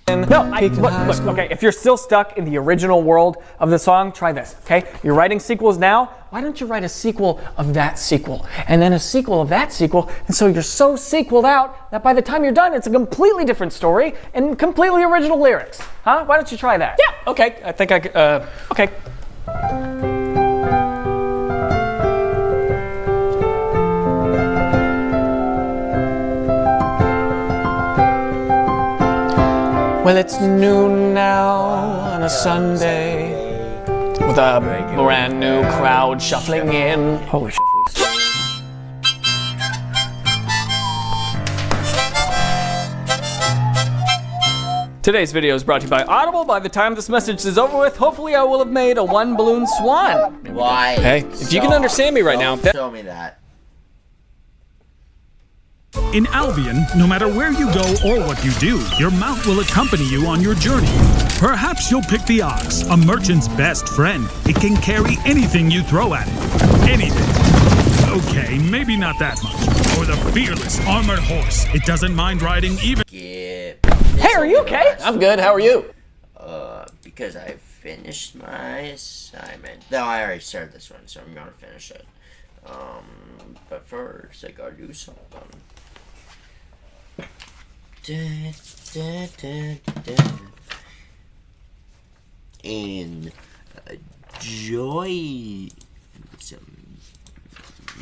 No, look, okay, if you're still stuck in the original world of the song, try this, okay? You're writing sequels now, why don't you write a sequel of that sequel, and then a sequel of that sequel, and so you're so sequeled out that by the time you're done, it's a completely different story and completely original lyrics, huh? Why don't you try that? Yeah, okay, I think okay. Well, it's noon now on a Sunday with a brand new crowd shuffling in. Holy shit. Today's video is brought to you by Audible. By the time this message is over with, hopefully I will have made a one balloon swan. Why? Hey, if you can understand me right now. Show me that. In Albion, no matter where you go or what you do, your mount will accompany you on your journey. Perhaps you'll pick the ox, a merchant's best friend. It can carry anything you throw at it. Anything. Okay, maybe not that much. Or the fearless armored horse. It doesn't mind riding even. Hey, are you okay? I'm good, how are you? Because I finished my assignment. No, I already started this one, so I'm gonna finish it. But first, I gotta do something. Enjoy some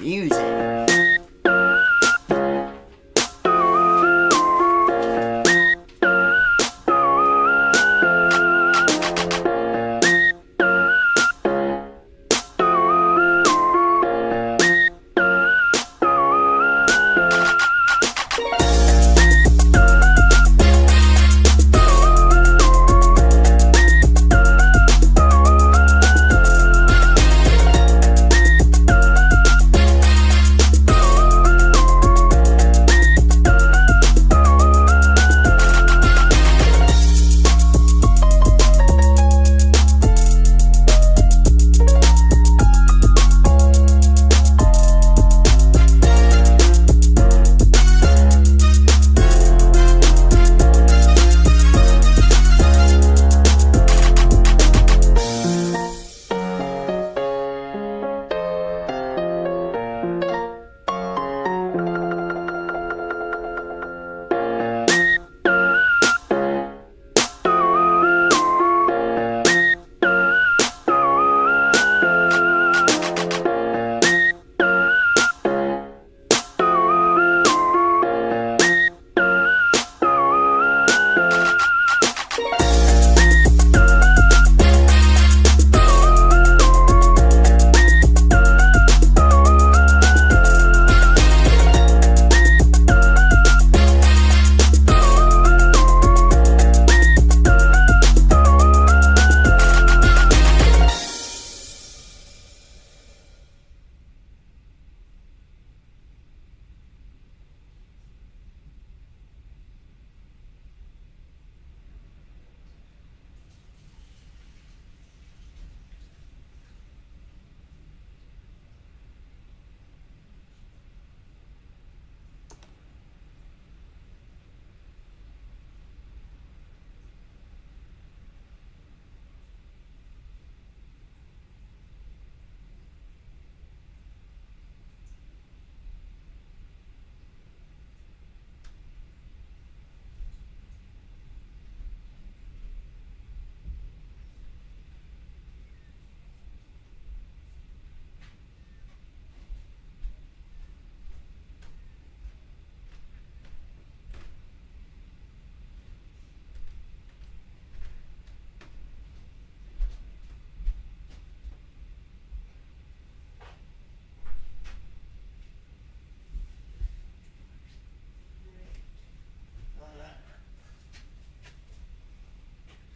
music.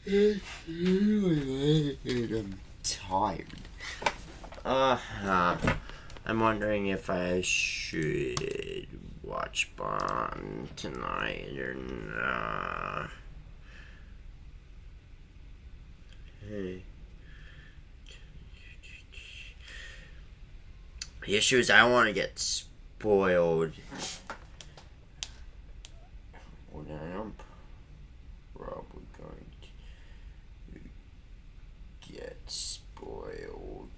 I'm tired. I'm wondering if I should watch Bond tonight or not. Hey. The issue is I don't want to get spoiled. Well, then I'm probably going to get spoiled.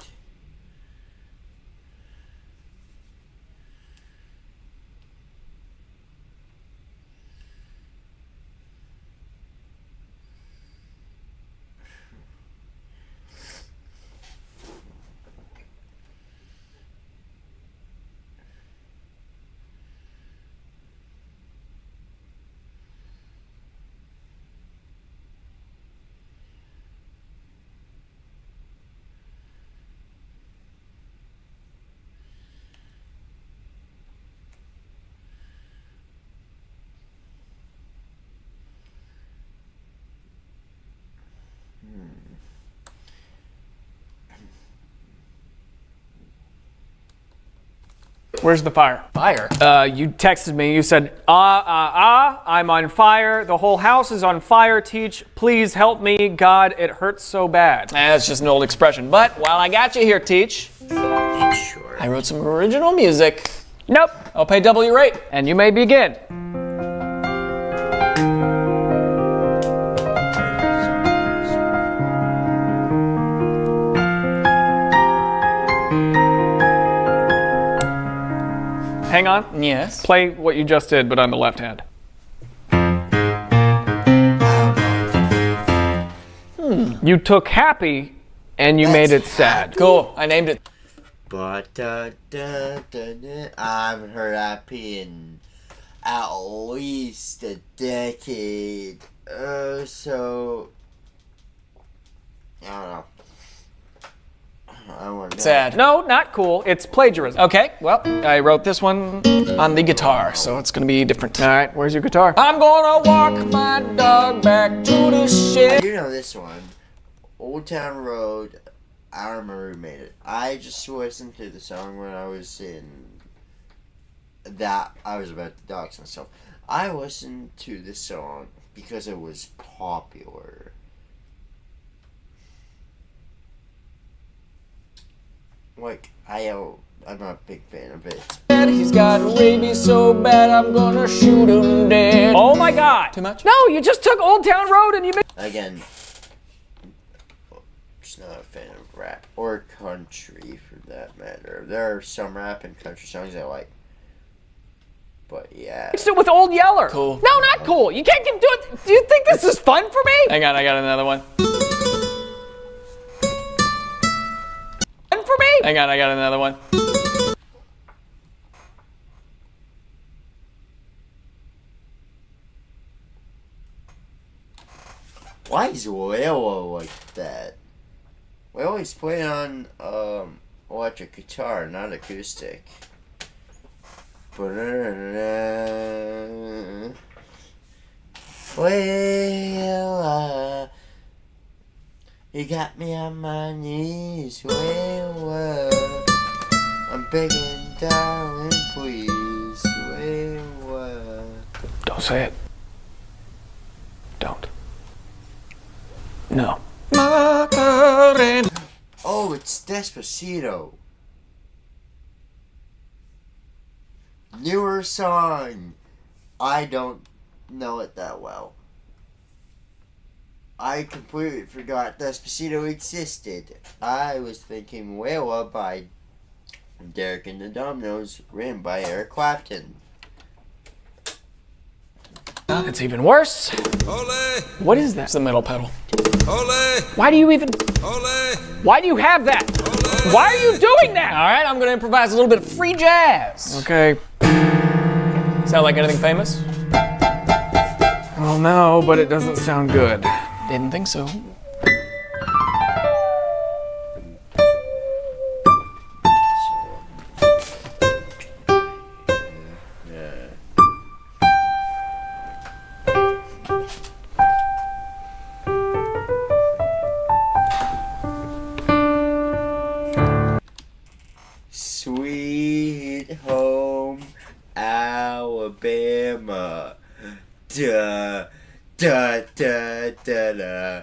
Where's the fire? Fire? You texted me. You said, I'm on fire. The whole house is on fire. Teach, please help me. God, it hurts so bad. That's just an old expression. But while I got you here, Teach, I wrote some original music. Nope. I'll pay double your rate. And you may begin. Hang on. Yes. Play what you just did, but on the left hand. You took happy and you made it sad. Cool. I named it. But I haven't heard happy in at least a decade. So I don't know. I want to Sad. No, not cool. It's plagiarism. Okay, well, I wrote this one on the guitar, so it's gonna be different. All right, where's your guitar? I'm gonna walk my dog back to the shed. You know this one, Old Town Road. I don't remember who made it. I just listened to the song when I was in that. I was about to dox myself. I listened to this song because it was popular. Like, I'm not a big fan of it. He's got rabies so bad I'm gonna shoot him dead. Oh my God! Too much? No, you just took Old Town Road and you made. Again, just not a fan of rap or country for that matter. There are some rap and country songs I like, but yeah. Mixed it with Old Yeller. Cool. No, not cool. You can't keep doing. Do you think this is fun for me? Hang on, I got another one. Fun for me? Hang on, I got another one. Why is Layla like that? We always play on electric guitar, not acoustic. Layla, you got me on my knees. Layla, I'm begging, darling, please. Layla. Don't say it. Don't. No. Oh, it's Despacito. Newer song. I don't know it that well. I completely forgot Despacito existed. I was thinking Whala by Derek and the Dominoes, written by Eric Clapton. It's even worse. What is that? It's the middle pedal. Why do you even? Why do you have that? Why are you doing that? All right, I'm gonna improvise a little bit of free jazz. Okay. Sound like anything famous? Well, no, but it doesn't sound good. Didn't think so. Alabama. Da, da, da, da, da,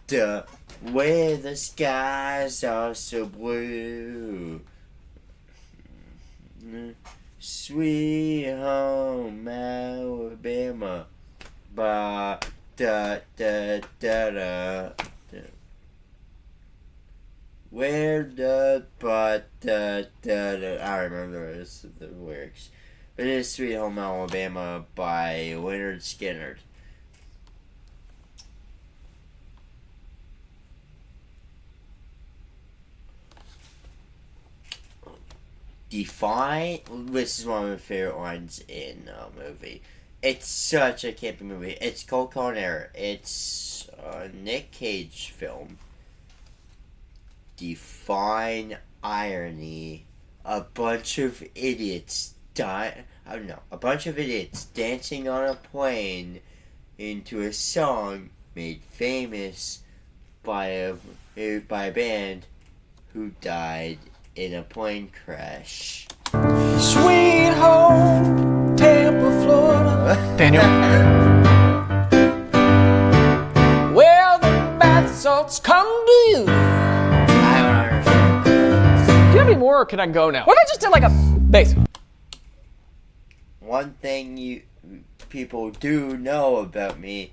da. Where the skies are so blue. Sweet home Alabama. Ba, da, da, da, da. Where the but da, da, da. I remember the rest of the lyrics. It is Sweet Home Alabama by Leonard Skinner. Define. This is one of my favorite lines in a movie. It's such a campy movie. It's called Con Air. It's a Nick Cage film. Define irony. A bunch of idiots a bunch of idiots dancing on a plane into a song made famous by a band who died in a plane crash. Sweet home, Tampa, Florida. Daniel. Where the bath salts come to you. Do you have any more, or can I go now? What if I just did like a bass? One thing people do know about me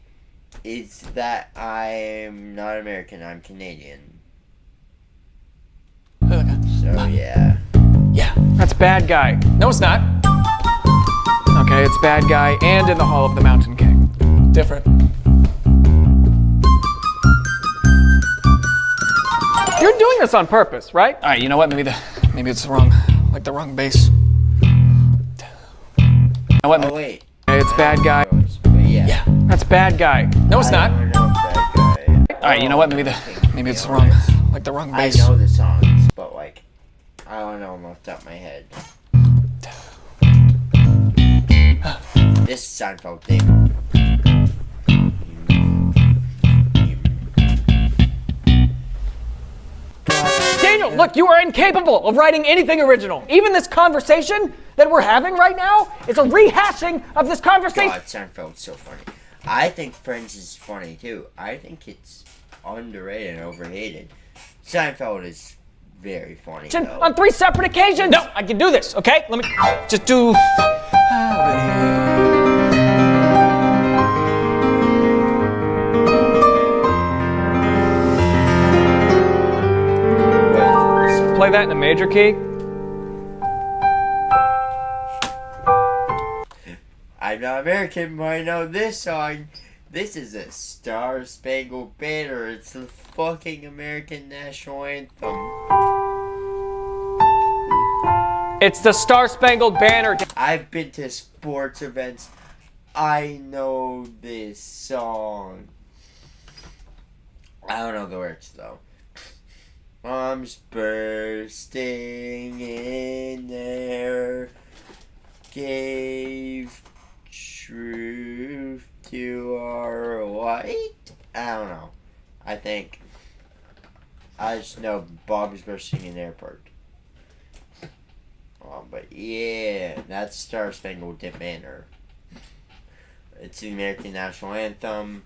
is that I'm not American, I'm Canadian. So yeah. Yeah, that's bad guy. No, it's not. Okay, it's bad guy and in the Hall of the Mountain King. Different. You're doing this on purpose, right? All right, you know what? Maybe it's wrong, like the wrong bass. You know what? Oh wait. Okay, it's bad guy. Yeah. That's bad guy. No, it's not. Bad guy. All right, you know what? Maybe it's wrong, like the wrong bass. I know the songs, but like, I don't know them off the top of my head. This is Seinfeld thing. Daniel, look, you are incapable of writing anything original. Even this conversation that we're having right now is a rehashing of this conversation. God, Seinfeld's so funny. I think Friends is funny too. I think it's underrated and overhated. Seinfeld is very funny though. On 3 separate occasions. No, I can do this, okay? Let me just do... Play that in a major key. I'm not American, but I know this song. This is a Star Spangled Banner. It's the fucking American national anthem. It's the Star Spangled Banner. I've been to sports events. I know this song. I don't know the words though. Bombs bursting in air gave truth to our light? I don't know. I think. I just know bombs bursting in airport. But yeah, that's Star Spangled Banner. It's the American national anthem.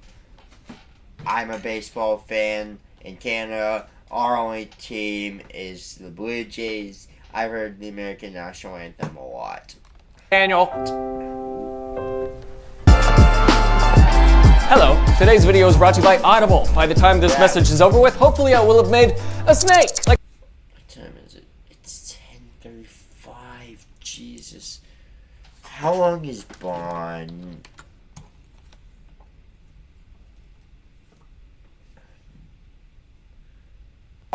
I'm a baseball fan in Canada. Our only team is the Blue Jays. I've heard the American national anthem a lot. Daniel. Hello. Today's video is brought to you by Audible. By the time this message is over with, hopefully I will have made a snake. Like. What time is it? It's 10:35. Jesus. How long is Bond?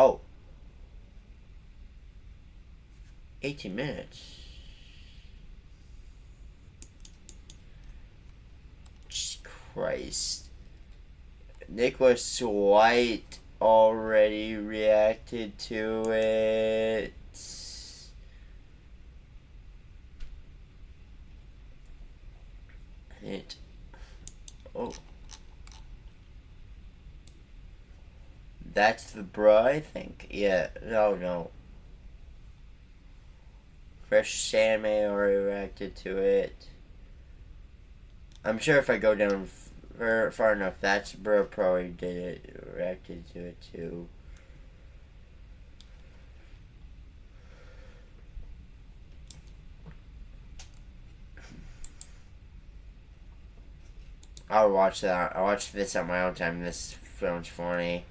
Oh. 18 minutes. Jesus Christ. Nicholas White already reacted to it. Oh. That's the bra, I think. Yeah, no. Fresh Sandman already reacted to it. I'm sure if I go down far enough, that's bro probably did it, reacted to it too. I'll watch that. I'll watch this on my own time. This film's funny.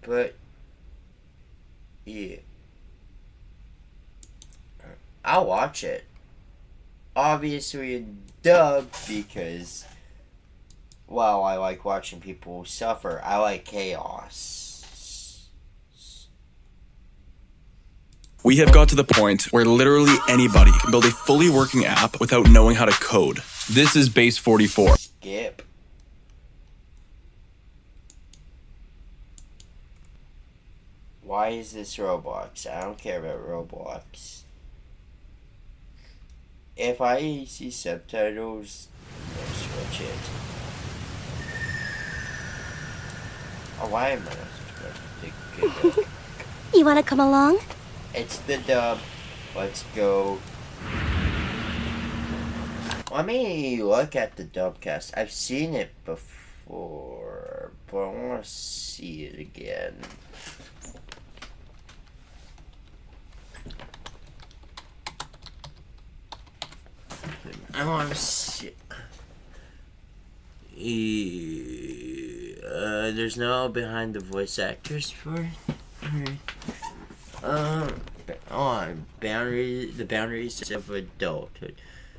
But yeah, I'll watch it. Obviously in dub because, well, I like watching people suffer. I like chaos. We have got to the point where literally anybody can build a fully working app without knowing how to code. This is Base 44. Skip. Why is this Roblox? I don't care about Roblox. If I see subtitles, I'll switch it. Oh, why am I not supposed to You wanna come along? It's the dub. Let's go. Let me look at the dubcast. I've seen it before, but I want to see it again. I want to see. There's no behind the voice actors for. The boundaries of adulthood.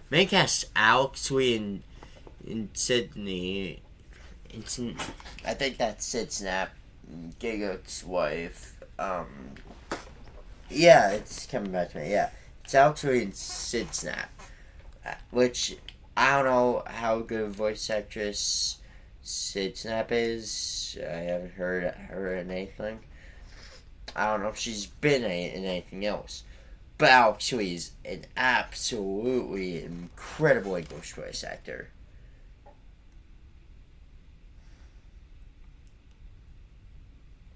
Main cast Alex Wee in Sydney. I think that's Sid Snap, Giga's wife. Yeah, it's coming back to me. Yeah, it's Alex Wee and Sid Snap. Which, I don't know how good a voice actress Sid Snap is. I haven't heard her in anything. I don't know if she's been in anything else. But Alex Wee is an absolutely incredible English voice actor.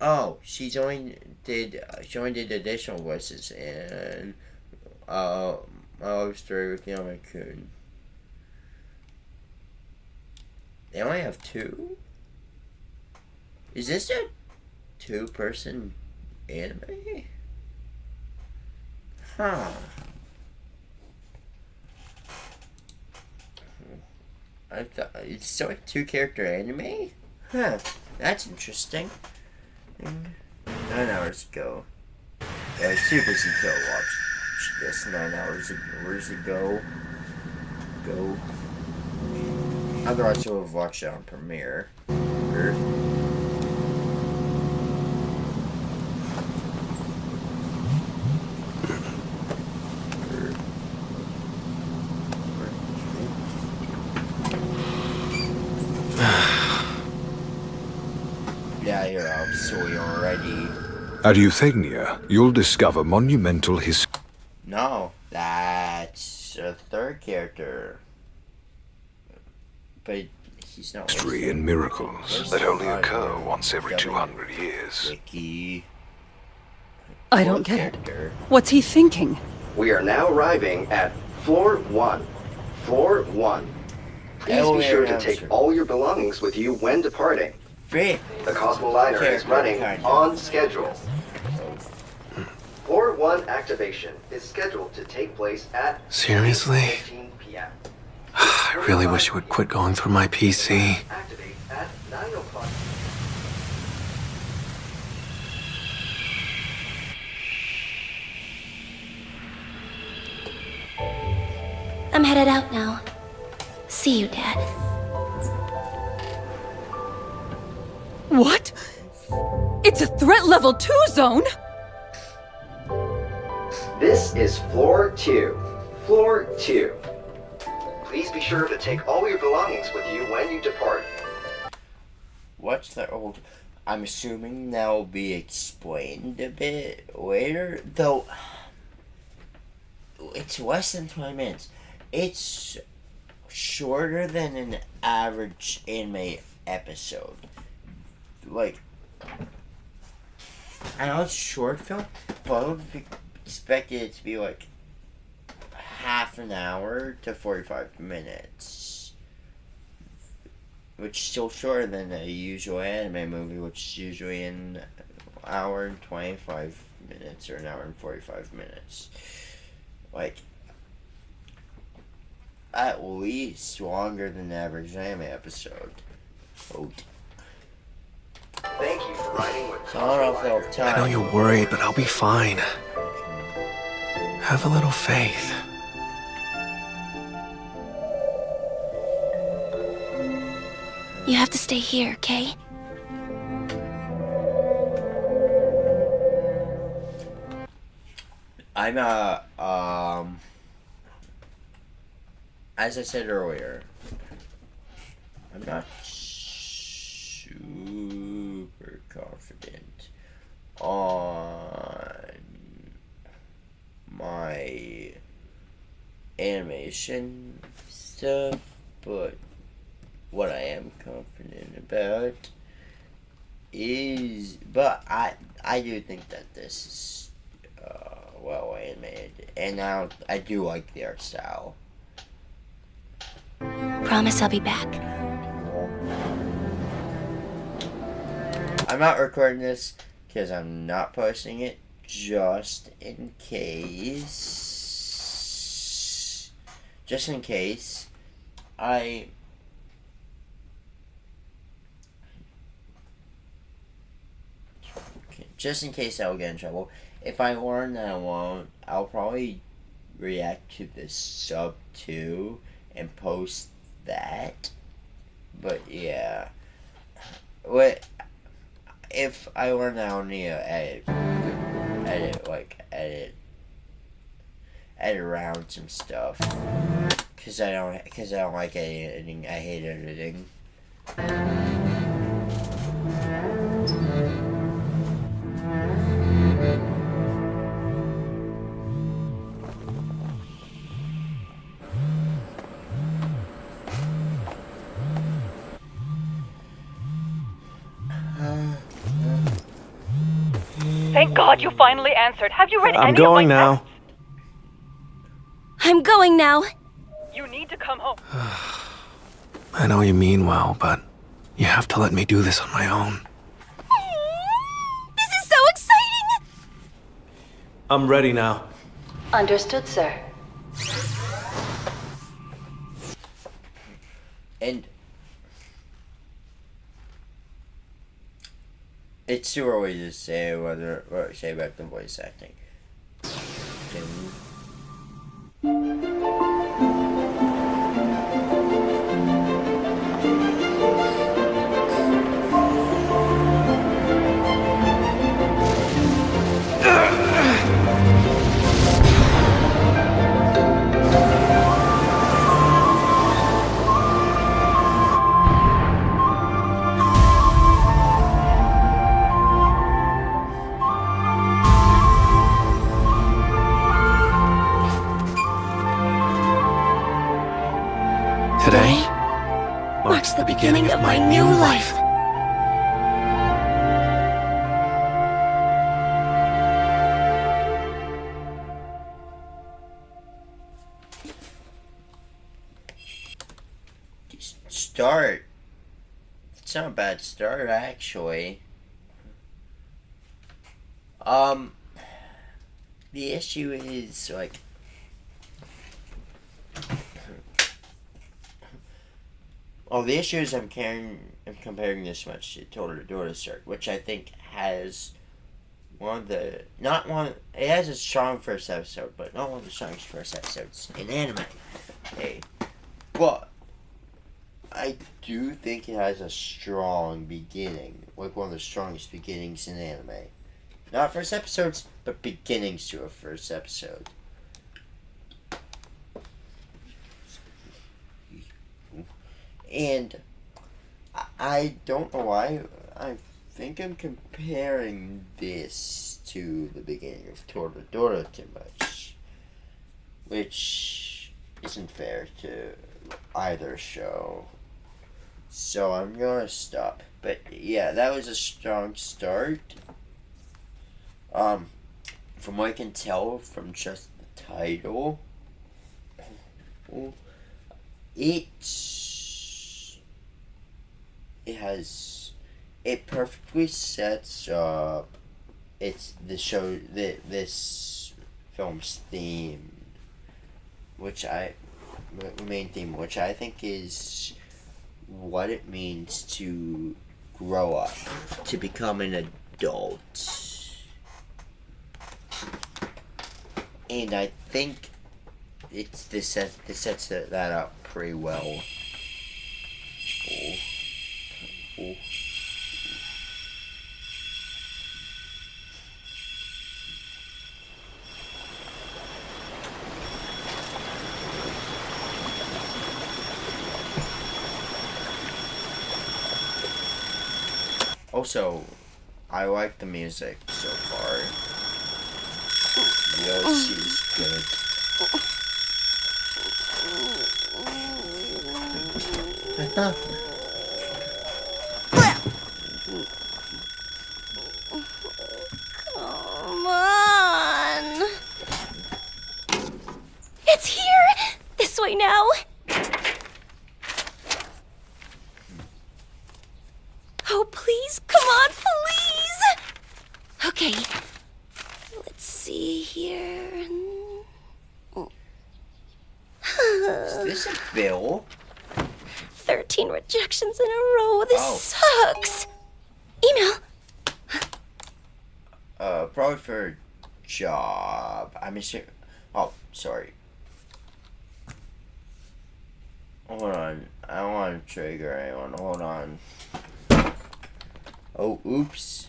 Oh, she only did additional voices in My Love Story with Yama-kun. They only have 2? Is this a 2-person anime? Huh. I thought it's still a 2-character anime? Huh. That's interesting. 9 hours ago. Super Sequel watched this 9 hours ago. Otherwise, I would have watched it on Premiere. Yeah, you're out, so we already. At Euthania, you'll discover monumental history. No, that's a 3rd character. But he's not. History and miracles that only occur once every 200 years. Wiki. I don't get it. What's he thinking? We are now arriving at floor 1. Floor 1. Please be sure to take all your belongings with you when departing. The Cosmo liner is running on schedule. Floor 1 activation is scheduled to take place at Seriously? 8:15 p.m. I really wish you would quit going through my PC. Activate at 9 o'clock. I'm headed out now. See you, Dad. What? It's a threat level 2 zone? This is floor 2. Floor 2. Please be sure to take all your belongings with you when you depart. What's the old? I'm assuming that'll be explained a bit later, though. It's less than 20 minutes. It's shorter than an average anime episode. Like, I know it's short film, but I would expect it to be like half an hour to 45 minutes. Which is still shorter than a usual anime movie, which is usually an hour and 25 minutes or an hour and 45 minutes. Like, at least longer than the average anime episode. Oh. Thank you for riding with So I don't know if they'll have time. I know you're worried, but I'll be fine. Have a little faith. You have to stay here, okay? I'm as I said earlier, I'm not super confident on my animation stuff, but what I am confident about is, but I do think that this is well animated, and now I do like the art style. Promise I'll be back. I'm not recording this because I'm not posting it, just in case. Just in case I will get in trouble. If I learn that I won't, I'll probably react to the sub 2 and post that. But yeah. What if I learn that I'll need to edit around some stuff. Cause I don't like editing. I hate editing. Thank God you finally answered. Have you read I'm any going of my now. texts? I'm going now. You need to come home. I know you mean well, but you have to let me do this on my own. This is so exciting! I'm ready now. Understood, sir. And it's too early to say what to say about the voice acting. Today marks the beginning of my new life. Start. It's not a bad start, actually. The issue is, like, the issue is I'm comparing this much to Total Door Start, which I think has it has a strong first episode, but not one of the strongest first episodes in anime. Hey, but I do think it has a strong beginning, like one of the strongest beginnings in anime. Not first episodes, but beginnings to a first episode. And I don't know why, I think I'm comparing this to the beginning of Toradora too much. Which isn't fair to either show. So I'm gonna stop. But yeah, that was a strong start. From what I can tell from just the title, It perfectly sets up this film's theme, main theme, which I think is what it means to grow up, to become an adult. And I think this sets that up pretty well. Ooh. Also, I like the music so far. Yoshi's good. Come on. It's here. This way now. Oh, please. Come on, please. Okay. Let's see here. Is this a bill? 13 rejections in a row. This sucks. Email. Probably for a job. Oh, sorry. Hold on. I don't want to trigger anyone. Hold on. Oh, oops.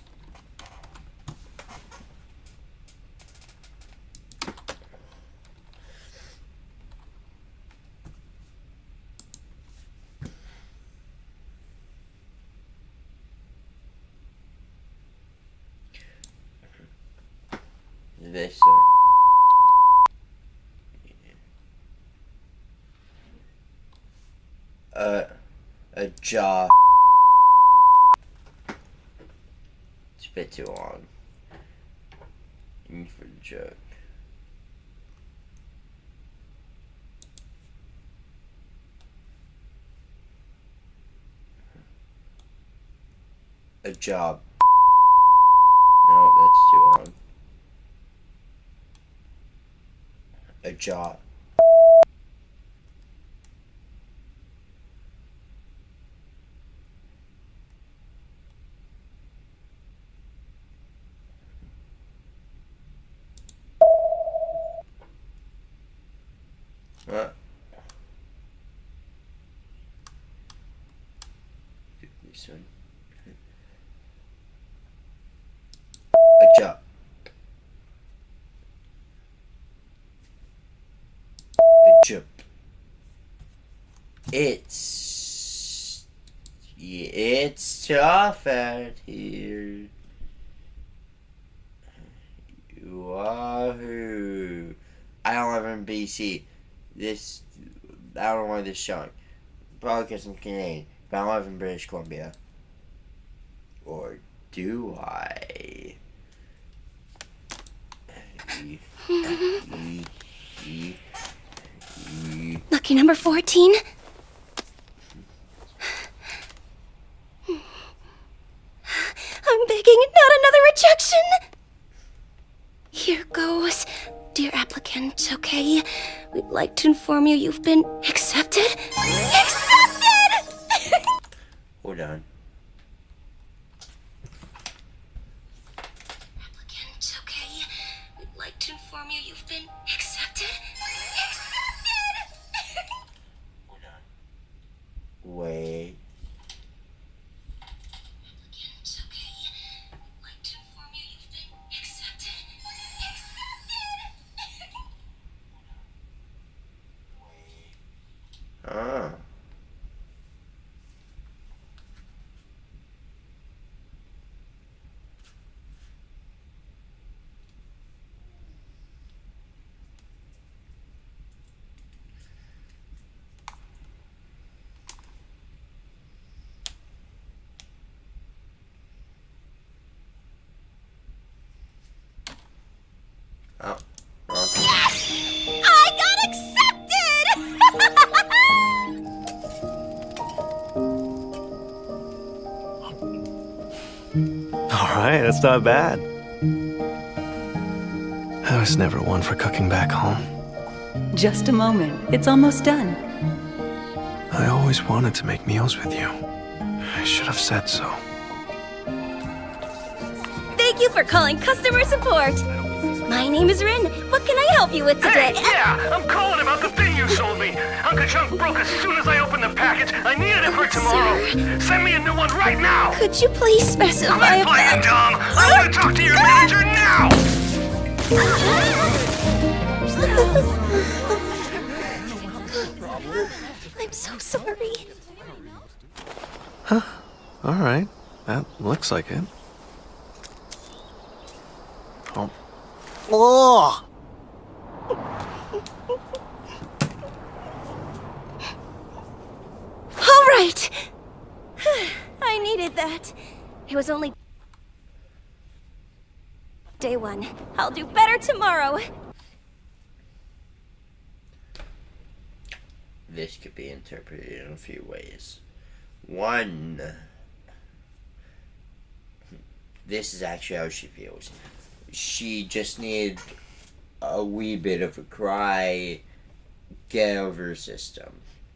This a job. It's a bit too long. For the joke. A job. No, that's too long. A job. This one. A job. A job. It's tough out here. Wahoo! I don't live in BC. I don't know why this is showing. Probably because I'm Canadian. But I don't live in British Columbia. Or do I? Lucky number 14. I'm begging, not another rejection. Here goes. Dear applicant, okay? We'd like to inform you you've been accepted. Accepted! Hold on. Applicant, okay? We'd like to inform you you've been accepted. Accepted! Hold on. Wait. Applicant, okay? We'd like to inform you you've been accepted. Ah. right, that's not bad. I was never one for cooking back home. Just a moment. It's almost done. I always wanted to make meals with you. I should have said so. Thank you for calling customer support. My name is Rin. What can I help you with today? Hey, yeah, I'm calling about the thing you sold me. Uncle Chunk broke as soon as I opened the package. I needed it for tomorrow. Send me a new one right now. Could you please specify? Quit playing dumb. I want to talk to your manager now. I'm so sorry. Huh. All right. That looks like it. Oh. Oh! All right. I needed that. It was only day one. I'll do better tomorrow. This could be interpreted in a few ways. One, this is actually how she feels. She just needed a wee bit of a cry, get over her system.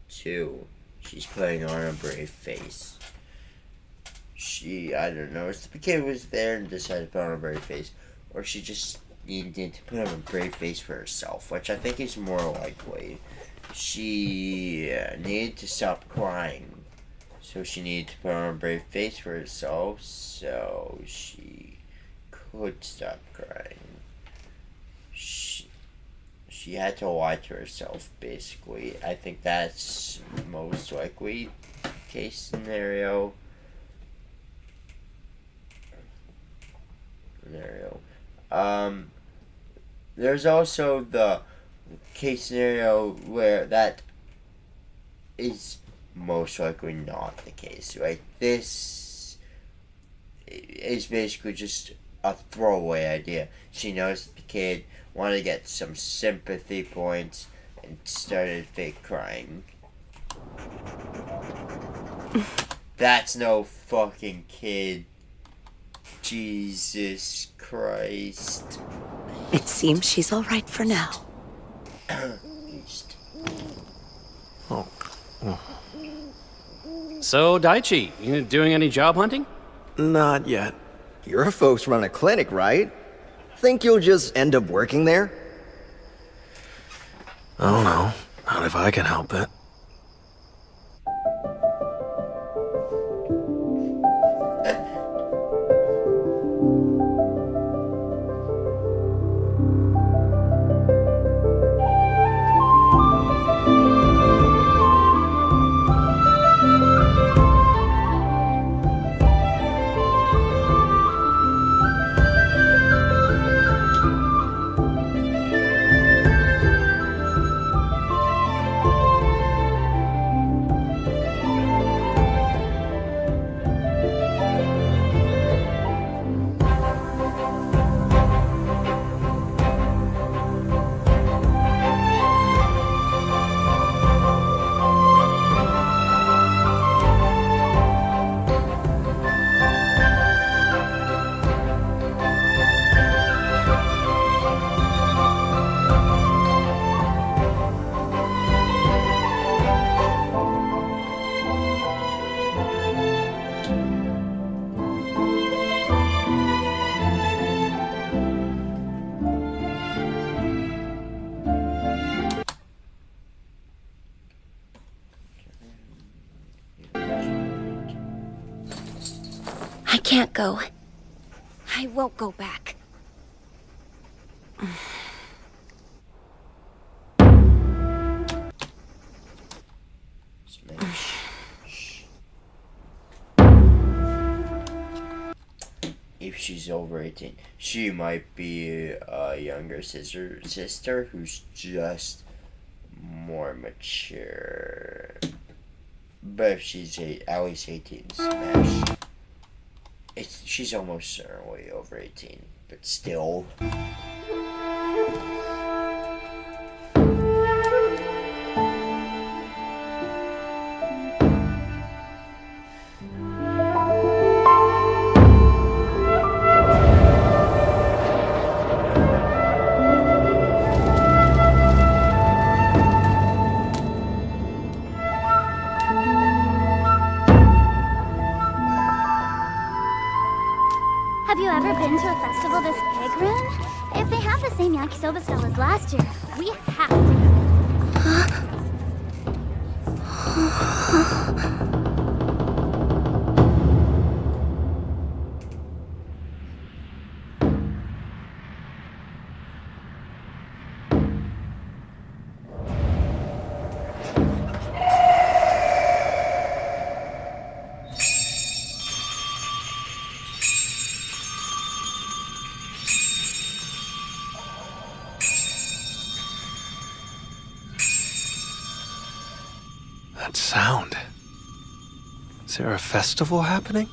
Two, she's putting on a brave face. I don't know, if the kid was there and decided to put on a brave face, or she just needed to put on a brave face for herself, which I think is more likely. She needed to stop crying, so she needed to put on a brave face for herself, so she could stop crying. She had to lie to herself, basically. I think that's most likely case scenario. There's also the case scenario where that is most likely not the case, right? This is basically just a throwaway idea. She knows the kid wanted to get some sympathy points and started fake crying. That's no fucking kid. Jesus Christ. It seems she's all right for now. Oh. So, Daichi, you doing any job hunting? Not yet. Your folks run a clinic, right? Think you'll just end up working there? I don't know. Not if I can help it. I can't go. I won't go back. If she's over 18, she might be a younger sister who's just more mature. But if she's at least 18, smash. She's almost certainly over 18, but still. you ever been to a festival this big, Rune? If they have the same yakisoba style as last year, we have to. That sound. Is there a festival happening?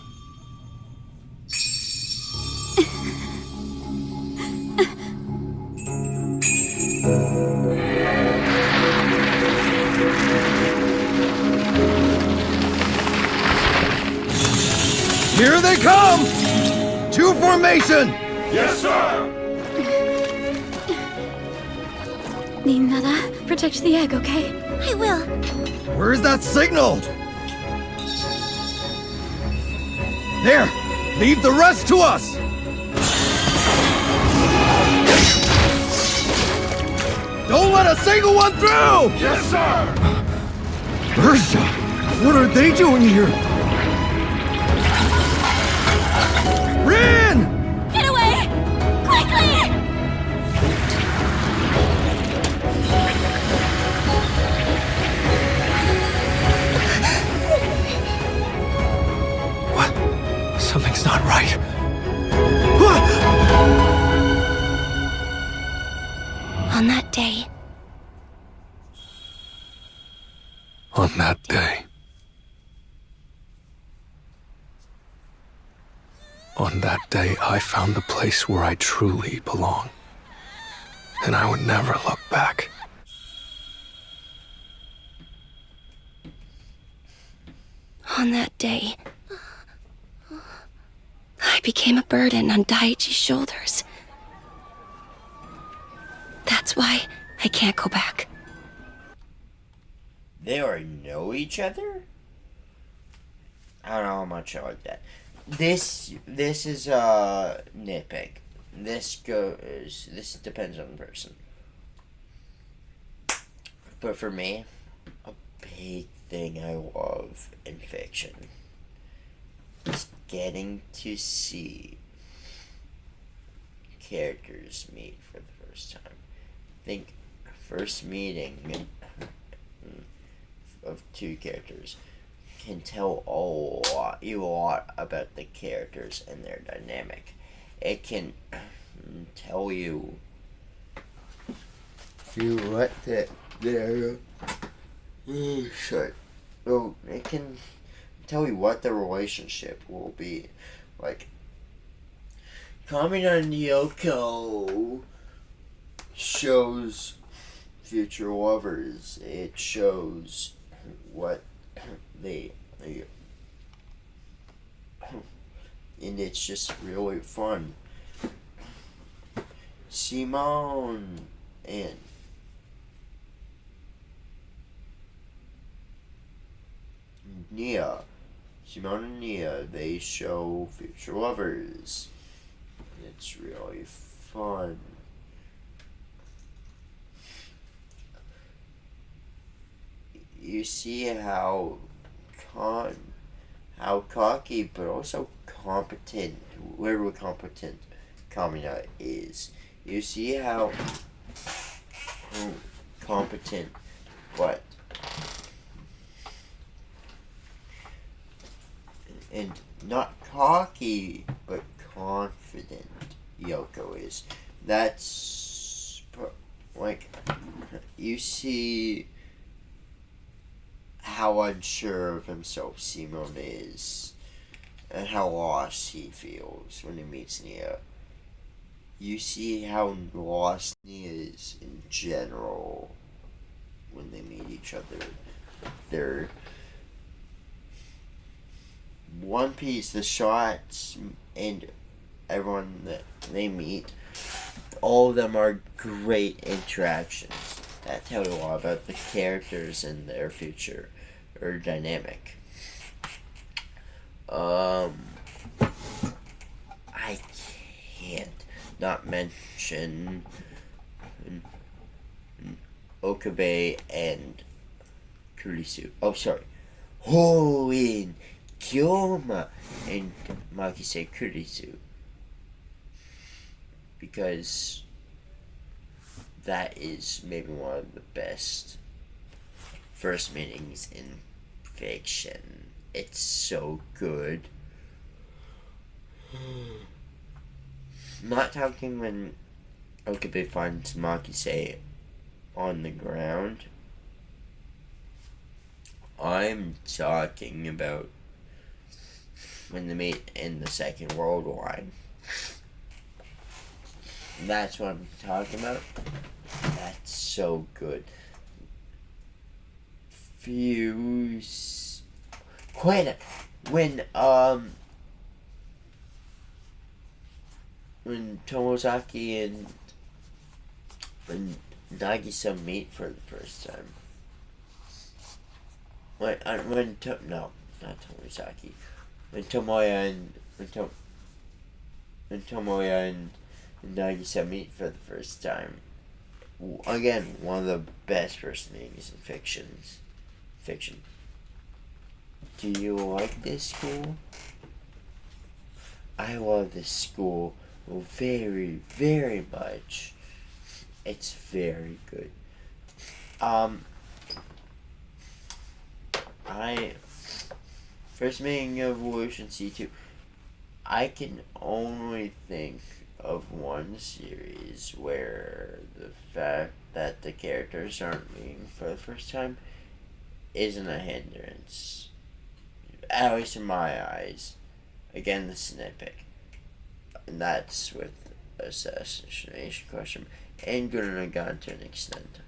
Here they come! Two formation! Yes, sir! Nada, protect the egg, okay? I will. Where's that signal? There! Leave the rest to us! Don't let a single one through! Yes, sir! Berja! What are they doing here? Rin! Get away! Quickly! Something's not right. On that day. On that day. On that day, I found the place where I truly belong. And I would never look back. On that day, I became a burden on Daiichi's shoulders. That's why I can't go back. They already know each other? I don't know how much I like that. This is nitpick. This depends on the person. But for me, a big thing I love in fiction is getting to see characters meet for the first time. I think first meeting of two characters can tell you a lot about the characters and their dynamic. It can tell you what their it can tell you what the relationship will be. Like, Kamina and Yoko shows future lovers. It shows what they and it's just really fun. Simone and Simone and Nia, they show future lovers. It's really fun. You see how cocky but also competent, literally competent Kamina is. You see how competent but and not cocky but confident Yoko is. That's like, you see how unsure of himself Simone is and how lost he feels when he meets Nia. You see how lost Nia is in general when they meet each other. They're One Piece, the shots and everyone that they meet, all of them are great interactions that tell you a lot about the characters and their future or dynamic. I not mention Okabe and Kurisu. Oh, sorry. Hoin, Kyoma, and Makise Kurisu. Because that is maybe one of the best first meetings in fiction. It's so good. Not talking when Okabe finds Makise on the ground. I'm talking about when they meet in the Second World War. That's what I'm talking about. That's so good. When Tomozaki and Nagisa meet for the first time. Not Tomozaki. When Tomoya and Nagisa meet for the first time. Again, one of the best first meetings in fiction. Do you like this school? I love this school very, very much. It's very good. First meeting of Evolution C2. I can only think of one series where the fact that the characters aren't meeting for the first time isn't a hindrance. At least in my eyes. Again, this is nitpick. And that's with Assassination Question and Gurren Lagann to an extent.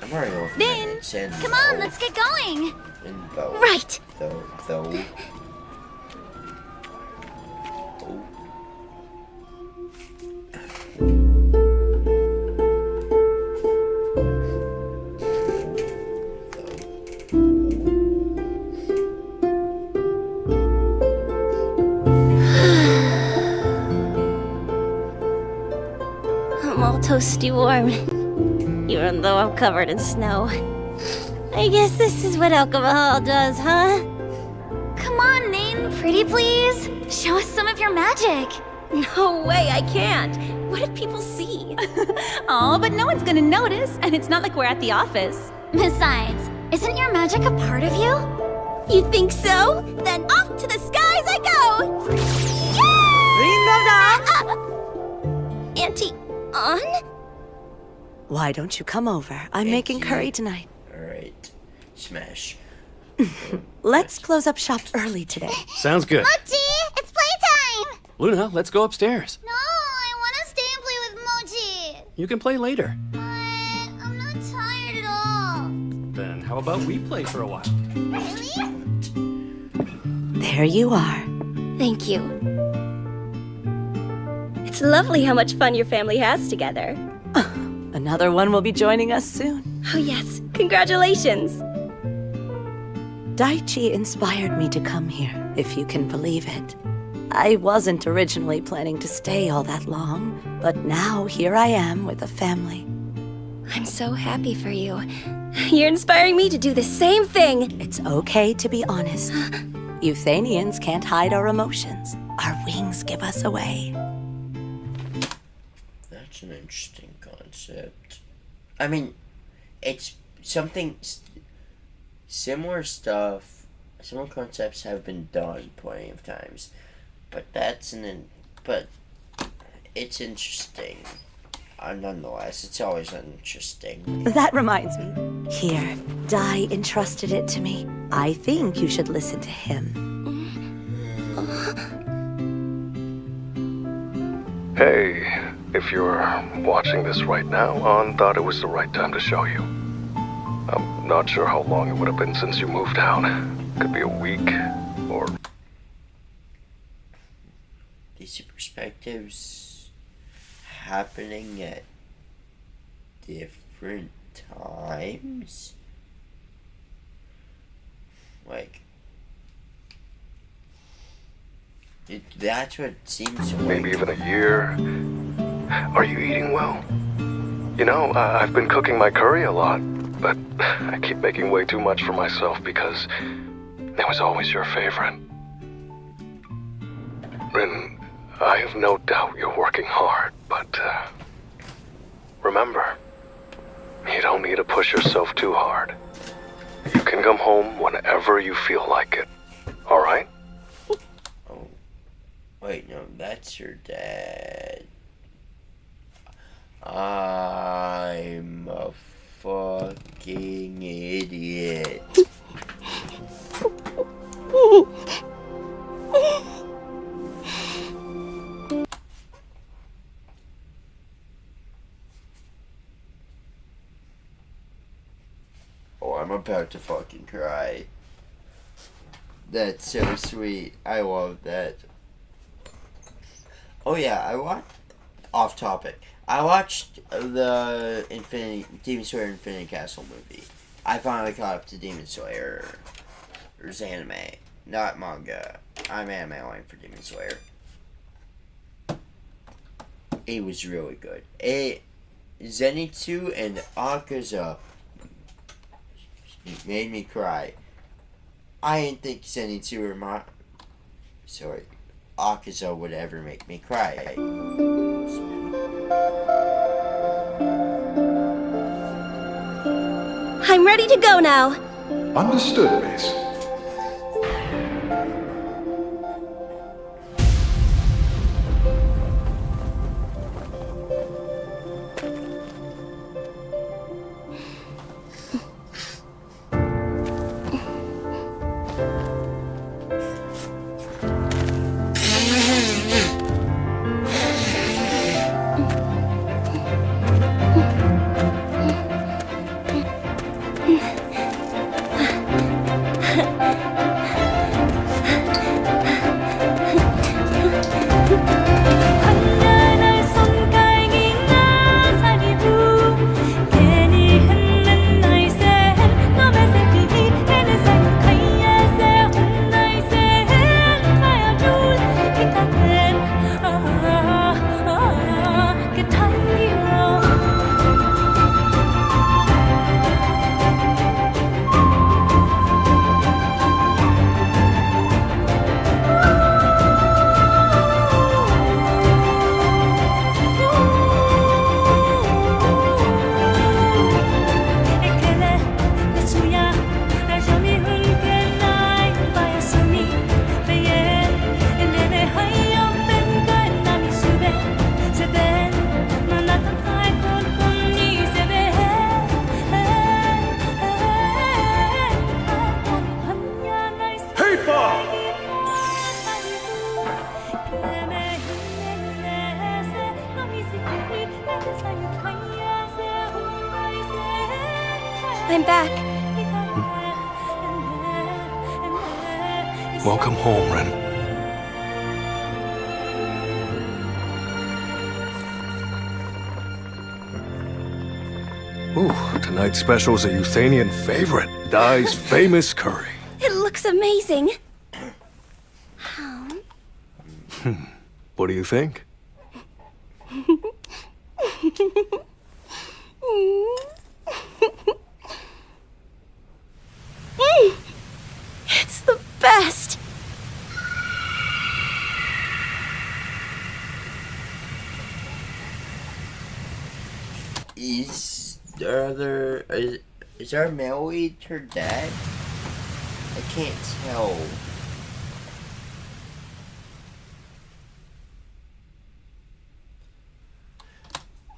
I'm already over minutes and Come on, let's get going. And though. Right. Though. I'm all toasty warm, even though I'm covered in snow. I guess this is what alcohol does, huh? Come on, Nain, pretty please. Show us some of your magic. No way, I can't. What if people see? Oh, but no one's gonna notice, and it's not like we're at the office. Besides, isn't your magic a part of you? You think so? Then off to the skies I go! Auntie, on? Why don't you come over? I'm making curry tonight. Alright. Smash. Let's close up shop early today. Sounds good. Mochi, it's playtime! Luna, let's go upstairs. No, I want to stay and play with Mochi. You can play later. But I'm not tired at all. Then how about we play for a while? Really? There you are. Thank you. It's lovely how much fun your family has together. Another one will be joining us soon. Oh yes, congratulations. Daichi inspired me to come here, if you can believe it. I wasn't originally planning to stay all that long, but now here I am with a family. I'm so happy for you. You're inspiring me to do the same thing. It's okay to be honest. Euthanians can't hide our emotions. Our wings give us away. That's an interesting concept. I mean, it's something similar concepts have been done plenty of times, but but it's interesting. Nonetheless, it's always interesting. That reminds me. Here, Dai entrusted it to me. I think you should listen to him. Hey, if you're watching this right now, An thought it was the right time to show you. I'm not sure how long it would have been since you moved down. Could be a week, or... These perspectives happening at different times? Like... that's what it seems like. Maybe even a year. Are you eating well? You know, I've been cooking my curry a lot, but I keep making way too much for myself because it was always your favorite. Rin, I have no doubt you're working hard, but remember, you don't need to push yourself too hard. You can come home whenever you feel like it, alright? Oh, wait, no, that's your dad. I'm a fucking idiot. Oh, I'm about to fucking cry. That's so sweet. I love that. Oh yeah, I watched... Off topic. I watched the Demon Slayer Infinity Castle movie. I finally caught up to Demon Slayer. There's anime, not manga. I'm anime only for Demon Slayer. It was really good. Zenitsu and Akaza made me cry. I didn't think Zenitsu or Akaza would ever make me cry. I'm ready to go now. Understood, miss. I'm back. Welcome home, Ren. Ooh, tonight's special's a Euthanian favorite. Dai's famous curry. It looks amazing. What do you think? It's the best. Is our male lead her dad? I can't tell.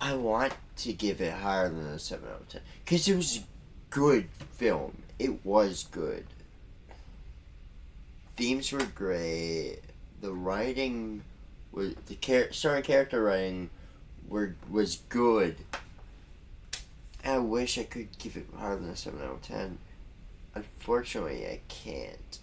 I want to give it higher than a 7 out of 10 because it was a good film. It was good. Themes were great. The writing was story character writing was good. I wish I could give it higher than a 7 out of 10. Unfortunately, I can't.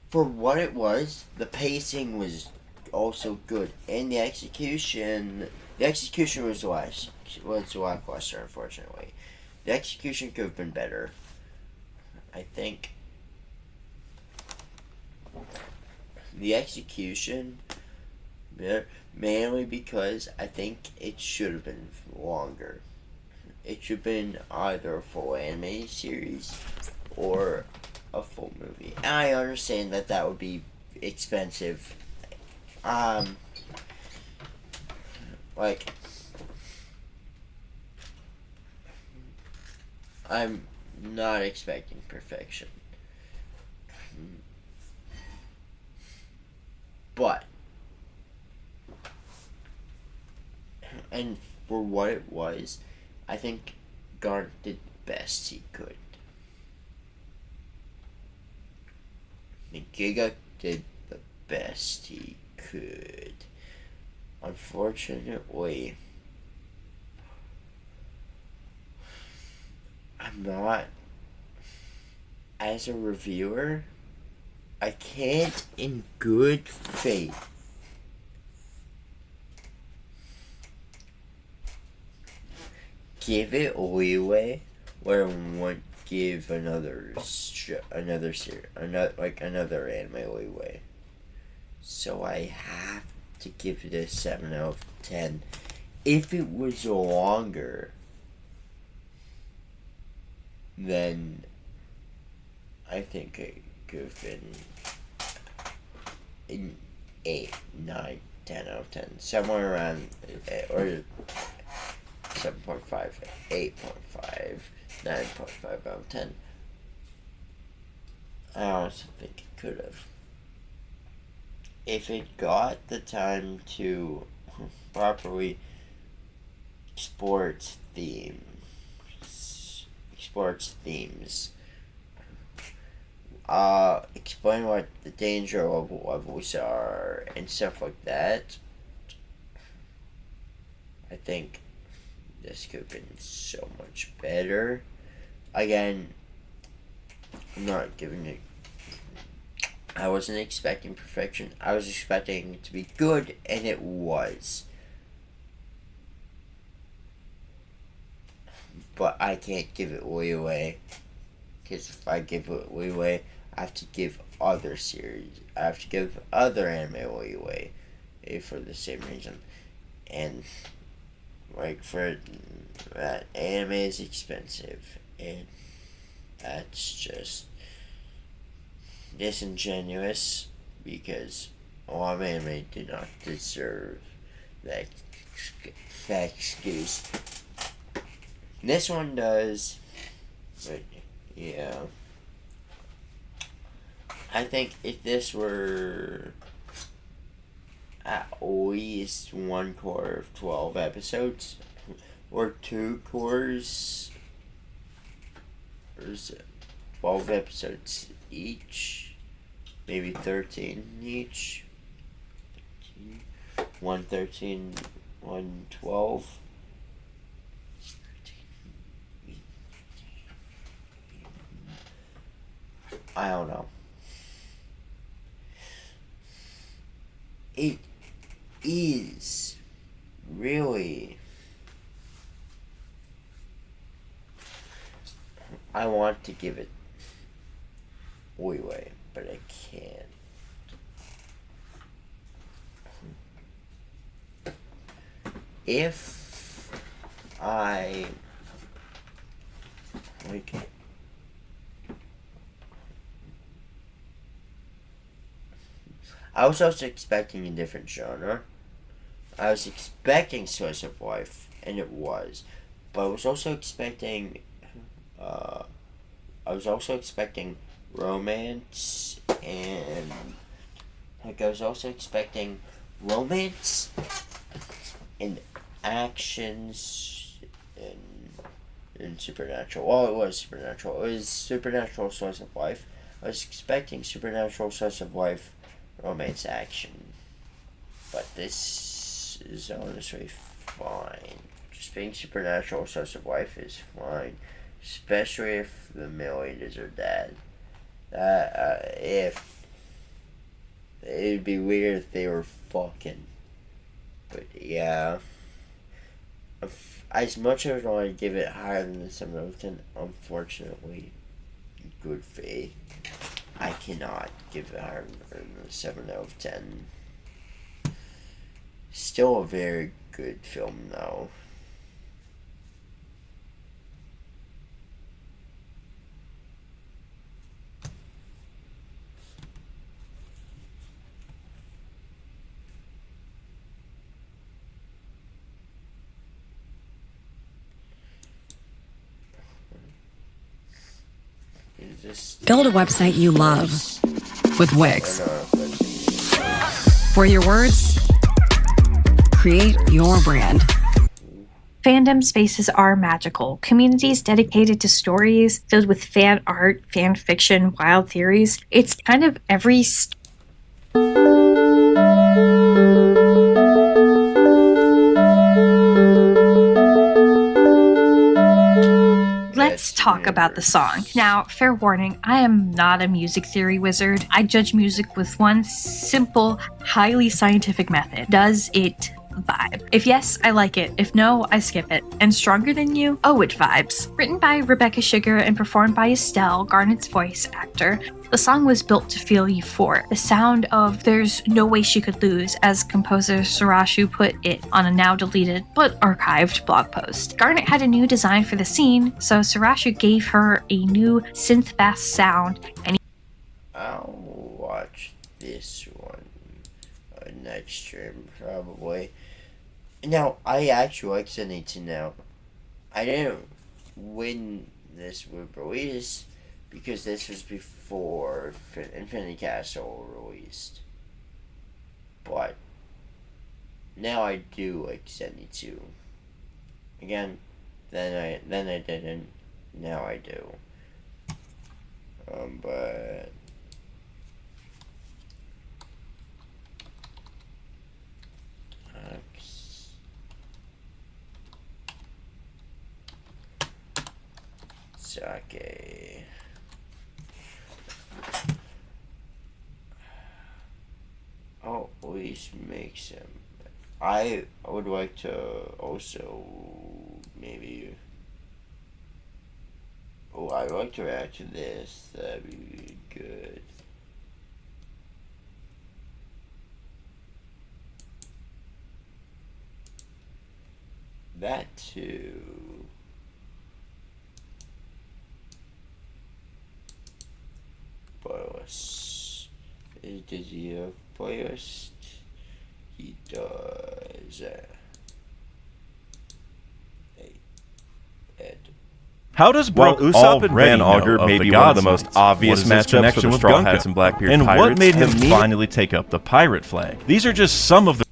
For what it was, the pacing was also good, and the execution was lackluster. Unfortunately, the execution could have been better. I think Mainly because I think it should have been longer. It should have been either a full anime series or a full movie. And I understand that that would be expensive. Like, I'm not expecting perfection. But, and for what it was, I think Garth did the best he could. Giga did the best he could. Unfortunately, I'm not, as a reviewer, I can't in good faith give it leeway where I won't give another anime leeway. So I have to give it a 7 out of 10. If it was longer, then I think it could have been an 8, 9, 10 out of 10. Somewhere around, or 7.5, 8.5, 9.5 out of 10. I honestly think it could have. If it got the time to properly explore its themes, explain what the danger levels are and stuff like that, I think this could have been so much better. Again, I'm not giving it. I wasn't expecting perfection. I was expecting it to be good, and it was. But I can't give it leeway. Because if I give it leeway, I have to give other series. I have to give other anime leeway. For the same reason. And, like, for that, anime is expensive. And that's just disingenuous, because a lot of anime do not deserve that excuse. This one does, but yeah. I think if this were at least one core of 12 episodes, or 2 cores, or 12 episodes each, maybe 13 each, 113, 112. I don't know. It is really, I want to give it leeway, but I can't. If I, like, I was also expecting a different genre. I was expecting slice of life, and it was. But I was also expecting, romance, and, like, I was also expecting romance and actions and supernatural. Well, it was supernatural. It was supernatural slice of life. I was expecting supernatural slice of life, romance, action. But this is honestly fine. Just being supernatural slice of life is fine. Especially if the male leaders are dead. If it'd be weird if they were fucking. But yeah. As much as I want to give it higher than the 7 out of 10, unfortunately, in good faith, I cannot give it higher than the 7 out of 10. Still a very good film, though. Build a website you love with Wix. For your words, create your brand. Fandom spaces are magical. Communities dedicated to stories filled with fan art, fan fiction, wild theories. It's kind of every Let's talk about the song. Now, fair warning, I am not a music theory wizard. I judge music with one simple, highly scientific method. Does it vibe? If yes, I like it. If no, I skip it. And Stronger Than You? Oh, it vibes. Written by Rebecca Sugar and performed by Estelle, Garnet's voice actor, the song was built to feel euphoric. The sound of "There's No Way She Could Lose," as composer Sarashu put it on a now deleted but archived blog post. Garnet had a new design for the scene, so Sarashu gave her a new synth bass sound and I'll watch this one next stream, probably. Now, I actually need to know, I didn't win this with release because this was before Infinity Castle released. But now I do like 72. Again, then I didn't. Now I do. But Sake. Always makes him. I would like to also maybe. Oh, I'd like to react to this. That'd be good. That too. Playlist. Does he have playlist? He does. How does Brooke Usopp and Van Augur may be one of the most obvious matchups for the Straw Hats and Blackbeard and Pirates, what made him finally take up the pirate flag? These are just some of the...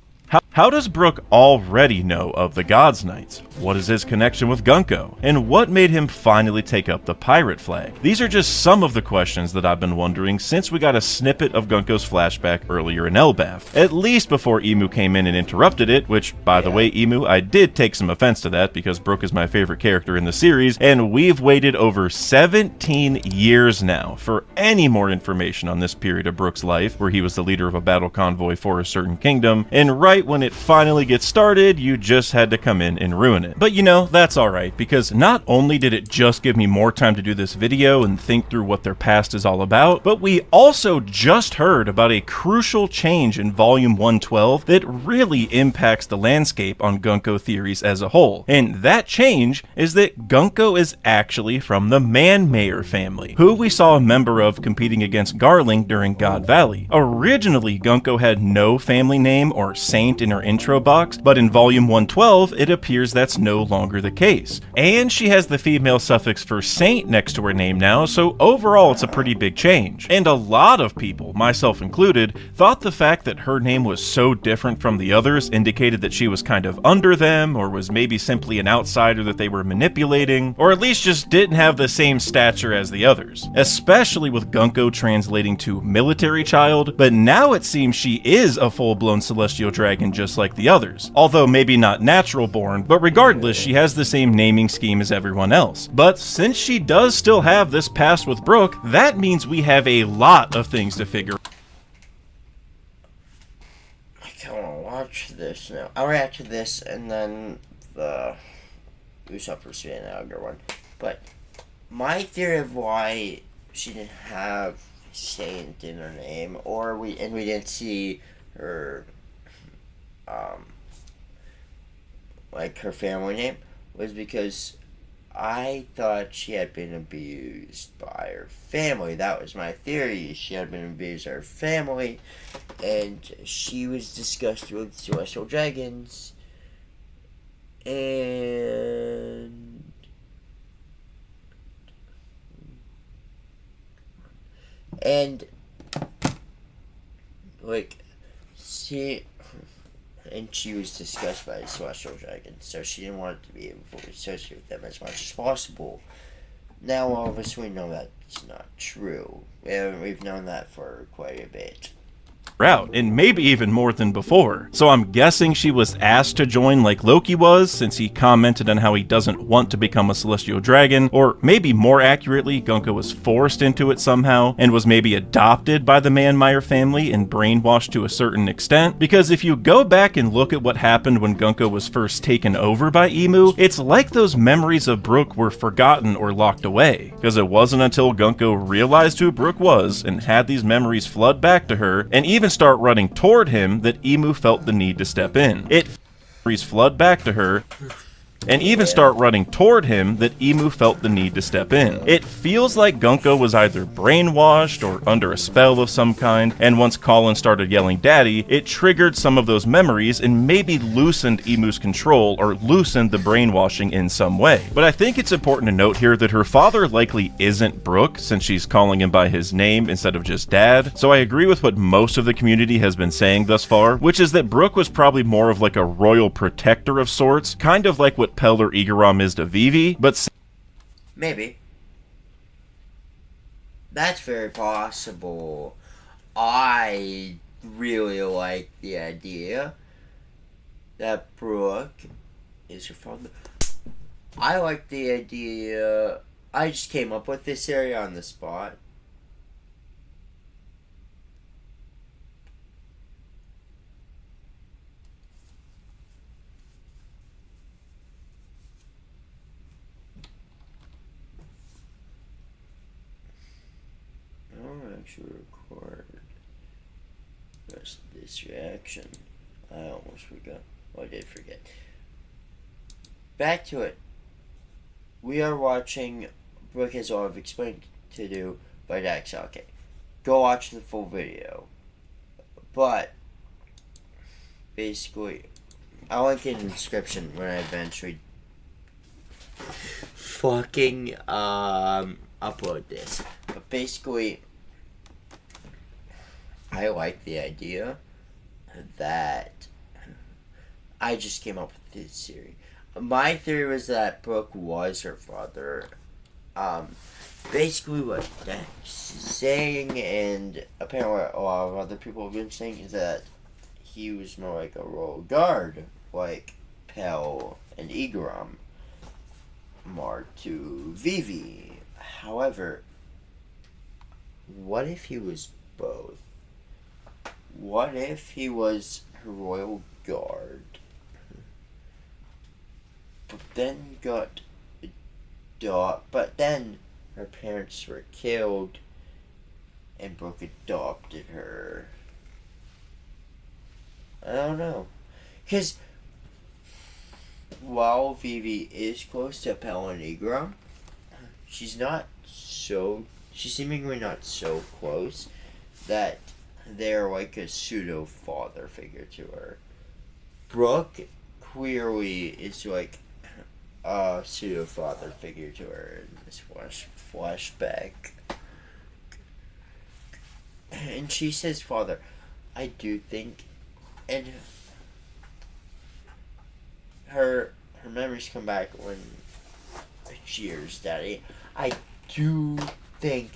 How does Brooke already know of the Gods Knights? What is his connection with Gunko? And what made him finally take up the pirate flag? These are just some of the questions that I've been wondering since we got a snippet of Gunko's flashback earlier in Elbaf. At least before Emu came in and interrupted it, which, by the way, Emu, I did take some offense to that because Brooke is my favorite character in the series, and we've waited over 17 years now for any more information on this period of Brooke's life, where he was the leader of a battle convoy for a certain kingdom, and right when it finally gets started, you just had to come in and ruin it. But you know, that's alright, because not only did it just give me more time to do this video and think through what their past is all about, but we also just heard about a crucial change in Volume 112 that really impacts the landscape on Gunko theories as a whole. And that change is that Gunko is actually from the Man-Mayer family, who we saw a member of competing against Garling during God Valley. Originally, Gunko had no family name or saint in her intro box, but in Volume 112, it appears that's no longer the case. And she has the female suffix for saint next to her name now, so overall it's a pretty big change. And a lot of people, myself included, thought the fact that her name was so different from the others indicated that she was kind of under them, or was maybe simply an outsider that they were manipulating, or at least just didn't have the same stature as the others. Especially with Gunko translating to military child, but now it seems she is a full-blown celestial dragon just like the others. Although maybe not natural born, but regardless, she has the same naming scheme as everyone else. But since she does still have this past with Brooke, that means we have a lot of things to figure. I kind of want to watch this now. I'll react to this and then the Usopp vs. Van Augur one. But my theory of why she didn't have Saint in her name, or we didn't see her like her family name, was because I thought she had been abused by her family. That was my theory. She had been abused by her family, and she was discussed with celestial dragons, and like she was discussed by the celestial dragons, so she didn't want to be able to associate with them as much as possible. Now all of us, we know that's not true. We've known that for quite a bit. Out, and maybe even more than before. So I'm guessing she was asked to join like Loki was, since he commented on how he doesn't want to become a celestial dragon, or maybe more accurately, Gunka was forced into it somehow, and was maybe adopted by the Manmeyer family and brainwashed to a certain extent, because if you go back and look at what happened when Gunka was first taken over by Emu, it's like those memories of Brooke were forgotten or locked away, because it wasn't until Gunka realized who Brooke was and had these memories flood back to her, and even start running toward him, that Emu felt the need to step in. Flood back to her, and even start running toward him, that Emu felt the need to step in. It feels like Gunka was either brainwashed or under a spell of some kind, and once Colin started yelling daddy, it triggered some of those memories and maybe loosened Emu's control or loosened the brainwashing in some way. But I think it's important to note here that her father likely isn't Brooke, since she's calling him by his name instead of just dad, so I agree with what most of the community has been saying thus far, which is that Brooke was probably more of like a royal protector of sorts, kind of like what Pell or Igaram is to Vivi, but maybe. That's very possible. I really like the idea that Brooke is her father. I like the idea. I just came up with this area on the spot. Actually record this reaction. I almost forgot. Well, I did forget. Back to it. We are watching Brooke Has All I've Explained to Do by Dax. Okay. Go watch the full video. But basically, I'll link it in the description when I eventually fucking upload this. But basically, I like the idea that I just came up with this theory. My theory was that Brooke was her father. Basically what Dax is saying, and apparently what a lot of other people have been saying, is that he was more like a royal guard, like Pell and Igaram, more to Vivi. However, what if he was both? What if he was her royal guard, but then but then her parents were killed, and Brooke adopted her? I don't know, because while Vivi is close to Pell and Igaram, she's seemingly not so close that they're like a pseudo father figure to her. Brooke clearly is like a pseudo father figure to her in this flashback. And she says father. I do think, and her memories come back when she hears daddy. I do think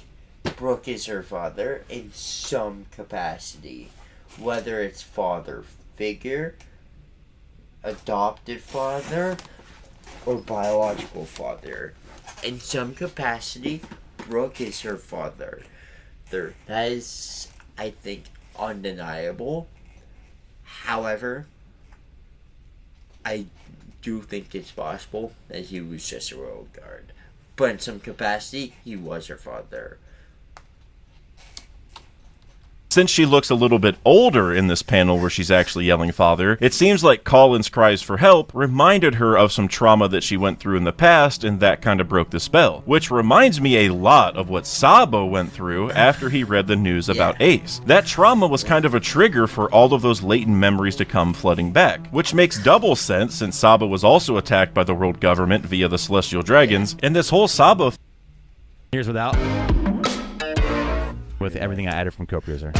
Brooke is her father in some capacity, whether it's father figure, adopted father, or biological father. In some capacity, Brooke is her father. That is, I think, undeniable. However, I do think it's possible that he was just a royal guard. But in some capacity, he was her father. Since she looks a little bit older in this panel where she's actually yelling father, it seems like Colin's cries for help reminded her of some trauma that she went through in the past, and that kind of broke the spell. Which reminds me a lot of what Sabo went through after he read the news about Ace. That trauma was kind of a trigger for all of those latent memories to come flooding back, which makes double sense since Sabo was also attacked by the world government via the Celestial Dragons, and this whole Sabo Here's without. With everything I added from co-producer.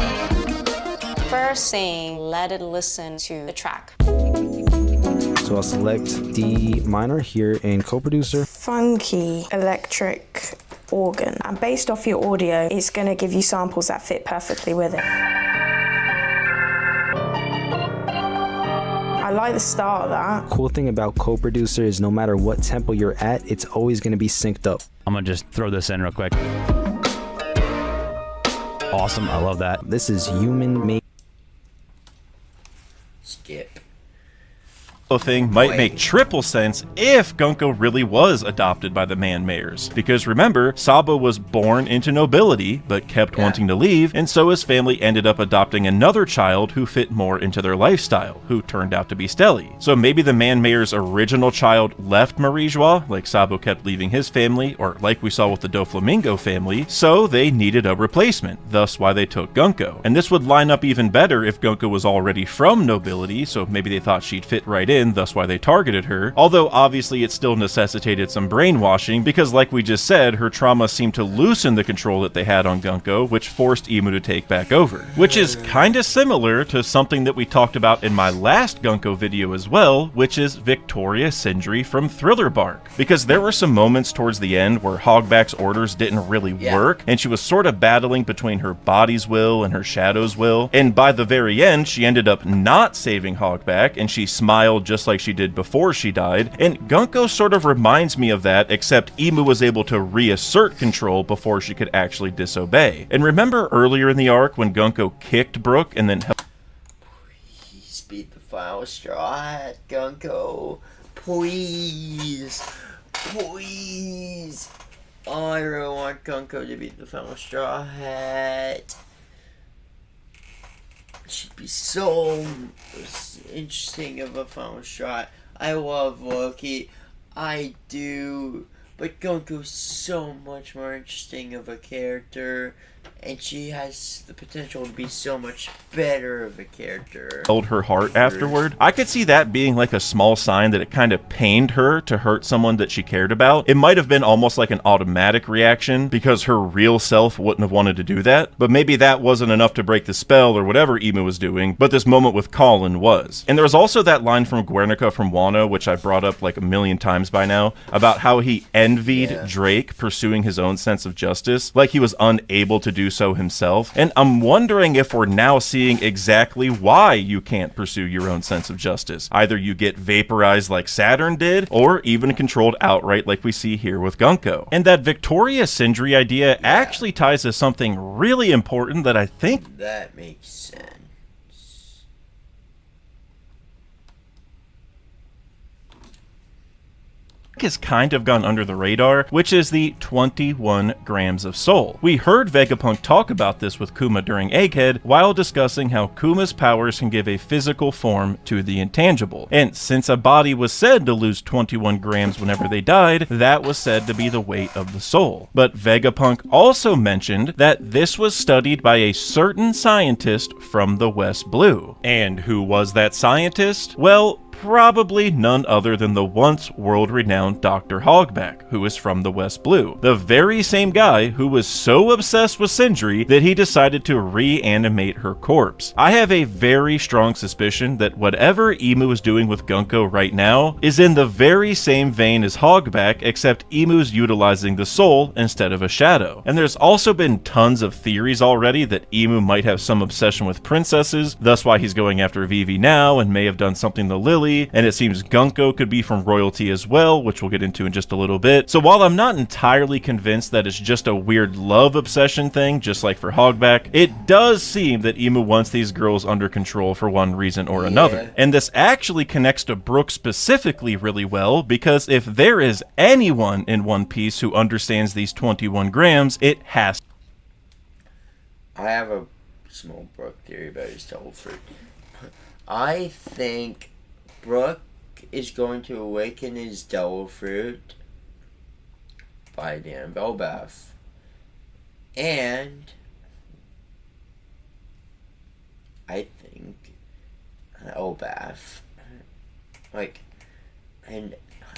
First thing, let it listen to the track. So I'll select D minor here in co-producer. Funky electric organ. And based off your audio, it's going to give you samples that fit perfectly with it. I like the start of that. Cool thing about co-producer is no matter what tempo you're at, it's always going to be synced up. I'm going to just throw this in real quick. Awesome, I love that. This is human-made. Skip. Thing might make triple sense if Gunko really was adopted by the man-mayors. Because remember, Sabo was born into nobility, but kept wanting to leave, and so his family ended up adopting another child who fit more into their lifestyle, who turned out to be Stelly. So maybe the man-mayor's original child left Marijois, like Sabo kept leaving his family, or like we saw with the Doflamingo family, so they needed a replacement, thus why they took Gunko. And this would line up even better if Gunko was already from nobility, so maybe they thought she'd fit right in, thus why they targeted her, although obviously it still necessitated some brainwashing because like we just said, her trauma seemed to loosen the control that they had on Gunko, which forced Imu to take back over. Which is kinda similar to something that we talked about in my last Gunko video as well, which is Victoria Sindri from Thriller Bark. Because there were some moments towards the end where Hogback's orders didn't really work, and she was sort of battling between her body's will and her shadow's will, and by the very end, she ended up not saving Hogback, and she smiled just like she did before she died, and Gunko sort of reminds me of that, except Imu was able to reassert control before she could actually disobey. And remember earlier in the arc when Gunko kicked Brook and then Please beat the final straw, Gunko. Please. Please. Oh, I really want Gunko to beat the final straw hat. It should be so interesting of a final shot. I love Loki. I do. But Gunko's so much more interesting of a character. And she has the potential to be so much better of a character. held her heart afterward. I could see that being like a small sign that it kind of pained her to hurt someone that she cared about. It might have been almost like an automatic reaction because her real self wouldn't have wanted to do that. But maybe that wasn't enough to break the spell or whatever Imu was doing, but this moment with Colin was. And there was also that line from Guernica from Wano, which I brought up like a million times by now, about how he envied Drake pursuing his own sense of justice, like he was unable to do so himself. And I'm wondering if we're now seeing exactly why you can't pursue your own sense of justice. Either you get vaporized like Saturn did, or even controlled outright like we see here with Gunko. And that Victoria Sindri idea actually ties to something really important that I think that makes sense. has kind of gone under the radar, which is the 21 grams of soul. We heard Vegapunk talk about this with Kuma during Egghead while discussing how Kuma's powers can give a physical form to the intangible. And since a body was said to lose 21 grams whenever they died, that was said to be the weight of the soul. But Vegapunk also mentioned that this was studied by a certain scientist from the West Blue. And who was that scientist? Well, probably none other than the once world-renowned Dr. Hogback, who is from the West Blue. The very same guy who was so obsessed with Sindri that he decided to reanimate her corpse. I have a very strong suspicion that whatever Imu is doing with Gunko right now is in the very same vein as Hogback, except Imu's utilizing the soul instead of a shadow. And there's also been tons of theories already that Imu might have some obsession with princesses, thus why he's going after Vivi now and may have done something to Lily. And it seems Gunko could be from royalty as well, which we'll get into in just a little bit. So while I'm not entirely convinced that it's just a weird love obsession thing, just like for Hogback, it does seem that Imu wants these girls under control for one reason or another. And this actually connects to Brook specifically really well, because if there is anyone in One Piece who understands these 21 grams, it has. I have a small Brooke theory about his devil fruit. I think Brooke is going to awaken his devil fruit by the Annabelle Bath. And I think Elbath, and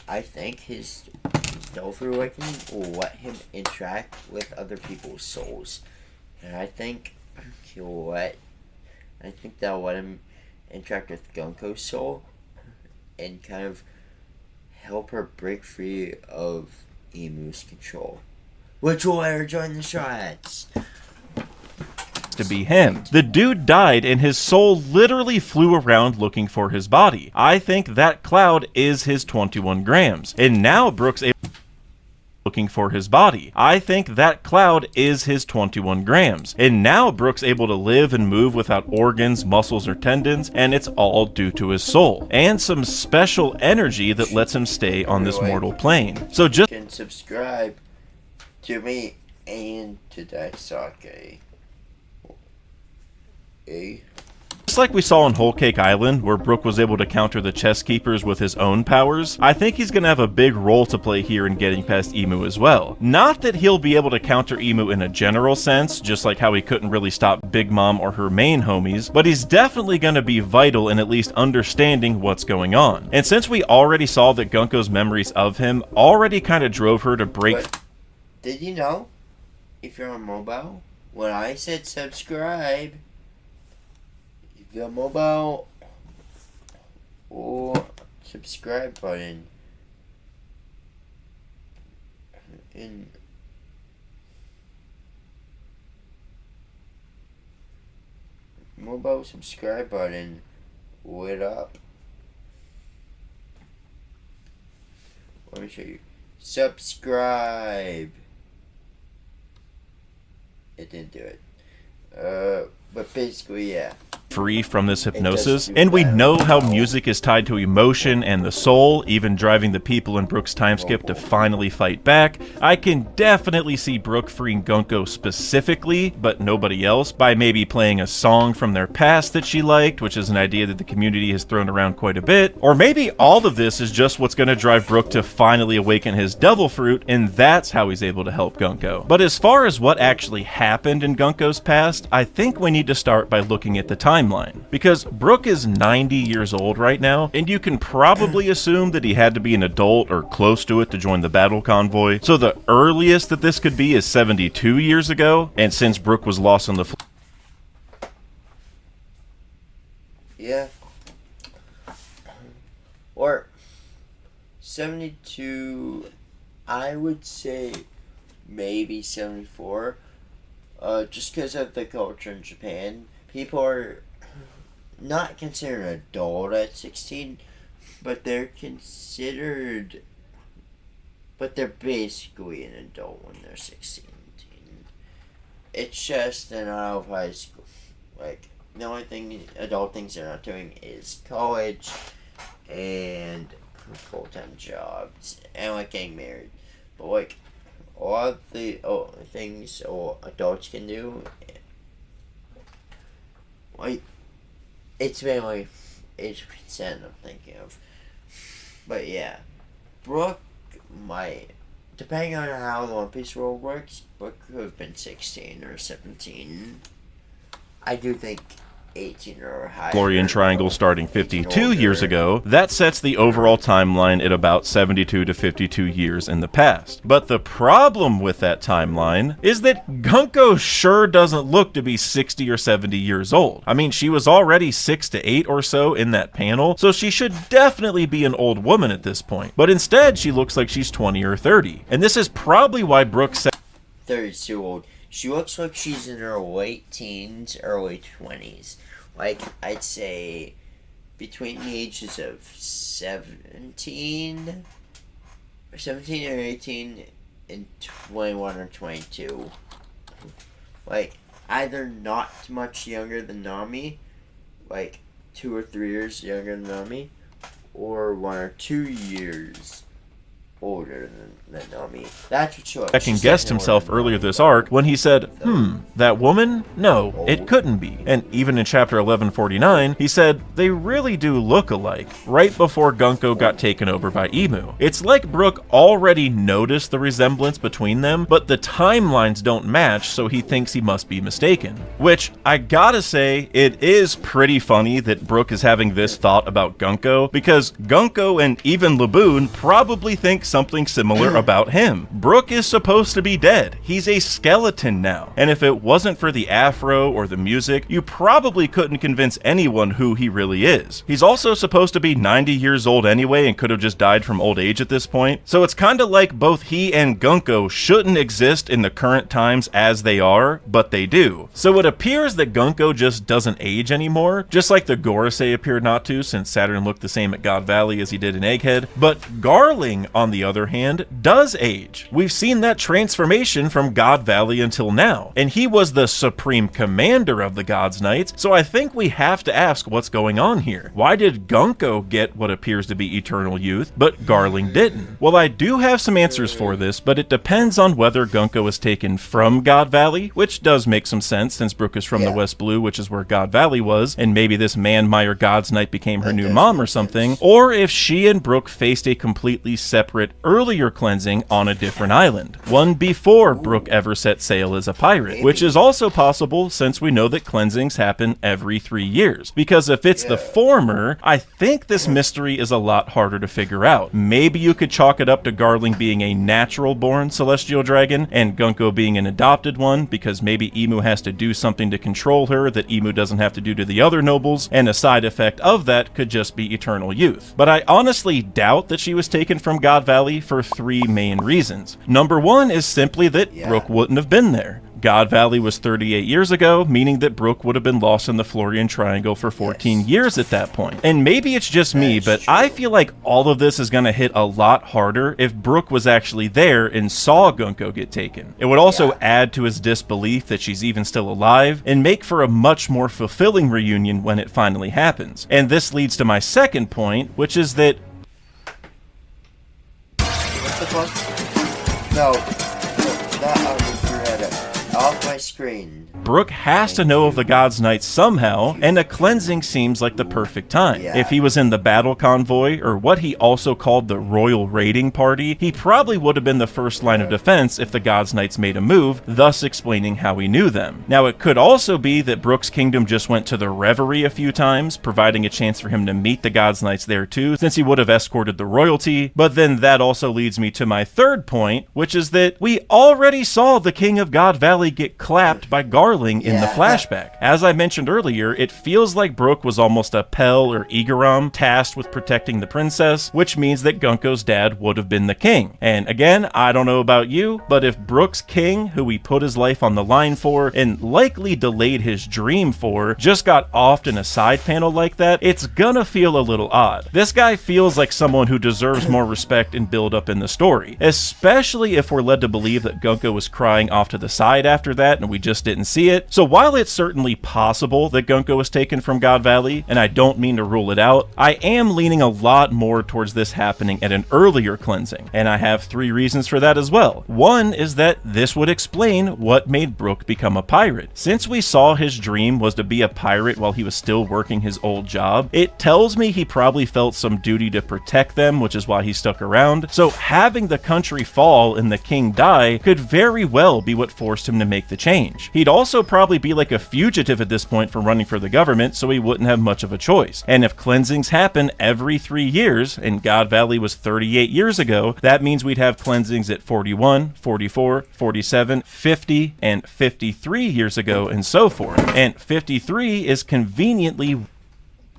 I think his devil fruit awakening will let him interact with other people's souls. And I think that'll let him interact with Gunko's soul and kind of help her break free of Emu's control. Which will let her join the shots. To be him. The dude died and his soul literally flew around looking for his body. I think that cloud is his 21 grams. And now Brooke's looking for his body. I think that cloud is his 21 grams. And now Brooke's able to live and move without organs, muscles, or tendons, and it's all due to his soul. And some special energy that lets him stay on this mortal plane. So just can subscribe to me and to Daisake. Just like we saw on Whole Cake Island, where Brooke was able to counter the chest keepers with his own powers, I think he's going to have a big role to play here in getting past Emu as well. Not that he'll be able to counter Emu in a general sense, just like how he couldn't really stop Big Mom or her main homies, but he's definitely going to be vital in at least understanding what's going on. And since we already saw that Gunko's memories of him already kind of drove her to break... But did you know, if you're on mobile, when I said subscribe, the mobile or subscribe button in mobile subscribe button lit up. Let me show you. Subscribe. It didn't do it. But basically, yeah. Free from this hypnosis, and we know how music is tied to emotion and the soul, even driving the people in Brooke's time skip to finally fight back. I can definitely see Brooke freeing Gunko specifically, but nobody else, by maybe playing a song from their past that she liked, which is an idea that the community has thrown around quite a bit. Or maybe all of this is just what's going to drive Brooke to finally awaken his devil fruit, and that's how he's able to help Gunko. But as far as what actually happened in Gunko's past, I think we need to start by looking at the timeline. Because Brooke is 90 years old right now, and you can probably assume that he had to be an adult or close to it to join the battle convoy. So the earliest that this could be is 72 years ago, and since Brooke was lost on the yeah. Or 72, I would say maybe 74. Just because of the culture in Japan. People are not considered an adult at 16, but they're basically an adult when they're 16. It's just they're not out of high school. Like, the only thing, adult things they're not doing is college and full-time jobs and, like, getting married. But, like, a lot of the things adults can do, like, it's mainly age of consent I'm thinking of. But yeah, Brooke might, depending on how the One Piece world works, Brooke could have been 16 or 17. I do think 18 or higher. Florian Triangle starting 52 years ago, that sets the overall timeline at about 72 to 52 years in the past. But the problem with that timeline is that Gunko sure doesn't look to be 60 or 70 years old. I mean, she was already 6 to 8 or so in that panel, so she should definitely be an old woman at this point. But instead, she looks like she's 20 or 30. And this is probably why Brooke said 30's too old. She looks like she's in her late teens, early 20s. Like, I'd say between the ages of 17 or 18 and 21 or 22. Like, either not much younger than Nami, like 2 or 3 years younger than Nami, or 1 or 2 years older than Nami. That's for sure. Second guessed himself earlier this arc when he said, that woman? No, it couldn't be. And even in chapter 1149, he said, they really do look alike, right before Gunko got taken over by Emu. It's like Brook already noticed the resemblance between them, but the timelines don't match, so he thinks he must be mistaken. Which, I gotta say, it is pretty funny that Brook is having this thought about Gunko, because Gunko and even Laboon probably think something similar about him. Brook is supposed to be dead. He's a skeleton now. And if it wasn't for the afro or the music, you probably couldn't convince anyone who he really is. He's also supposed to be 90 years old anyway and could have just died from old age at this point. So it's kinda like both he and Gunko shouldn't exist in the current times as they are, but they do. So it appears that Gunko just doesn't age anymore, just like the Gorosei appeared not to, since Saturn looked the same at God Valley as he did in Egghead. But Garling, on the other hand, does age. We've seen that transformation from God Valley until now, and he was the supreme commander of the Gods Knights, so I think we have to ask what's going on here. Why did Gunko get what appears to be eternal youth, but Garling didn't? Well, I do have some answers for this, but it depends on whether Gunko was taken from God Valley, which does make some sense since Brook is from the West Blue, which is where God Valley was, and maybe this Manmeyer God's Knight became her new mom or something, or if she and Brook faced a completely separate earlier cleansing on a different island, one before Brook ever set sail as a pirate, which is also possible since we know that cleansings happen every 3 years. Because if it's the former, I think this mystery is a lot harder to figure out. Maybe you could chalk it up to Garling being a natural-born celestial dragon and Gunko being an adopted one, because maybe Emu has to do something to control her that Emu doesn't have to do to the other nobles, and a side effect of that could just be eternal youth. But I honestly doubt that she was taken from God Valley for 3 main reasons. Number 1 is simply that Brook wouldn't have been there. God Valley was 38 years ago, meaning that Brook would have been lost in the Florian Triangle for 14 years at that point. And maybe it's just me, but I feel like all of this is going to hit a lot harder if Brook was actually there and saw Gunko get taken. It would also add to his disbelief that she's even still alive, and make for a much more fulfilling reunion when it finally happens. And this leads to my second point, which is that... What the fuck? No. That off my screen. Brook has to know of the Gods Knights somehow, and a cleansing seems like the perfect time. If he was in the battle convoy, or what he also called the royal raiding party, he probably would have been the first line of defense if the Gods Knights made a move, thus explaining how he knew them. Now, it could also be that Brook's kingdom just went to the Reverie a few times, providing a chance for him to meet the Gods Knights there too, since he would have escorted the royalty. But then that also leads me to my third point, which is that we already saw the King of God Valley get clapped by Garling in the flashback. As I mentioned earlier, it feels like Brook was almost a Pell or Igaram tasked with protecting the princess, which means that Gunko's dad would have been the king. And again, I don't know about you, but if Brook's king, who he put his life on the line for and likely delayed his dream for, just got offed in a side panel like that, it's gonna feel a little odd. This guy feels like someone who deserves more respect and build up in the story, especially if we're led to believe that Gunko was crying off to the side after that and we just didn't see it. So while it's certainly possible that Gunko was taken from God Valley, and I don't mean to rule it out, I am leaning a lot more towards this happening at an earlier cleansing, and I have 3 reasons for that as well. One is that this would explain what made Brook become a pirate. Since we saw his dream was to be a pirate while he was still working his old job, it tells me he probably felt some duty to protect them, which is why he stuck around. So having the country fall and the king die could very well be what forced him to make the change. He'd also probably be like a fugitive at this point from running for the government, so he wouldn't have much of a choice. And if cleansings happen every 3 years, and God Valley was 38 years ago, that means we'd have cleansings at 41, 44, 47, 50, and 53 years ago, and so forth. And 53 is conveniently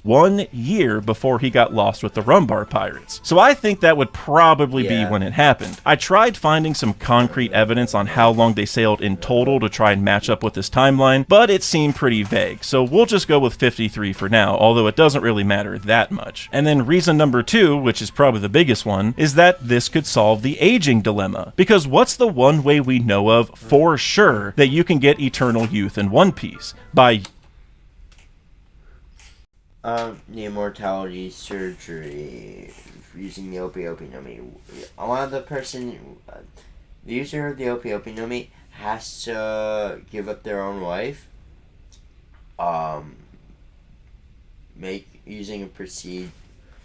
1 year before he got lost with the Rumbar pirates. So I think that would probably be when it happened. I tried finding some concrete evidence on how long they sailed in total to try and match up with this timeline, but it seemed pretty vague, so we'll just go with 53 for now, although it doesn't really matter that much. And then reason number 2, which is probably the biggest one, is that this could solve the aging dilemma. Because what's the one way we know of for sure that you can get eternal youth in One Piece? By The immortality surgery using the Opi-Opi-Nomi. A lot of the user of the Opi-Opi-Nomi has to give up their own life.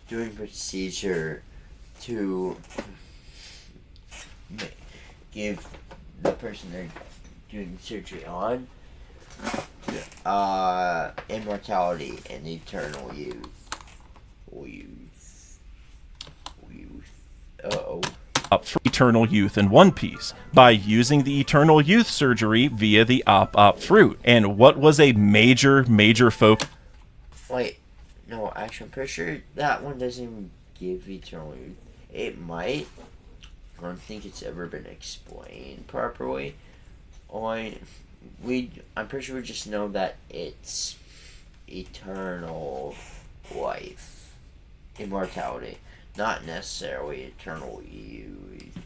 Doing procedure to give the person they're doing surgery on immortality and eternal youth. Up for eternal youth in One Piece by using the eternal youth surgery via the Op fruit. And what was a major focus? Wait, no, actually, I'm pretty sure that one doesn't even give eternal youth. It might. I don't think it's ever been explained properly. I'm pretty sure we just know that it's eternal life, immortality, not necessarily eternal youth.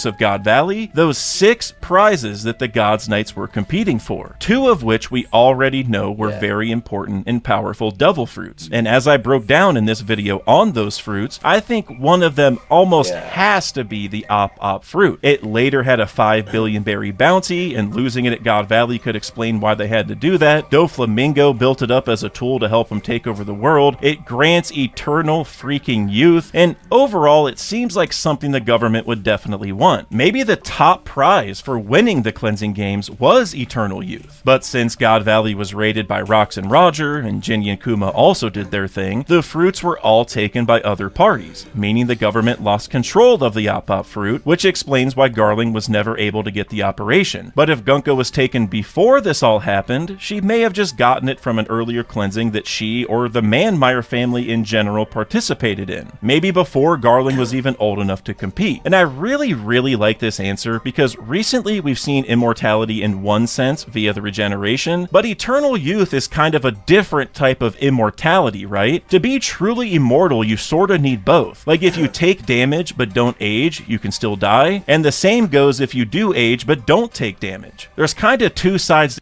Of God Valley, those 6 prizes that the God's Knights were competing for, 2 of which we already know were very important and powerful devil fruits. And as I broke down in this video on those fruits, I think one of them almost has to be the Op fruit. It later had a 5 billion berry bounty, and losing it at God Valley could explain why they had to do that. Doflamingo built it up as a tool to help him take over the world. It grants eternal freaking youth, and overall it seems like something the government would definitely want. Maybe the top prize for winning the cleansing games was eternal youth. But since God Valley was raided by Rox and Roger, and Ginny and Kuma also did their thing, the fruits were all taken by other parties, meaning the government lost control of the Op fruit, which explains why Garling was never able to get the operation. But if Gunka was taken before this all happened, she may have just gotten it from an earlier cleansing that she or the Manmeyer family in general participated in. Maybe before Garling was even old enough to compete. And I really like this answer because recently we've seen immortality in one sense via the regeneration, but eternal youth is kind of a different type of immortality, right? To be truly immortal, you sort of need both. Like if you take damage but don't age, you can still die, and the same goes if you do age but don't take damage. There's kind of 2 sides.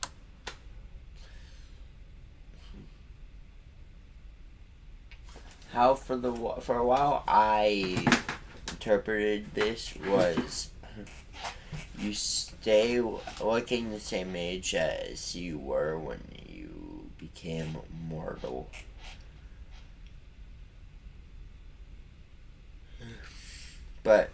How for a while I interpreted this was you stay looking the same age as you were when you became mortal. But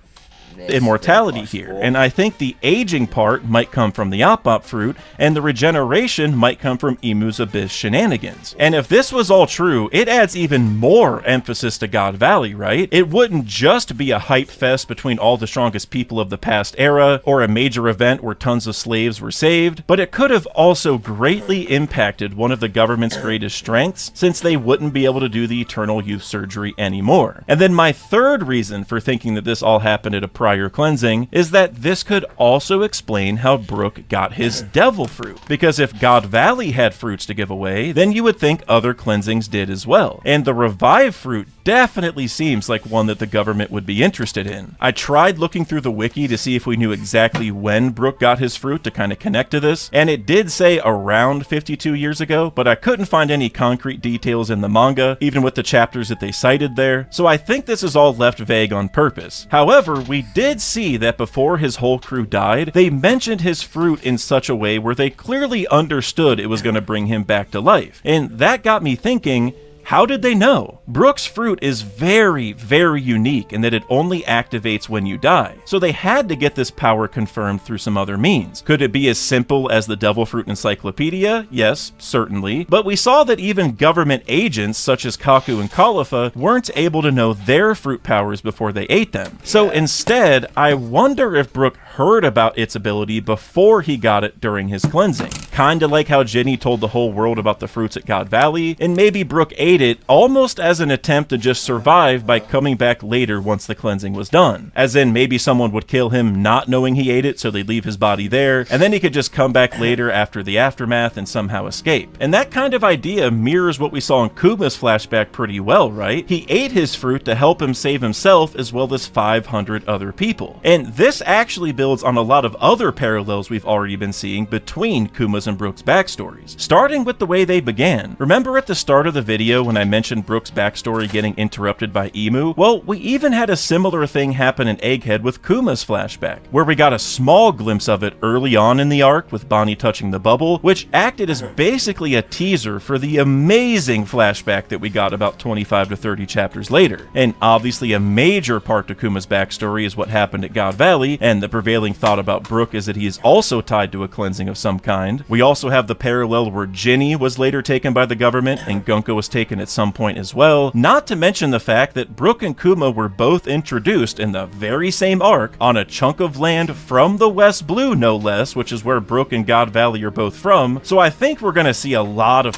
immortality here, and I think the aging part might come from the Op fruit, and the regeneration might come from Emu's Abyss shenanigans. And if this was all true, it adds even more emphasis to God Valley, right? It wouldn't just be a hype fest between all the strongest people of the past era, or a major event where tons of slaves were saved, but it could have also greatly impacted one of the government's greatest strengths, since they wouldn't be able to do the eternal youth surgery anymore. And then my third reason for thinking that this all happened at a prior cleansing is that this could also explain how Brook got his devil fruit. Because if God Valley had fruits to give away, then you would think other cleansings did as well. And the revive fruit definitely seems like one that the government would be interested in. I tried looking through the wiki to see if we knew exactly when Brook got his fruit to kind of connect to this, and it did say around 52 years ago, but I couldn't find any concrete details in the manga, even with the chapters that they cited there, so I think this is all left vague on purpose. However, we did see that before his whole crew died, they mentioned his fruit in such a way where they clearly understood it was going to bring him back to life, and that got me thinking, how did they know? Brook's fruit is very, very unique in that it only activates when you die. So they had to get this power confirmed through some other means. Could it be as simple as the Devil Fruit Encyclopedia? Yes, certainly. But we saw that even government agents such as Kaku and Khalifa weren't able to know their fruit powers before they ate them. So instead, I wonder if Brook heard about its ability before he got it during his cleansing. Kinda like how Jenny told the whole world about the fruits at God Valley, and maybe Brook ate it almost as an attempt to just survive by coming back later once the cleansing was done. As in, maybe someone would kill him not knowing he ate it, so they'd leave his body there, and then he could just come back later after the aftermath and somehow escape. And that kind of idea mirrors what we saw in Kuma's flashback pretty well, right? He ate his fruit to help him save himself as well as 500 other people. And this actually builds on a lot of other parallels we've already been seeing between Kuma's and Brook's backstories, starting with the way they began. Remember at the start of the video when I mentioned Brook's backstory getting interrupted by Emu? Well, we even had a similar thing happen in Egghead with Kuma's flashback, where we got a small glimpse of it early on in the arc with Bonnie touching the bubble, which acted as basically a teaser for the amazing flashback that we got about 25 to 30 chapters later. And obviously a major part to Kuma's backstory is what happened at God Valley, and the prevailing thought about Brook is that he is also tied to a cleansing of some kind. We also have the parallel where Ginny was later taken by the government and Gunko was taken at some point as well, not to mention the fact that Brook and Kuma were both introduced in the very same arc on a chunk of land from the West Blue, no less, which is where Brook and God Valley are both from, so I think we're gonna see a lot of...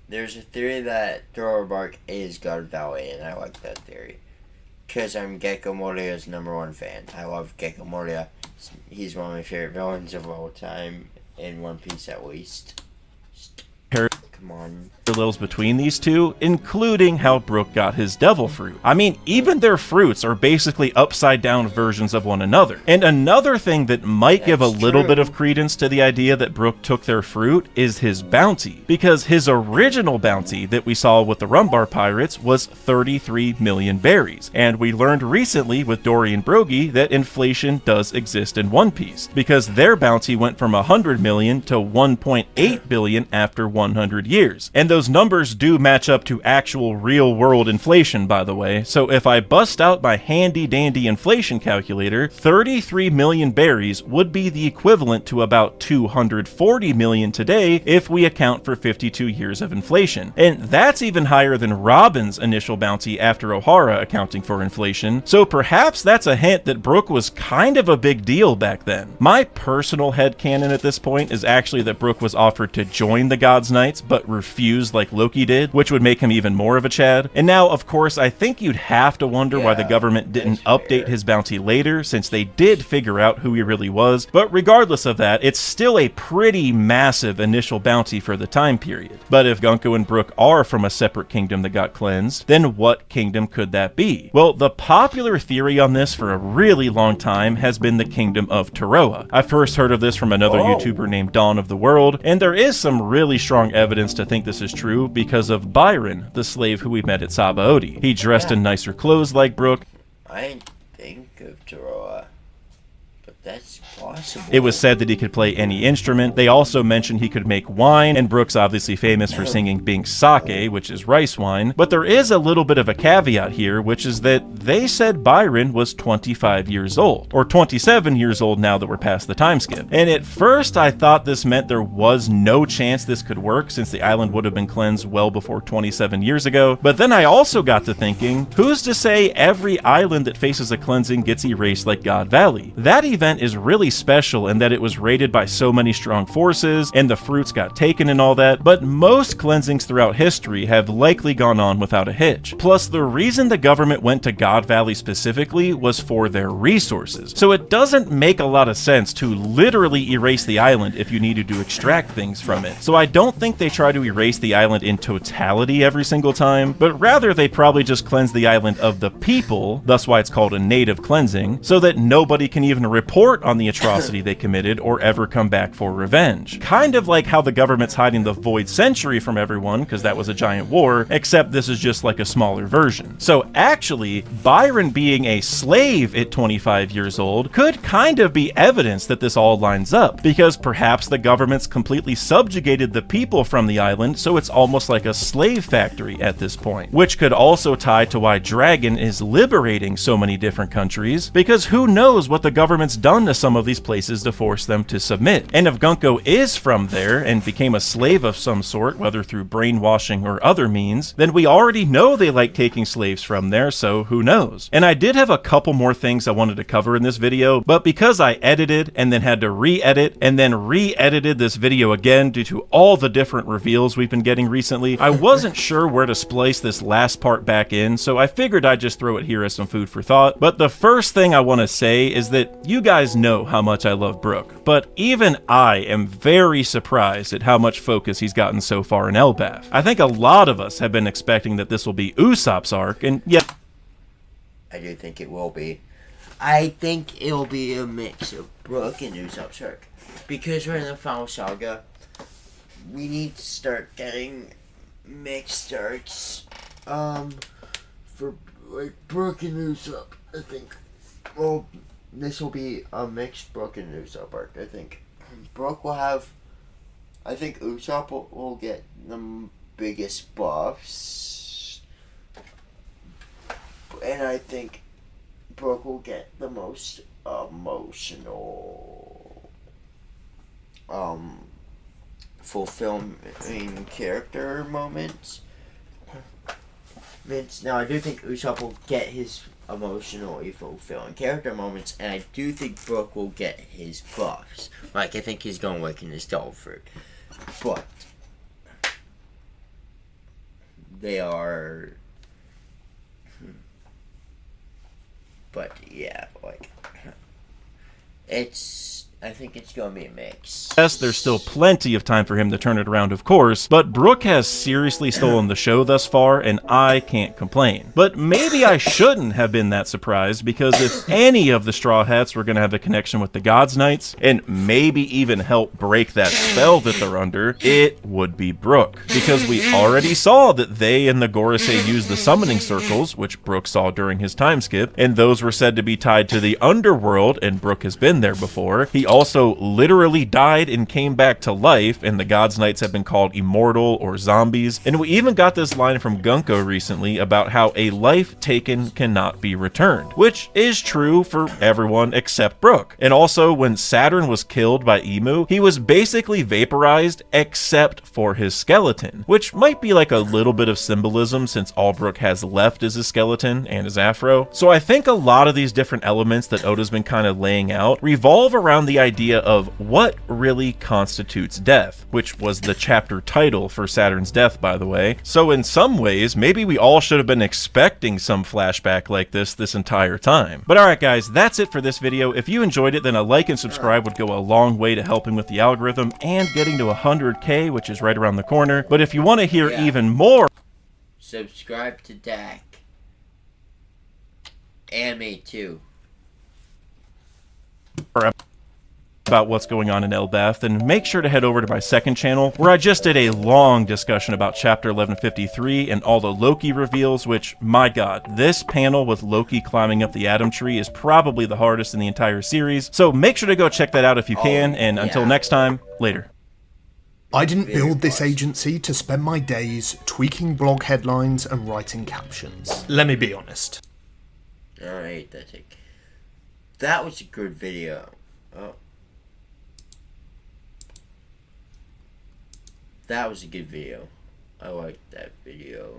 There's a theory that Thrower Bark is God Valley, and I like that theory. Because I'm Gecko Moria's #1 fan. I love Gecko Moria. He's one of my favorite villains of all time, in One Piece at least. Come on. Parallels between these two, including how Brook got his devil fruit. I mean, even their fruits are basically upside down versions of one another. And another thing that might give a little bit of credence to the idea that Brook took their fruit is his bounty, because his original bounty that we saw with the Rumbar Pirates was 33 million berries. And we learned recently with Dory and Brogy that inflation does exist in One Piece, because their bounty went from 100 million to 1.8 billion after 100 years. And those numbers do match up to actual real-world inflation, by the way, so if I bust out my handy-dandy inflation calculator, 33 million berries would be the equivalent to about 240 million today if we account for 52 years of inflation. And that's even higher than Robin's initial bounty after O'Hara accounting for inflation, so perhaps that's a hint that Brook was kind of a big deal back then. My personal headcanon at this point is actually that Brook was offered to join the God's Knights, but refused like Loki did, which would make him even more of a Chad. And now, of course, I think you'd have to wonder why the government didn't update his bounty later, since they did figure out who he really was, but regardless of that, it's still a pretty massive initial bounty for the time period. But if Gunko and Brook are from a separate kingdom that got cleansed, then what kingdom could that be? Well, the popular theory on this for a really long time has been the kingdom of Taroa. I first heard of this from another YouTuber named Dawn of the World, and there is some really strong evidence to think this is true because of Byron, the slave who we met at Sabaody. He dressed in nicer clothes like Brook. I think of Taroa, but that's possible. It was said that he could play any instrument. They also mentioned he could make wine, and Brook's obviously famous for singing Bink Sake, which is rice wine. But there is a little bit of a caveat here, which is that they said Byron was 25 years old, or 27 years old now that we're past the time skip. And at first I thought this meant there was no chance this could work, since the island would have been cleansed well before 27 years ago. But then I also got to thinking, who's to say every island that faces a cleansing gets erased like God Valley? That event is really special in that it was raided by so many strong forces, and the fruits got taken and all that, but most cleansings throughout history have likely gone on without a hitch. Plus, the reason the government went to God Valley specifically was for their resources, so it doesn't make a lot of sense to literally erase the island if you needed to extract things from it. So I don't think they try to erase the island in totality every single time, but rather they probably just cleanse the island of the people, thus why it's called a native cleansing, so that nobody can even report on the atrocity they committed or ever come back for revenge. Kind of like how the government's hiding the Void Century from everyone because that was a giant war, except this is just like a smaller version. So actually, Byron being a slave at 25 years old could kind of be evidence that this all lines up, because perhaps the government's completely subjugated the people from the island, so it's almost like a slave factory at this point, which could also tie to why Dragon is liberating so many different countries, because who knows what the government's done done to some of these places to force them to submit. And if Gunko is from there and became a slave of some sort, whether through brainwashing or other means, then we already know they like taking slaves from there, so who knows? And I did have a couple more things I wanted to cover in this video, but because I edited and then had to re-edit and then re-edited this video again due to all the different reveals we've been getting recently, I wasn't sure where to splice this last part back in, so I figured I'd just throw it here as some food for thought. But the first thing I want to say is that you guys know how much I love Brook, but even I am very surprised at how much focus he's gotten so far in Elbaf. I think a lot of us have been expecting that this will be Usopp's arc, and yet I do think it will be. I think it'll be a mix of Brook and Usopp's arc. Because we're in the final saga, we need to start getting mixed arcs. For like Brook and Usopp, I think. Well, this will be a mixed Brook and Usopp arc. I think Brook will have. I think Usopp will get the biggest buffs, and I think Brook will get the most emotional, fulfilling character moments. Now, I do think Usopp will get his emotionally fulfilling character moments, and I do think Brook will get his buffs. Like, I think he's going to awaken his devil fruit. But they are. But yeah, like, I think it's going to be a mix. yes, there's still plenty of time for him to turn it around, of course, but Brook has seriously stolen the show thus far, and I can't complain. But maybe I shouldn't have been that surprised, because if any of the Straw Hats were going to have a connection with the Gods Knights, and maybe even help break that spell that they're under, it would be Brook. Because we already saw that they and the Gorosei used the summoning circles, which Brook saw during his time skip, and those were said to be tied to the underworld, and Brook has been there before. He also literally died and came back to life, and the Gods Knights have been called immortal or zombies. And we even got this line from Gunko recently about how a life taken cannot be returned, which is true for everyone except Brook. And also, when Saturn was killed by Emu, he was basically vaporized except for his skeleton, which might be like a little bit of symbolism since all Brook has left is his skeleton and his afro. So I think a lot of these different elements that Oda's been kind of laying out revolve around the idea of what really constitutes death, which was the chapter title for Saturn's death, by the way. So in some ways, maybe we all should have been expecting some flashback like this entire time. But alright guys, that's it for this video. If you enjoyed it, then a like and subscribe would go a long way to helping with the algorithm and getting to 100K, which is right around the corner. But if you want to hear even more, subscribe to Dak. And me too. about what's going on in Elbaf, then make sure to head over to my second channel, where I just did a long discussion about Chapter 1153 and all the Loki reveals, which, my god, this panel with Loki climbing up the Atom Tree is probably the hardest in the entire series, so make sure to go check that out if you can, and until next time, later. I didn't build this agency to spend my days tweaking blog headlines and writing captions. Let me be honest. Alright, that was a good video. Oh. That was a good video. I liked that video.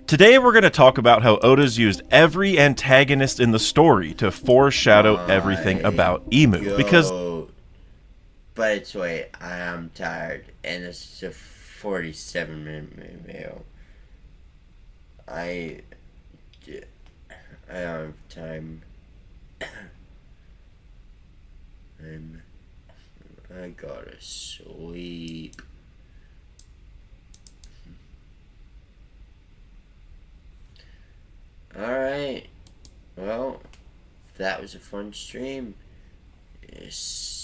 Today we're going to talk about how Oda's used every antagonist in the story to foreshadow everything about Emu. Because... But it's wait, I am tired, and this is a 47-minute video. I don't have time. I gotta sleep. Alright, well, that was a fun stream. Yes.